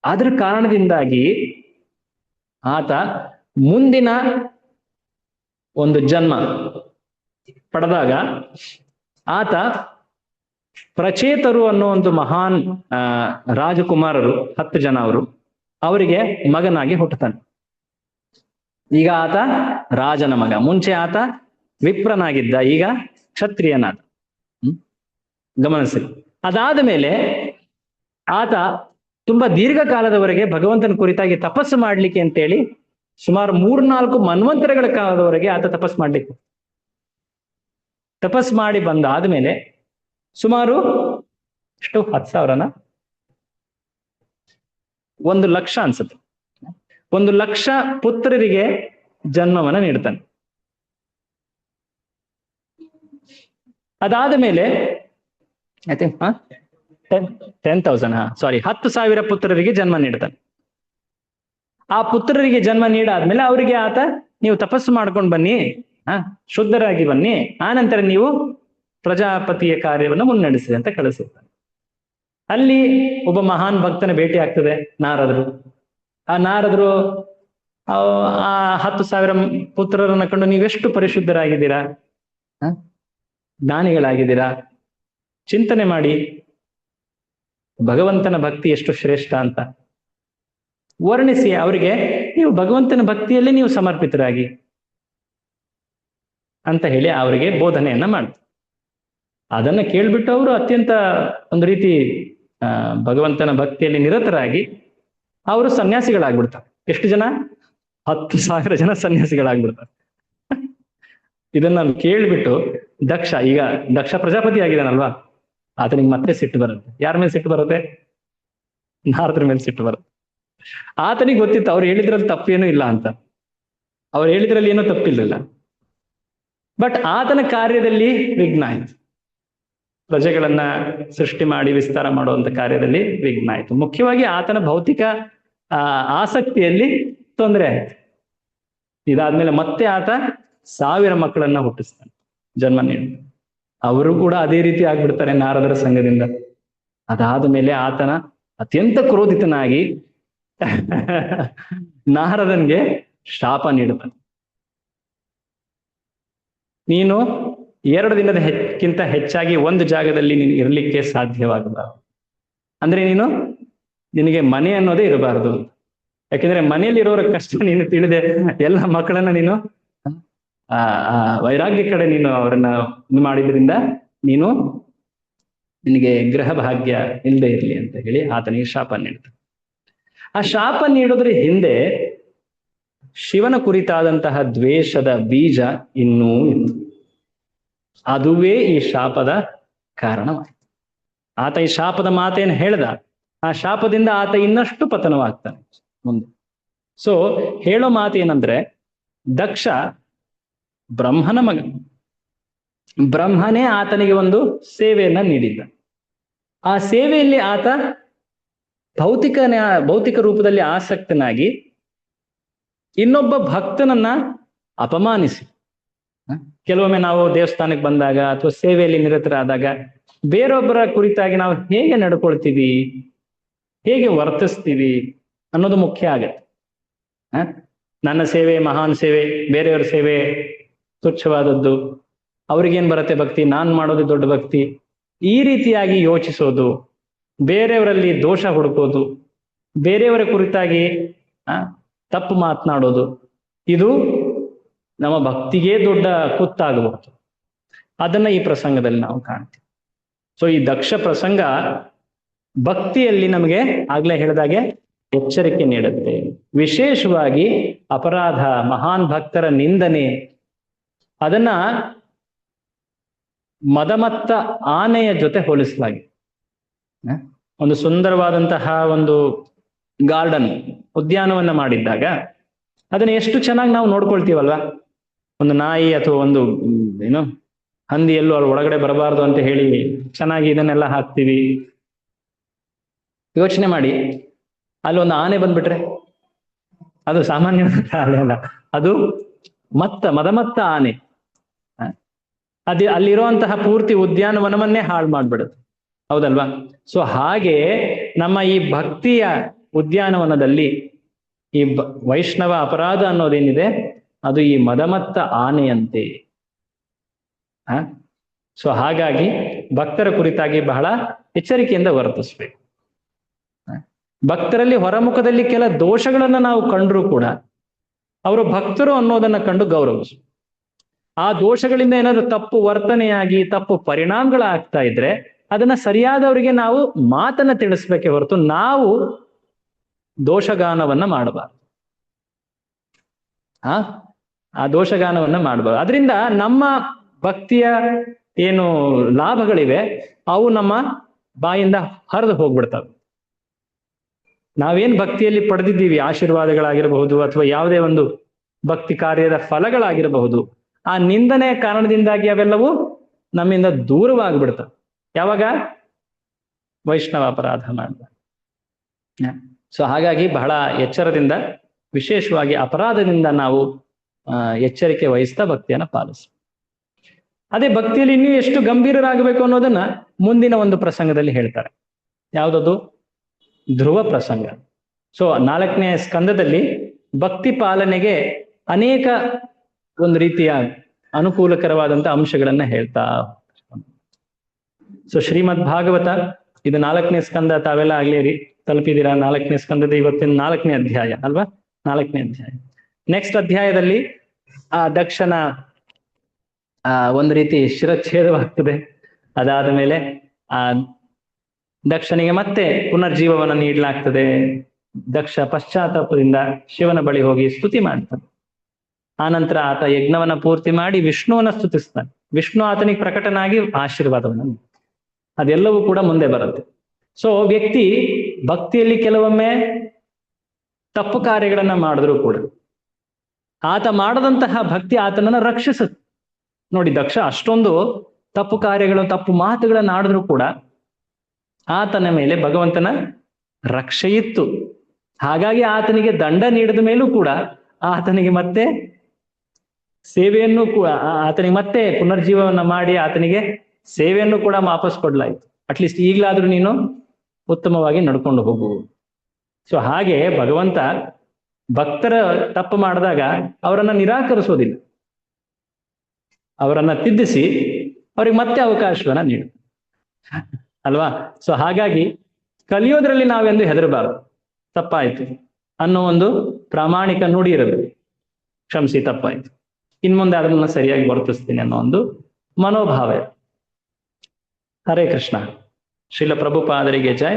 ಅದ್ರ ಕಾರಣದಿಂದಾಗಿ ಆತ ಮುಂದಿನ ಒಂದು ಜನ್ಮ ಪಡೆದಾಗ ಆತ ಪ್ರಚೇತರು ಅನ್ನೋ ಒಂದು ಮಹಾನ್ ರಾಜಕುಮಾರರು 10 ಜನ ಅವರಿಗೆ ಮಗನಾಗಿ ಹುಟ್ಟುತ್ತಾನೆ. ಈಗ ಆತ ರಾಜನ ಮಗ. ಮುಂಚೆ ಆತ ವಿಪ್ರನಾಗಿದ್ದ, ಈಗ ಕ್ಷತ್ರಿಯನಾದ. ಗಮನಿಸಿ. ಅದಾದ ಮೇಲೆ ಆತ ತುಂಬಾ ದೀರ್ಘಕಾಲದವರೆಗೆ ಭಗವಂತನ ಕುರಿತಾಗಿ ತಪಸ್ಸು ಮಾಡ್ಲಿಕ್ಕೆ ಅಂತೇಳಿ ಸುಮಾರು 3-4 ಮನ್ವಂತರಗಳ ಕಾಲದವರೆಗೆ ಆತ ತಪಸ್ಸು ಮಾಡ್ಲಿಕ್ಕೆ ತಪಸ್ ಮಾಡಿ ಬಂದಾದ್ಮೇಲೆ ಸುಮಾರು ಎಷ್ಟು 10,000ನ 1,00,000 ಅನ್ಸುತ್ತೆ, 1,00,000 ಪುತ್ರರಿಗೆ ಜನ್ಮವನ್ನ ನೀಡ್ತಾನೆ. ಅದಾದ ಮೇಲೆ ಐ ಥಿಂಕ್ 10,000 10,000 ಪುತ್ರರಿಗೆ ಜನ್ಮ ನೀಡ್ತಾನೆ. ಆ ಪುತ್ರರಿಗೆ ಜನ್ಮ ನೀಡಾದ್ಮೇಲೆ ಅವರಿಗೆ ಆತ, ನೀವು ತಪಸ್ಸು ಮಾಡ್ಕೊಂಡು ಬನ್ನಿ, ಶುದ್ಧರಾಗಿ ಬನ್ನಿ, ಆನಂತರ ನೀವು ಪ್ರಜಾಪತಿಯ ಕಾರ್ಯವನ್ನು ಮುನ್ನಡೆಸಿ ಅಂತ ಕಳಿಸುತ್ತಾನೆ. ಅಲ್ಲಿ ಒಬ್ಬ ಮಹಾನ್ ಭಕ್ತನ ಭೇಟಿ ಆಗ್ತದೆ, ನಾರದರು. ಆ ನಾರದರು ಆ 10,000 ಪುತ್ರರನ್ನ ಕಂಡು, ನೀವೆಷ್ಟು ಪರಿಶುದ್ಧರಾಗಿದ್ದೀರಾ, ಜ್ಞಾನಿಗಳಾಗಿದ್ದೀರಾ, ಚಿಂತನೆ ಮಾಡಿ ಭಗವಂತನ ಭಕ್ತಿ ಎಷ್ಟು ಶ್ರೇಷ್ಠ ಅಂತ ವರ್ಣಿಸಿ ಅವರಿಗೆ, ನೀವು ಭಗವಂತನ ಭಕ್ತಿಯಲ್ಲಿ ನೀವು ಸಮರ್ಪಿತರಾಗಿ ಅಂತ ಹೇಳಿ ಅವರಿಗೆ ಬೋಧನೆಯನ್ನ ಮಾಡ್ತಾರೆ. ಅದನ್ನ ಕೇಳ್ಬಿಟ್ಟು ಅವರು ಅತ್ಯಂತ ಒಂದು ರೀತಿ ಭಗವಂತನ ಭಕ್ತಿಯಲ್ಲಿ ನಿರತರಾಗಿ ಅವರು ಸನ್ಯಾಸಿಗಳಾಗ್ಬಿಡ್ತಾರೆ. ಎಷ್ಟು ಜನ? 10,000 ಜನ ಸನ್ಯಾಸಿಗಳಾಗ್ಬಿಡ್ತಾರೆ. ಇದನ್ನ ಕೇಳ್ಬಿಟ್ಟು ಈಗ ದಕ್ಷ ಪ್ರಜಾಪತಿ ಆಗಿದಾನಲ್ವಾ, ಆತನಿಗೆ ಮತ್ತೆ ಸಿಟ್ಟು ಬರುತ್ತೆ. ಯಾರ ಮೇಲೆ ಸಿಟ್ಟು ಬರುತ್ತೆ? ನಾರದ್ರ ಮೇಲೆ ಸಿಟ್ಟು ಬರುತ್ತೆ. ಆತನಿಗೆ ಗೊತ್ತಿತ್ತು ಅವ್ರು ಹೇಳಿದ್ರಲ್ಲಿ ತಪ್ಪೇನೂ ಇಲ್ಲ ಅಂತ, ಅವ್ರು ಹೇಳಿದ್ರಲ್ಲಿ ಏನೋ ತಪ್ಪಿರ್ಲಿಲ್ಲ. ಬಟ್ ಆತನ ಕಾರ್ಯದಲ್ಲಿ ವಿಘ್ನ ಆಯ್ತು. ಪ್ರಜೆಗಳನ್ನ ಸೃಷ್ಟಿ ಮಾಡಿ ವಿಸ್ತಾರ ಮಾಡುವಂತ ಕಾರ್ಯದಲ್ಲಿ ವಿಘ್ನ ಆಯ್ತು. ಮುಖ್ಯವಾಗಿ ಆತನ ಭೌತಿಕ ಆಸಕ್ತಿಯಲ್ಲಿ ತೊಂದರೆ ಆಯ್ತು. ಇದಾದ್ಮೇಲೆ ಮತ್ತೆ ಆತ 1000 ಮಕ್ಕಳನ್ನ ಹುಟ್ಟಿಸ್ತಾನೆ, ಜನ್ಮ ನೀಡಿ. ಅವರು ಕೂಡ ಅದೇ ರೀತಿ ಆಗ್ಬಿಡ್ತಾರೆ ನಾರದರ ಸಂಘದಿಂದ. ಅದಾದ ಮೇಲೆ ಆತನ ಅತ್ಯಂತ ಕ್ರೋಧಿತನಾಗಿ ನಾರದನ್ಗೆ ಶಾಪ ನೀಡುತ್ತಾನೆ. ನೀನು 2 ದಿನದಕ್ಕಿಂತ ಹೆಚ್ಚಾಗಿ ಒಂದು ಜಾಗದಲ್ಲಿ ನೀನು ಇರಲಿಕ್ಕೆ ಸಾಧ್ಯವಾಗಬಾರದು. ಅಂದ್ರೆ ನಿನಗೆ ಮನೆ ಅನ್ನೋದೇ ಇರಬಾರದು. ಯಾಕೆಂದ್ರೆ ಮನೆಯಲ್ಲಿ ಇರೋರ ಕಷ್ಟ ನೀನು ತಿಳಿದೆ, ಎಲ್ಲ ಮಕ್ಕಳನ್ನ ನೀನು ವೈರಾಗ್ಯ ಕಡೆ ನೀನು ಅವರನ್ನ ಮಾಡಿದ್ರಿಂದ ನಿನಗೆ ಗೃಹ ಭಾಗ್ಯ ಇಲ್ಲದೆ ಇರಲಿ ಅಂತ ಹೇಳಿ ಆತನಿಗೆ ಶಾಪ ನೀಡ್ತಾನೆ. ಆ ಶಾಪ ನೀಡೋದ್ರ ಹಿಂದೆ ಶಿವನ ಕುರಿತಾದಂತಹ ದ್ವೇಷದ ಬೀಜ ಇನ್ನೂ ಇತ್ತು. ಅದುವೇ ಈ ಶಾಪದ ಕಾರಣವಾಯಿತು. ಆತ ಈ ಶಾಪದ ಮಾತೇನು ಹೇಳ್ದ, ಆ ಶಾಪದಿಂದ ಆತ ಇನ್ನಷ್ಟು ಪತನವಾಗ್ತಾನೆ ಮುಂದೆ. ಸೊ ಹೇಳೋ ಮಾತೇನಂದ್ರೆ, ದಕ್ಷ ಬ್ರಹ್ಮನ ಮಗ. ಬ್ರಹ್ಮನೇ ಆತನಿಗೆ ಒಂದು ಸೇವೆಯನ್ನ ನೀಡಿದ್ದ. ಆ ಸೇವೆಯಲ್ಲಿ ಆತ ಭೌತಿಕ ರೂಪದಲ್ಲಿ ಆಸಕ್ತನಾಗಿ ಇನ್ನೊಬ್ಬ ಭಕ್ತನನ್ನ ಅಪಮಾನಿಸಿ. ಕೆಲವೊಮ್ಮೆ ನಾವು ದೇವಸ್ಥಾನಕ್ಕೆ ಬಂದಾಗ ಅಥವಾ ಸೇವೆಯಲ್ಲಿ ನಿರತರಾದಾಗ ಬೇರೊಬ್ಬರ ಕುರಿತಾಗಿ ನಾವು ಹೇಗೆ ನಡ್ಕೊಳ್ತೀವಿ, ಹೇಗೆ ವರ್ತಿಸ್ತೀವಿ ಅನ್ನೋದು ಮುಖ್ಯ ಆಗತ್ತೆ. ನನ್ನ ಸೇವೆ ಮಹಾನ್ ಸೇವೆ, ಬೇರೆಯವರ ಸೇವೆ ತುಚ್ಛವಾದದ್ದು, ಅವ್ರಿಗೇನ್ ಬರುತ್ತೆ ಭಕ್ತಿ, ನಾನ್ ಮಾಡೋದು ದೊಡ್ಡ ಭಕ್ತಿ, ಈ ರೀತಿಯಾಗಿ ಯೋಚಿಸೋದು, ಬೇರೆಯವರಲ್ಲಿ ದೋಷ ಹುಡುಕೋದು, ಬೇರೆಯವರ ಕುರಿತಾಗಿ ತಪ್ಪು ಮಾತನಾಡೋದು, ಇದು ನಮ್ಮ ಭಕ್ತಿಗೆ ದೊಡ್ಡ ಕುತ್ತಾಗಬಹುದು. ಅದನ್ನ ಈ ಪ್ರಸಂಗದಲ್ಲಿ ನಾವು ಕಾಣ್ತೀವಿ. ಸೊ ಈ ದಕ್ಷ ಪ್ರಸಂಗ ಭಕ್ತಿಯಲ್ಲಿ ನಮಗೆ ಆಗ್ಲೇ ಹೇಳಿದಾಗೆ ಎಚ್ಚರಿಕೆ ನೀಡುತ್ತೆ. ವಿಶೇಷವಾಗಿ ಅಪರಾಧ, ಮಹಾನ್ ಭಕ್ತರ ನಿಂದನೆ, ಅದನ್ನ ಮದಮತ್ತ ಆನೆಯ ಜೊತೆ ಹೋಲಿಸಲಾಗಿದೆ. ಒಂದು ಸುಂದರವಾದಂತಹ ಒಂದು ಗಾರ್ಡನ್, ಉದ್ಯಾನವನ್ನ ಮಾಡಿದ್ದಾಗ ಅದನ್ನ ಎಷ್ಟು ಚೆನ್ನಾಗಿ ನಾವು ನೋಡ್ಕೊಳ್ತೀವಲ್ವಾ. ಒಂದು ನಾಯಿ ಅಥವಾ ಒಂದು ಹಂದಿ ಎಲ್ಲೂ ಅಲ್ಲಿ ಒಳಗಡೆ ಬರಬಾರ್ದು ಅಂತ ಹೇಳಿ ಚೆನ್ನಾಗಿ ಇದನ್ನೆಲ್ಲ ಹಾಕ್ತೀವಿ. ಯೋಚನೆ ಮಾಡಿ, ಅಲ್ಲಿ ಒಂದು ಆನೆ ಬಂದ್ಬಿಟ್ರೆ ಅದು ಸಾಮಾನ್ಯ ಆನೆ ಅಲ್ಲ, ಅದು ಮದಮತ್ತ ಆನೆ. ಅಲ್ಲಿರುವಂತಹ ಪೂರ್ತಿ ಉದ್ಯಾನವನವನ್ನೇ ಹಾಳು ಮಾಡ್ಬಿಡುತ್ತೆ, ಹೌದಲ್ವಾ? ಸೊ ಹಾಗೆ ನಮ್ಮ ಈ ಭಕ್ತಿಯ ಉದ್ಯಾನವನದಲ್ಲಿ ಈ ವೈಷ್ಣವ ಅಪರಾಧ ಅನ್ನೋದೇನಿದೆ ಅದು ಈ ಮದಮತ್ತ ಆನೆಯಂತೆ. ಸೊ ಹಾಗಾಗಿ ಭಕ್ತರ ಕುರಿತಾಗಿ ಬಹಳ ಎಚ್ಚರಿಕೆಯಿಂದ ವರ್ತಿಸ್ಬೇಕು. ಭಕ್ತರಲ್ಲಿ ಹೊರಮುಖದಲ್ಲಿ ಕೆಲ ದೋಷಗಳನ್ನ ನಾವು ಕಂಡ್ರೂ ಕೂಡ ಅವರು ಭಕ್ತರು ಅನ್ನೋದನ್ನ ಕಂಡು ಗೌರವಿಸು. ಆ ದೋಷಗಳಿಂದ ಏನಾದ್ರು ತಪ್ಪು ವರ್ತನೆಯಾಗಿ ತಪ್ಪು ಪರಿಣಾಮಗಳಾಗ್ತಾ ಇದ್ರೆ ಅದನ್ನ ಸರಿಯಾದವರಿಗೆ ನಾವು ಮಾತನ್ನ ತಿಳಿಸ್ಬೇಕೆ ಹೊರತು ನಾವು ದೋಷಗಾನವನ್ನ ಮಾಡಬಾರ್ದು. ಆ ದೋಷಗಾನವನ್ನ ಮಾಡಬಾರ್ದು. ಅದರಿಂದ ನಮ್ಮ ಭಕ್ತಿಯ ಏನು ಲಾಭಗಳಿವೆ ಅವು ನಮ್ಮ ಬಾಯಿಂದ ಹರಿದು ಹೋಗ್ಬಿಡ್ತವೆ. ನಾವೇನ್ ಭಕ್ತಿಯಲ್ಲಿ ಪಡೆದಿದ್ದೀವಿ, ಆಶೀರ್ವಾದಗಳಾಗಿರಬಹುದು ಅಥವಾ ಯಾವುದೇ ಒಂದು ಭಕ್ತಿ ಕಾರ್ಯದ ಫಲಗಳಾಗಿರಬಹುದು, ಆ ನಿಂದನೆಯ ಕಾರಣದಿಂದಾಗಿ ಅವೆಲ್ಲವೂ ನಮ್ಮಿಂದ ದೂರವಾಗಿಬಿಡ್ತವೆ. ಯಾವಾಗ? ವೈಷ್ಣವ ಅಪರಾಧ ಮಾಡಿದ. ಸೊ ಹಾಗಾಗಿ ಬಹಳ ಎಚ್ಚರದಿಂದ, ವಿಶೇಷವಾಗಿ ಅಪರಾಧದಿಂದ ನಾವು ಎಚ್ಚರಿಕೆ ವಹಿಸ್ತಾ ಭಕ್ತಿಯನ್ನ ಪಾಲಿಸಿ. ಅದೇ ಭಕ್ತಿಯಲ್ಲಿ ಇನ್ನೂ ಎಷ್ಟು ಗಂಭೀರರಾಗಬೇಕು ಅನ್ನೋದನ್ನ ಮುಂದಿನ ಒಂದು ಪ್ರಸಂಗದಲ್ಲಿ ಹೇಳ್ತಾರೆ. ಯಾವುದದು? ಧ್ರುವ ಪ್ರಸಂಗ. ಸೊ 4ನೇ ಸ್ಕಂದದಲ್ಲಿ ಭಕ್ತಿ ಪಾಲನೆಗೆ ಅನೇಕ ಒಂದು ರೀತಿಯ ಅನುಕೂಲಕರವಾದಂತ ಅಂಶಗಳನ್ನ ಹೇಳ್ತಾ. ಸೊ ಶ್ರೀಮದ್ ಭಾಗವತ ಇದು 4ನೇ ಸ್ಕಂದ, ತಾವೆಲ್ಲ ಆಗ್ಲೇ ತಲುಪಿದ್ದೀರಾ. 4ನೇ ಸ್ಕಂದದ ಇವತ್ತಿನ 4ನೇ ಅಧ್ಯಾಯ ಅಲ್ವಾ? 4ನೇ ಅಧ್ಯಾಯ. ನೆಕ್ಸ್ಟ್ ಅಧ್ಯಾಯದಲ್ಲಿ ಆ ದಕ್ಷನ ಒಂದು ರೀತಿ ಶಿರಚ್ಛೇದವಾಗ್ತದೆ. ಅದಾದ ಮೇಲೆ ಆ ದಕ್ಷನಿಗೆ ಮತ್ತೆ ಪುನರ್ಜೀವವನ್ನು ನೀಡಲಾಗ್ತದೆ. ದಕ್ಷ ಪಶ್ಚಾತ್ತಾಪದಿಂದ ಶಿವನ ಬಳಿ ಹೋಗಿ ಸ್ತುತಿ ಮಾಡ್ತಾನೆ. ಆನಂತರ ಆತ ಯಜ್ಞವನ್ನ ಪೂರ್ತಿ ಮಾಡಿ ವಿಷ್ಣುವನ್ನ ಸ್ತುತಿಸ್ತಾನೆ. ವಿಷ್ಣು ಆತನಿಗೆ ಪ್ರಕಟನಾಗಿ ಆಶೀರ್ವಾದವನ್ನು, ಅದೆಲ್ಲವೂ ಕೂಡ ಮುಂದೆ ಬರುತ್ತೆ. ಸೊ ವ್ಯಕ್ತಿ ಭಕ್ತಿಯಲ್ಲಿ ಕೆಲವೊಮ್ಮೆ ತಪ್ಪು ಕಾರ್ಯಗಳನ್ನ ಮಾಡಿದ್ರು ಕೂಡ ಆತ ಮಾಡದಂತಹ ಭಕ್ತಿ ಆತನನ್ನ ರಕ್ಷಿಸುತ್ತೆ. ನೋಡಿ, ದಕ್ಷ ಅಷ್ಟೊಂದು ತಪ್ಪು ಕಾರ್ಯಗಳು, ತಪ್ಪು ಮಾತುಗಳನ್ನ ಆಡಿದ್ರು ಕೂಡ ಆತನ ಮೇಲೆ ಭಗವಂತನ ರಕ್ಷೆ ಇತ್ತು. ಹಾಗಾಗಿ ಆತನಿಗೆ ದಂಡ ನೀಡಿದ ಮೇಲೂ ಕೂಡ ಆತನಿಗೆ ಮತ್ತೆ ಸೇವೆಯನ್ನು ಕೂಡ, ಆತನಿಗೆ ಮತ್ತೆ ಪುನರ್ಜೀವವನ್ನ ಮಾಡಿ ಆತನಿಗೆ ಸೇವೆಯನ್ನು ಕೂಡ ವಾಪಸ್ ಕೊಡ್ಲಾಯ್ತು. ಅಟ್ಲೀಸ್ಟ್ ಈಗಲಾದ್ರೂ ನೀನು ಉತ್ತಮವಾಗಿ ನಡ್ಕೊಂಡು ಹೋಗು. ಸೊ ಹಾಗೆ ಭಗವಂತ ಭಕ್ತರ ತಪ್ಪು ಮಾಡಿದಾಗ ಅವರನ್ನ ನಿರಾಕರಿಸೋದಿಲ್ಲ, ಅವರನ್ನ ತಿದ್ದಿಸಿ ಅವ್ರಿಗೆ ಮತ್ತೆ ಅವಕಾಶವನ್ನ ನೀಡು ಅಲ್ವಾ? ಸೊ ಹಾಗಾಗಿ ಕಲಿಯೋದ್ರಲ್ಲಿ ನಾವೆಂದು ಹೆದರಬಾರದು. ತಪ್ಪಾಯ್ತು ಅನ್ನೋ ಒಂದು ಪ್ರಾಮಾಣಿಕ ನುಡಿ ಇರಬೇಕು. ಕ್ಷಮಿಸಿ, ತಪ್ಪಾಯ್ತು, ಇನ್ಮುಂದೆ ಅದನ್ನ ಸರಿಯಾಗಿ ವರ್ತಿಸ್ತೀನಿ ಅನ್ನೋ ಒಂದು ಮನೋಭಾವ. ಹರೇ ಕೃಷ್ಣ. ಶ್ರೀಲ ಪ್ರಭುಪಾದರಿಗೆ ಜೈ.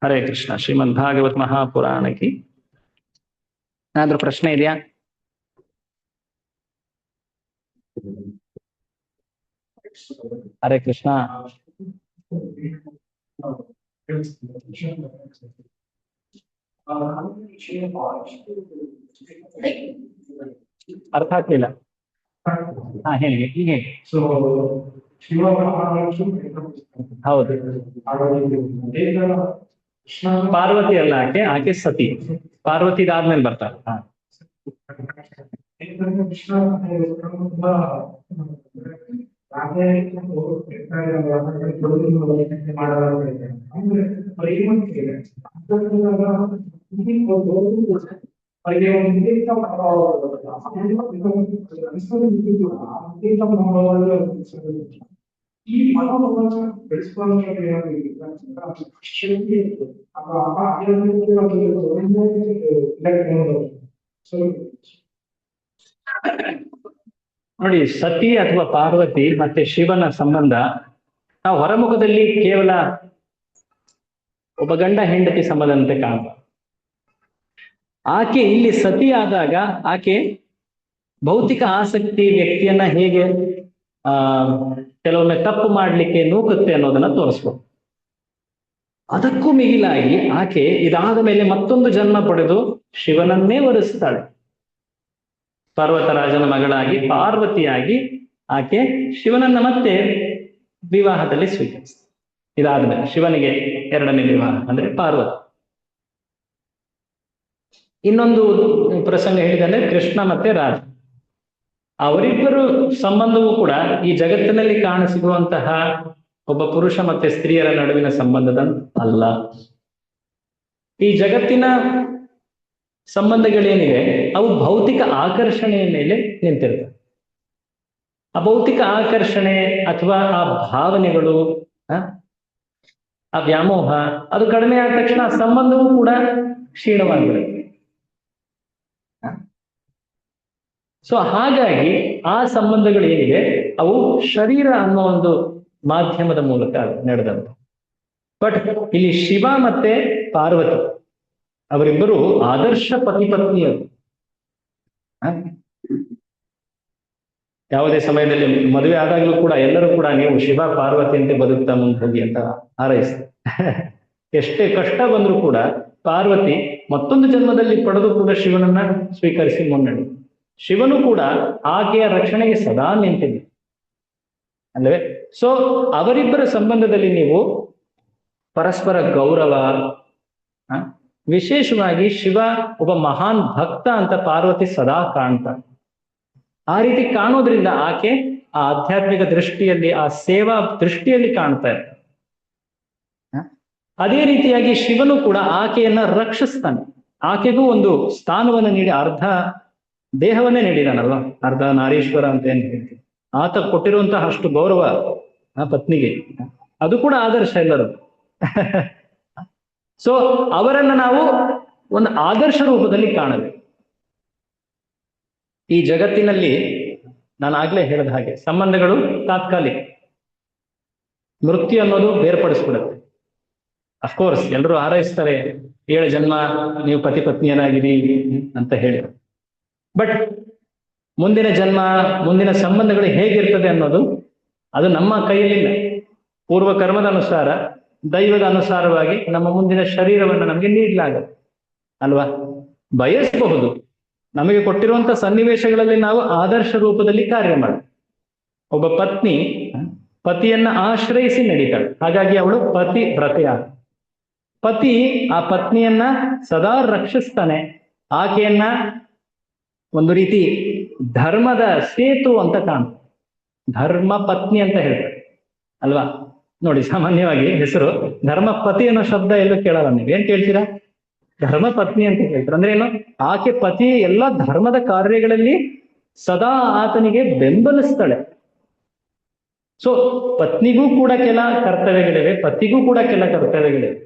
ಹರೇ ಕೃಷ್ಣ. ಶ್ರೀಮದ್ ಭಾಗವತ್ ಮಹಾಪುರಾಣಕ್ಕೆ ಏನಾದ್ರೂ ಪ್ರಶ್ನೆ ಇದೆಯಾ? ಹರೇ ಕೃಷ್ಣ. ಅರ್ಥ ಆಗ್ಲಿಲ್ಲ. ಹೇಳಿ, ಹೀಗೆ. ಹೌದು, ಪಾರ್ವತಿ ಅಲ್ಲ ಆಕೆ, ಆಕೆ ಸತಿ. ಪಾರ್ವತಿ ಇದಾದ್ಮೇಲೆ ಬರ್ತಾರೆ. ಈ ಮನೋಭಾವನ ಬೆಳೆಸ್ಕೊಳ್ಳೋಕೆ ಶಕ್ತಿ ನೋಡಿ, ಸತಿ ಅಥವಾ ಪಾರ್ವತಿ ಮತ್ತೆ ಶಿವನ ಸಂಬಂಧ ನಾವು ಹೊರಮುಖದಲ್ಲಿ ಕೇವಲ ಒಬ್ಬ ಗಂಡ ಹೆಂಡತಿ ಸಂಬಂಧದಂತೆ ಕಾಣುವ. ಆಕೆ ಇಲ್ಲಿ ಸತಿ ಆದಾಗ ಆಕೆ ಭೌತಿಕ ಆಸಕ್ತಿ ವ್ಯಕ್ತಿಯನ್ನ ಹೇಗೆ ಕೆಲವೊಮ್ಮೆ ತಪ್ಪು ಮಾಡ್ಲಿಕ್ಕೆ ನೂಕುತ್ತೆ ಅನ್ನೋದನ್ನ ತೋರಿಸ್ಬೋದು. ಅದಕ್ಕೂ ಮಿಗಿಲಾಗಿ ಆಕೆ ಇದಾದ ಮೇಲೆ ಮತ್ತೊಂದು ಜನ್ಮ ಪಡೆದು ಶಿವನನ್ನೇ ವರಿಸ್ತಾಳೆ. ಪರ್ವತರಾಜನ ಮಗಳಾಗಿ ಪಾರ್ವತಿಯಾಗಿ ಆಕೆ ಶಿವನನ್ನ ಮತ್ತೆ ವಿವಾಹದಲ್ಲಿ ಸ್ವೀಕರಿಸ್ತಾಳೆ. ಇದಾದ್ಮೇಲೆ ಶಿವನಿಗೆ ಎರಡನೇ ವಿವಾಹ ಅಂದ್ರೆ ಪಾರ್ವತಿ. ಇನ್ನೊಂದು ಪ್ರಸಂಗ ಹೇಳಿದ್ರೆ ಕೃಷ್ಣ ಮತ್ತೆ ರಾಧ, ಅವರಿಬ್ಬರು ಸಂಬಂಧವೂ ಕೂಡ ಈ ಜಗತ್ತಿನಲ್ಲಿ ಕಾಣಸಿಗುವಂತಹ ಒಬ್ಬ ಪುರುಷ ಮತ್ತೆ ಸ್ತ್ರೀಯರ ನಡುವಿನ ಸಂಬಂಧದ ಅಲ್ಲ. ಈ ಜಗತ್ತಿನ ಸಂಬಂಧಗಳೇನಿವೆ ಅವು ಭೌತಿಕ ಆಕರ್ಷಣೆಯ ಮೇಲೆ ನಿಂತಿರ್ತವೆ. ಆ ಭೌತಿಕ ಆಕರ್ಷಣೆ ಅಥವಾ ಆ ಭಾವನೆಗಳು, ಆ ವ್ಯಾಮೋಹ ಅದು ಕಡಿಮೆ ಆದ ತಕ್ಷಣ ಆ ಸಂಬಂಧವೂ ಕೂಡ ಕ್ಷೀಣವಾಗಿರುತ್ತೆ. ಸೊ ಹಾಗಾಗಿ ಆ ಸಂಬಂಧಗಳು ಏನಿವೆ ಅವು ಶರೀರ ಅನ್ನೋ ಒಂದು ಮಾಧ್ಯಮದ ಮೂಲಕ ನಡೆದಂತ. ಬಟ್ ಇಲ್ಲಿ ಶಿವ ಮತ್ತೆ ಪಾರ್ವತಿ ಅವರಿಬ್ಬರು ಆದರ್ಶ ಪತಿ ಪತ್ನಿಯರು. ಯಾವುದೇ ಸಮಯದಲ್ಲಿ ಮದುವೆ ಆದಾಗ್ಲೂ ಕೂಡ ಎಲ್ಲರೂ ಕೂಡ ನೀವು ಶಿವ ಪಾರ್ವತಿ ಅಂತ ಬದುಕ್ತಾ ಮುಂದೆ ಹೋಗಿ ಅಂತ ಹಾರೈಸ್ತಾರೆ. ಎಷ್ಟೇ ಕಷ್ಟ ಬಂದ್ರೂ ಕೂಡ ಪಾರ್ವತಿ ಮತ್ತೊಂದು ಜನ್ಮದಲ್ಲಿ ಪಡೆದು ಕೂಡ ಶಿವನನ್ನ ಸ್ವೀಕರಿಸಿ ಮುನ್ನಡೆ. ಶಿವನು ಕೂಡ ಆಕೆಯ ರಕ್ಷಣೆಗೆ ಸದಾ ನಿಂತಿದ್ದ ಅಲ್ಲವೇ? ಸೊ ಅವರಿಬ್ಬರ ಸಂಬಂಧದಲ್ಲಿ ನೀವು ಪರಸ್ಪರ ಗೌರವ, ವಿಶೇಷವಾಗಿ ಶಿವ ಒಬ್ಬ ಮಹಾನ್ ಭಕ್ತ ಅಂತ ಪಾರ್ವತಿ ಸದಾ ಕಾಣ್ತಾಳೆ. ಆ ರೀತಿ ಕಾಣೋದ್ರಿಂದ ಆಕೆ ಆ ಆಧ್ಯಾತ್ಮಿಕ ದೃಷ್ಟಿಯಲ್ಲಿ, ಆ ಸೇವಾ ದೃಷ್ಟಿಯಲ್ಲಿ ಕಾಣ್ತಾ ಇರ್ತಾಳೆ. ಅದೇ ರೀತಿಯಾಗಿ ಶಿವನು ಕೂಡ ಆಕೆಯನ್ನ ರಕ್ಷಿಸ್ತಾನೆ. ಆಕೆಗೂ ಒಂದು ಸ್ಥಾನವನ್ನು ನೀಡಿ ಅರ್ಧ ದೇಹವನ್ನೇ ನೀಡಿದಾನಲ್ವಾ, ಅರ್ಧ ನಾರೀಶ್ವರ ಅಂತ ಏನ್ ಹೇಳ್ತೀವಿ. ಆತ ಕೊಟ್ಟಿರುವಂತಹ ಅಷ್ಟು ಗೌರವ ಆ ಪತ್ನಿಗೆ, ಅದು ಕೂಡ ಆದರ್ಶ ಎಲ್ಲರೂ. ಸೊ ಅವರನ್ನ ನಾವು ಒಂದು ಆದರ್ಶ ರೂಪದಲ್ಲಿ ಕಾಣಬೇಕು. ಈ ಜಗತ್ತಿನಲ್ಲಿ ನಾನು ಆಗ್ಲೇ ಹೇಳಿದ ಹಾಗೆ ಸಂಬಂಧಗಳು ತಾತ್ಕಾಲಿಕ, ಮೃತ್ಯು ಅನ್ನೋದು ಬೇರ್ಪಡಿಸ್ಬಿಡುತ್ತೆ. ಅಫ್ಕೋರ್ಸ್ ಎಲ್ಲರೂ ಹಾರೈಸ್ತಾರೆ 7 ಜನ್ಮ ನೀವು ಪತಿ ಪತ್ನಿಯನಾಗಿರಿ ಅಂತ ಹೇಳಿ. ಬಟ್ ಮುಂದಿನ ಜನ್ಮ, ಮುಂದಿನ ಸಂಬಂಧಗಳು ಹೇಗಿರ್ತದೆ ಅನ್ನೋದು ಅದು ನಮ್ಮ ಕೈಯಲ್ಲಿಲ್ಲ. ಪೂರ್ವ ಕರ್ಮದ ಅನುಸಾರ, ದೈವದ ಅನುಸಾರವಾಗಿ ನಮ್ಮ ಮುಂದಿನ ಶರೀರವನ್ನು ನಮಗೆ ನೀಡಲಾಗುತ್ತೆ ಅಲ್ವಾ. ಬಯಸಬಹುದು, ನಮಗೆ ಕೊಟ್ಟಿರುವಂತ ಸನ್ನಿವೇಶಗಳಲ್ಲಿ ನಾವು ಆದರ್ಶ ರೂಪದಲ್ಲಿ ಕಾರ್ಯ ಮಾಡಿ. ಒಬ್ಬ ಪತ್ನಿ ಪತಿಯನ್ನ ಆಶ್ರಯಿಸಿ ನಡೀತಾಳೆ, ಹಾಗಾಗಿ ಅವಳು ಪತಿ ವ್ರತೆಯ. ಪತಿ ಆ ಪತ್ನಿಯನ್ನ ಸದಾ ರಕ್ಷಿಸ್ತಾನೆ, ಆಕೆಯನ್ನ ಒಂದು ರೀತಿ ಧರ್ಮದ ಸೇತು ಅಂತ ಕಾಣ್ತಾರೆ. ಧರ್ಮ ಪತ್ನಿ ಅಂತ ಹೇಳ್ತಾರೆ ಅಲ್ವಾ. ನೋಡಿ, ಸಾಮಾನ್ಯವಾಗಿ ಹೆಸರು ಧರ್ಮಪತಿ ಅನ್ನೋ ಶಬ್ದ ಎಲ್ಲೂ ಕೇಳಲ್ಲ. ನೀವೇನ್ ಕೇಳ್ತೀರಾ? ಧರ್ಮ ಪತ್ನಿ ಅಂತ ಹೇಳ್ತಾರೆ. ಅಂದ್ರೆ ಏನು? ಆಕೆ ಪತಿ ಎಲ್ಲ ಧರ್ಮದ ಕಾರ್ಯಗಳಲ್ಲಿ ಸದಾ ಆತನಿಗೆ ಬೆಂಬಲಿಸ್ತಾಳೆ. ಸೊ ಪತ್ನಿಗೂ ಕೂಡ ಕೆಲ ಕರ್ತವ್ಯಗಳಿವೆ, ಪತಿಗೂ ಕೂಡ ಕೆಲ ಕರ್ತವ್ಯಗಳಿವೆ.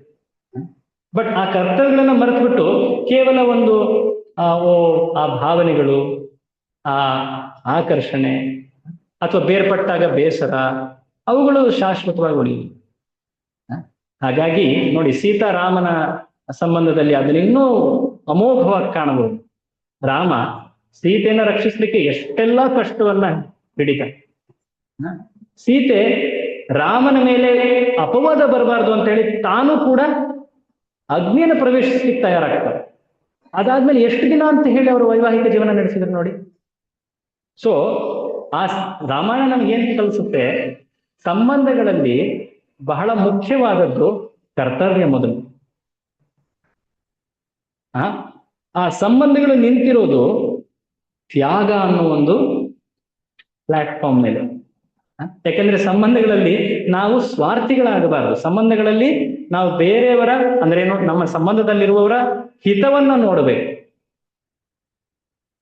ಬಟ್ ಆ ಕರ್ತವ್ಯಗಳನ್ನ ಮರೆತುಬಿಟ್ಟು ಕೇವಲ ಒಂದು ಆ ಭಾವನೆಗಳು, ಆ ಆಕರ್ಷಣೆ ಅಥವಾ ಬೇರ್ಪಟ್ಟಾಗ ಬೇಸರ, ಅವುಗಳು ಶಾಶ್ವತವಾಗಿ ಉಳಿಯುವುದು. ಹಾಗಾಗಿ ನೋಡಿ, ಸೀತಾರಾಮನ ಸಂಬಂಧದಲ್ಲಿ ಅದನ್ನ ಇನ್ನೂ ಅಮೋಘವಾಗಿ ಕಾಣಬಹುದು. ರಾಮ ಸೀತೆಯನ್ನ ರಕ್ಷಿಸ್ಲಿಕ್ಕೆ ಎಷ್ಟೆಲ್ಲ ಕಷ್ಟವನ್ನ ಹಿಡಿತಾನೆ. ಸೀತೆ ರಾಮನ ಮೇಲೆ ಅಪವಾದ ಬರಬಾರ್ದು ಅಂತ ಹೇಳಿ ತಾನು ಕೂಡ ಅಗ್ನಿಯನ್ನು ಪ್ರವೇಶಿಸ್ಲಿಕ್ಕೆ ತಯಾರಾಗ್ತಾರೆ. ಅದಾದ್ಮೇಲೆ ಎಷ್ಟು ದಿನ ಅಂತ ಹೇಳಿ ಅವರು ವೈವಾಹಿಕ ಜೀವನ ನಡೆಸಿದ್ರು ನೋಡಿ. ಸೊ ಆ ರಾಮಾಯಣ ನಮ್ಗೇನ್ ಕಲಿಸುತ್ತೆ? ಸಂಬಂಧಗಳಲ್ಲಿ ಬಹಳ ಮುಖ್ಯವಾದದ್ದು ಕರ್ತವ್ಯ ಮೊದಲು. ಆ ಆ ಸಂಬಂಧಗಳು ನಿಂತಿರೋದು ತ್ಯಾಗ ಅನ್ನೋ ಒಂದು ಪ್ಲಾಟ್ಫಾರ್ಮ್ ಮೇಲೆ. ಯಾಕಂದ್ರೆ ಸಂಬಂಧಗಳಲ್ಲಿ ನಾವು ಸ್ವಾರ್ಥಿಗಳಾಗಬಾರದು. ಸಂಬಂಧಗಳಲ್ಲಿ ನಾವು ಬೇರೆಯವರ ಅಂದ್ರೆ ಏನು, ನಮ್ಮ ಸಂಬಂಧದಲ್ಲಿರುವವರ ಹಿತವನ್ನ ನೋಡಬೇಕು.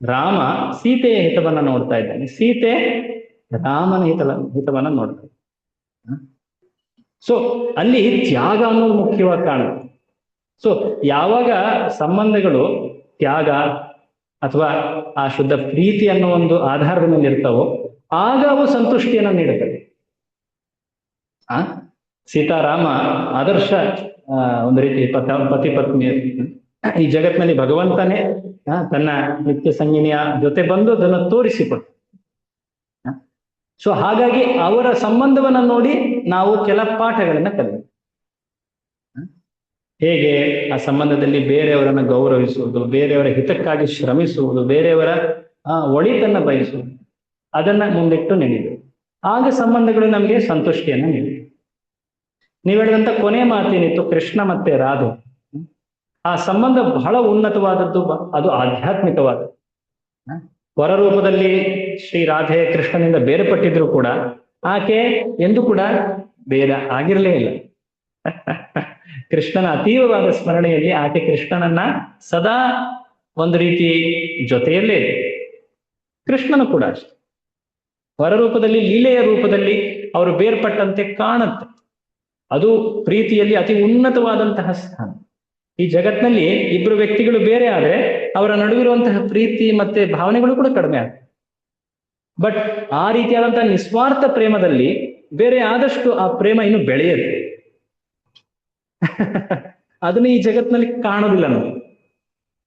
ರಾಮ ಸೀತೆಯ ಹಿತವನ್ನ ನೋಡ್ತಾ ಇದ್ದಾನೆ, ಸೀತೆ ರಾಮನ ಹಿತವನ್ನ ನೋಡ್ತಾ ಇದ್ದಾನೆ. ಸೊ ಅಲ್ಲಿ ತ್ಯಾಗ ಅನ್ನೋದು ಮುಖ್ಯವಾಗಿ ಕಾಣುತ್ತೆ. ಸೊ ಯಾವಾಗ ಸಂಬಂಧಗಳು ತ್ಯಾಗ ಅಥವಾ ಆ ಶುದ್ಧ ಪ್ರೀತಿ ಅನ್ನೋ ಒಂದು ಆಧಾರದ ಮೇಲೆ ಇರ್ತಾವೋ ಆಗ ಅವು ಸಂತುಷ್ಟಿಯನ್ನ ನೀಡುತ್ತವೆ. ಸೀತಾರಾಮ ಆದರ್ಶ ಒಂದು ರೀತಿ ಪತಿ ಪತ್ನಿ. ಈ ಜಗತ್ತಿನಲ್ಲಿ ಭಗವಂತನೇ ತನ್ನ ನಿತ್ಯ ಸಂಗಿನಿಯ ಜೊತೆ ಬಂದು ಅದನ್ನು ತೋರಿಸಿಕೊಟ್ಟು. ಸೊ ಹಾಗಾಗಿ ಅವರ ಸಂಬಂಧವನ್ನ ನೋಡಿ ನಾವು ಕೆಲ ಪಾಠಗಳನ್ನ ಕಲಿಯಬೇಕು. ಹೇಗೆ ಆ ಸಂಬಂಧದಲ್ಲಿ ಬೇರೆಯವರನ್ನ ಗೌರವಿಸುವುದು, ಬೇರೆಯವರ ಹಿತಕ್ಕಾಗಿ ಶ್ರಮಿಸುವುದು, ಬೇರೆಯವರ ಒಳಿತನ್ನ ಬಯಸುವುದು, ಅದನ್ನ ಮುಂದಿಟ್ಟು ನೆನೆಯುವುದು. ಆಗ ಸಂಬಂಧಗಳು ನಮಗೆ ಸಂತುಷ್ಟಿಯನ್ನ ನೀಡಿ. ನೀವು ಹೇಳಿದಂತ ಕೊನೆ ಮಾತೇನಿತ್ತು, ಕೃಷ್ಣ ಮತ್ತೆ ರಾಧೆ, ಆ ಸಂಬಂಧ ಬಹಳ ಉನ್ನತವಾದದ್ದು, ಅದು ಆಧ್ಯಾತ್ಮಿಕವಾದದ್ದು. ಹೊರರೂಪದಲ್ಲಿ ಶ್ರೀ ರಾಧೆ ಕೃಷ್ಣನಿಂದ ಬೇರ್ಪಟ್ಟಿದ್ರು ಕೂಡ ಆಕೆ ಎಂದು ಕೂಡ ಬೇರೆ ಆಗಿರಲೇ ಇಲ್ಲ. ಕೃಷ್ಣನ ಅತೀವವಾದ ಸ್ಮರಣೆಯಲ್ಲಿ ಆಕೆ ಕೃಷ್ಣನನ್ನ ಸದಾ ಒಂದು ರೀತಿ ಜೊತೆಯಲ್ಲೇ ಇದೆ. ಕೃಷ್ಣನು ಕೂಡ ಅಷ್ಟೆ, ಹೊರರೂಪದಲ್ಲಿ ಲೀಲೆಯ ರೂಪದಲ್ಲಿ ಅವರು ಬೇರ್ಪಟ್ಟಂತೆ ಕಾಣುತ್ತೆ. ಅದು ಪ್ರೀತಿಯಲ್ಲಿ ಅತಿ ಉನ್ನತವಾದಂತಹ ಸ್ಥಾನ. ಈ ಜಗತ್ತಿನಲ್ಲಿ ಇಬ್ರು ವ್ಯಕ್ತಿಗಳು ಬೇರೆ ಆದ್ರೆ ಅವರ ನಡುವಿರುವಂತಹ ಪ್ರೀತಿ ಮತ್ತೆ ಭಾವನೆಗಳು ಕೂಡ ಕಡಿಮೆ ಆಗ್ತವೆ. ಬಟ್ ಆ ರೀತಿಯಾದಂತಹ ನಿಸ್ವಾರ್ಥ ಪ್ರೇಮದಲ್ಲಿ ಬೇರೆ ಆದಷ್ಟು ಆ ಪ್ರೇಮ ಇನ್ನು ಬೆಳೆಯುತ್ತೆ. ಅದನ್ನ ಈ ಜಗತ್ತಿನಲ್ಲಿ ಕಾಣೋದಿಲ್ಲ ನಾವು.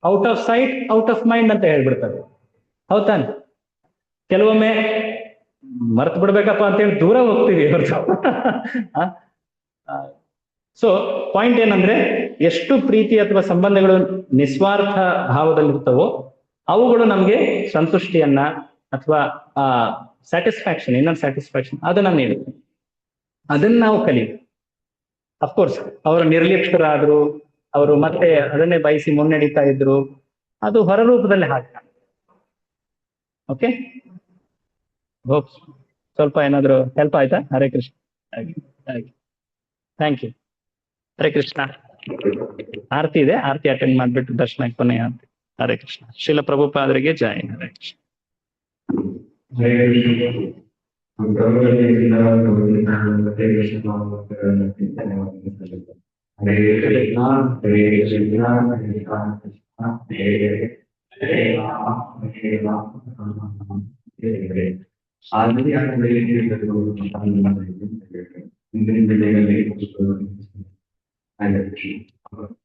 Out off site out of mind ಅಂತ ಹೇಳ್ಬಿಡ್ತಾರೆ. ಹೌದಾನೆ? ಕೆಲವೊಮ್ಮೆ ಮರ್ತು ಬಿಡ್ಬೇಕಪ್ಪ ಅಂತೇಳಿ ದೂರ ಹೋಗ್ತೀವಿ ಹೊರತು. ಸೊ ಪಾಯಿಂಟ್ ಏನಂದ್ರೆ, ಎಷ್ಟು ಪ್ರೀತಿ ಅಥವಾ ಸಂಬಂಧಗಳು ನಿಸ್ವಾರ್ಥ ಭಾವದಲ್ಲಿರ್ತವೋ ಅವುಗಳು ನಮ್ಗೆ ಸಂತುಷ್ಟಿಯನ್ನ ಅಥವಾ ಸ್ಯಾಟಿಸ್ಫ್ಯಾಕ್ಷನ್, ಇನ್ನರ್ ಸ್ಯಾಟಿಸ್ಫ್ಯಾಕ್ಷನ್ ಅದನ್ನ ನೀಡುತ್ತೆ. ಅದನ್ನ ನಾವು ಕಲಿಬೇಕು. ಅಫ್ಕೋರ್ಸ್ ಅವರು ನಿರ್ಲಿಪ್ತರಾದ್ರು, ಅವರು ಮತ್ತೆ ಅದನ್ನೇ ಬಯಸಿ ಮುನ್ನಡೀತಾ ಇದ್ರು, ಅದು ಹೊರರೂಪದಲ್ಲಿ ಹಾಗೆ. ಓಕೆ, ಹೋಪ್ ಸ್ವಲ್ಪ ಏನಾದ್ರು ಹೆಲ್ಪ್ ಆಯ್ತಾ? ಹರೇ ಕೃಷ್ಣ. Thank you. ಹರೇ ಕೃಷ್ಣ. ಆರತಿ ಇದೆ, ಆರತಿ ಅಟೆಂಡ್ ಮಾಡ್ಬಿಟ್ಟು ದರ್ಶನಕ್ಕೆ ಕೊನೆಯ ಆರತಿ. ಹರೇ ಕೃಷ್ಣ. ಶ್ರೀಲ ಪ್ರಭುಪಾದರಿಗೆ ಜೈ. ಹರೇ ಕೃಷ್ಣ. Hare Krishna.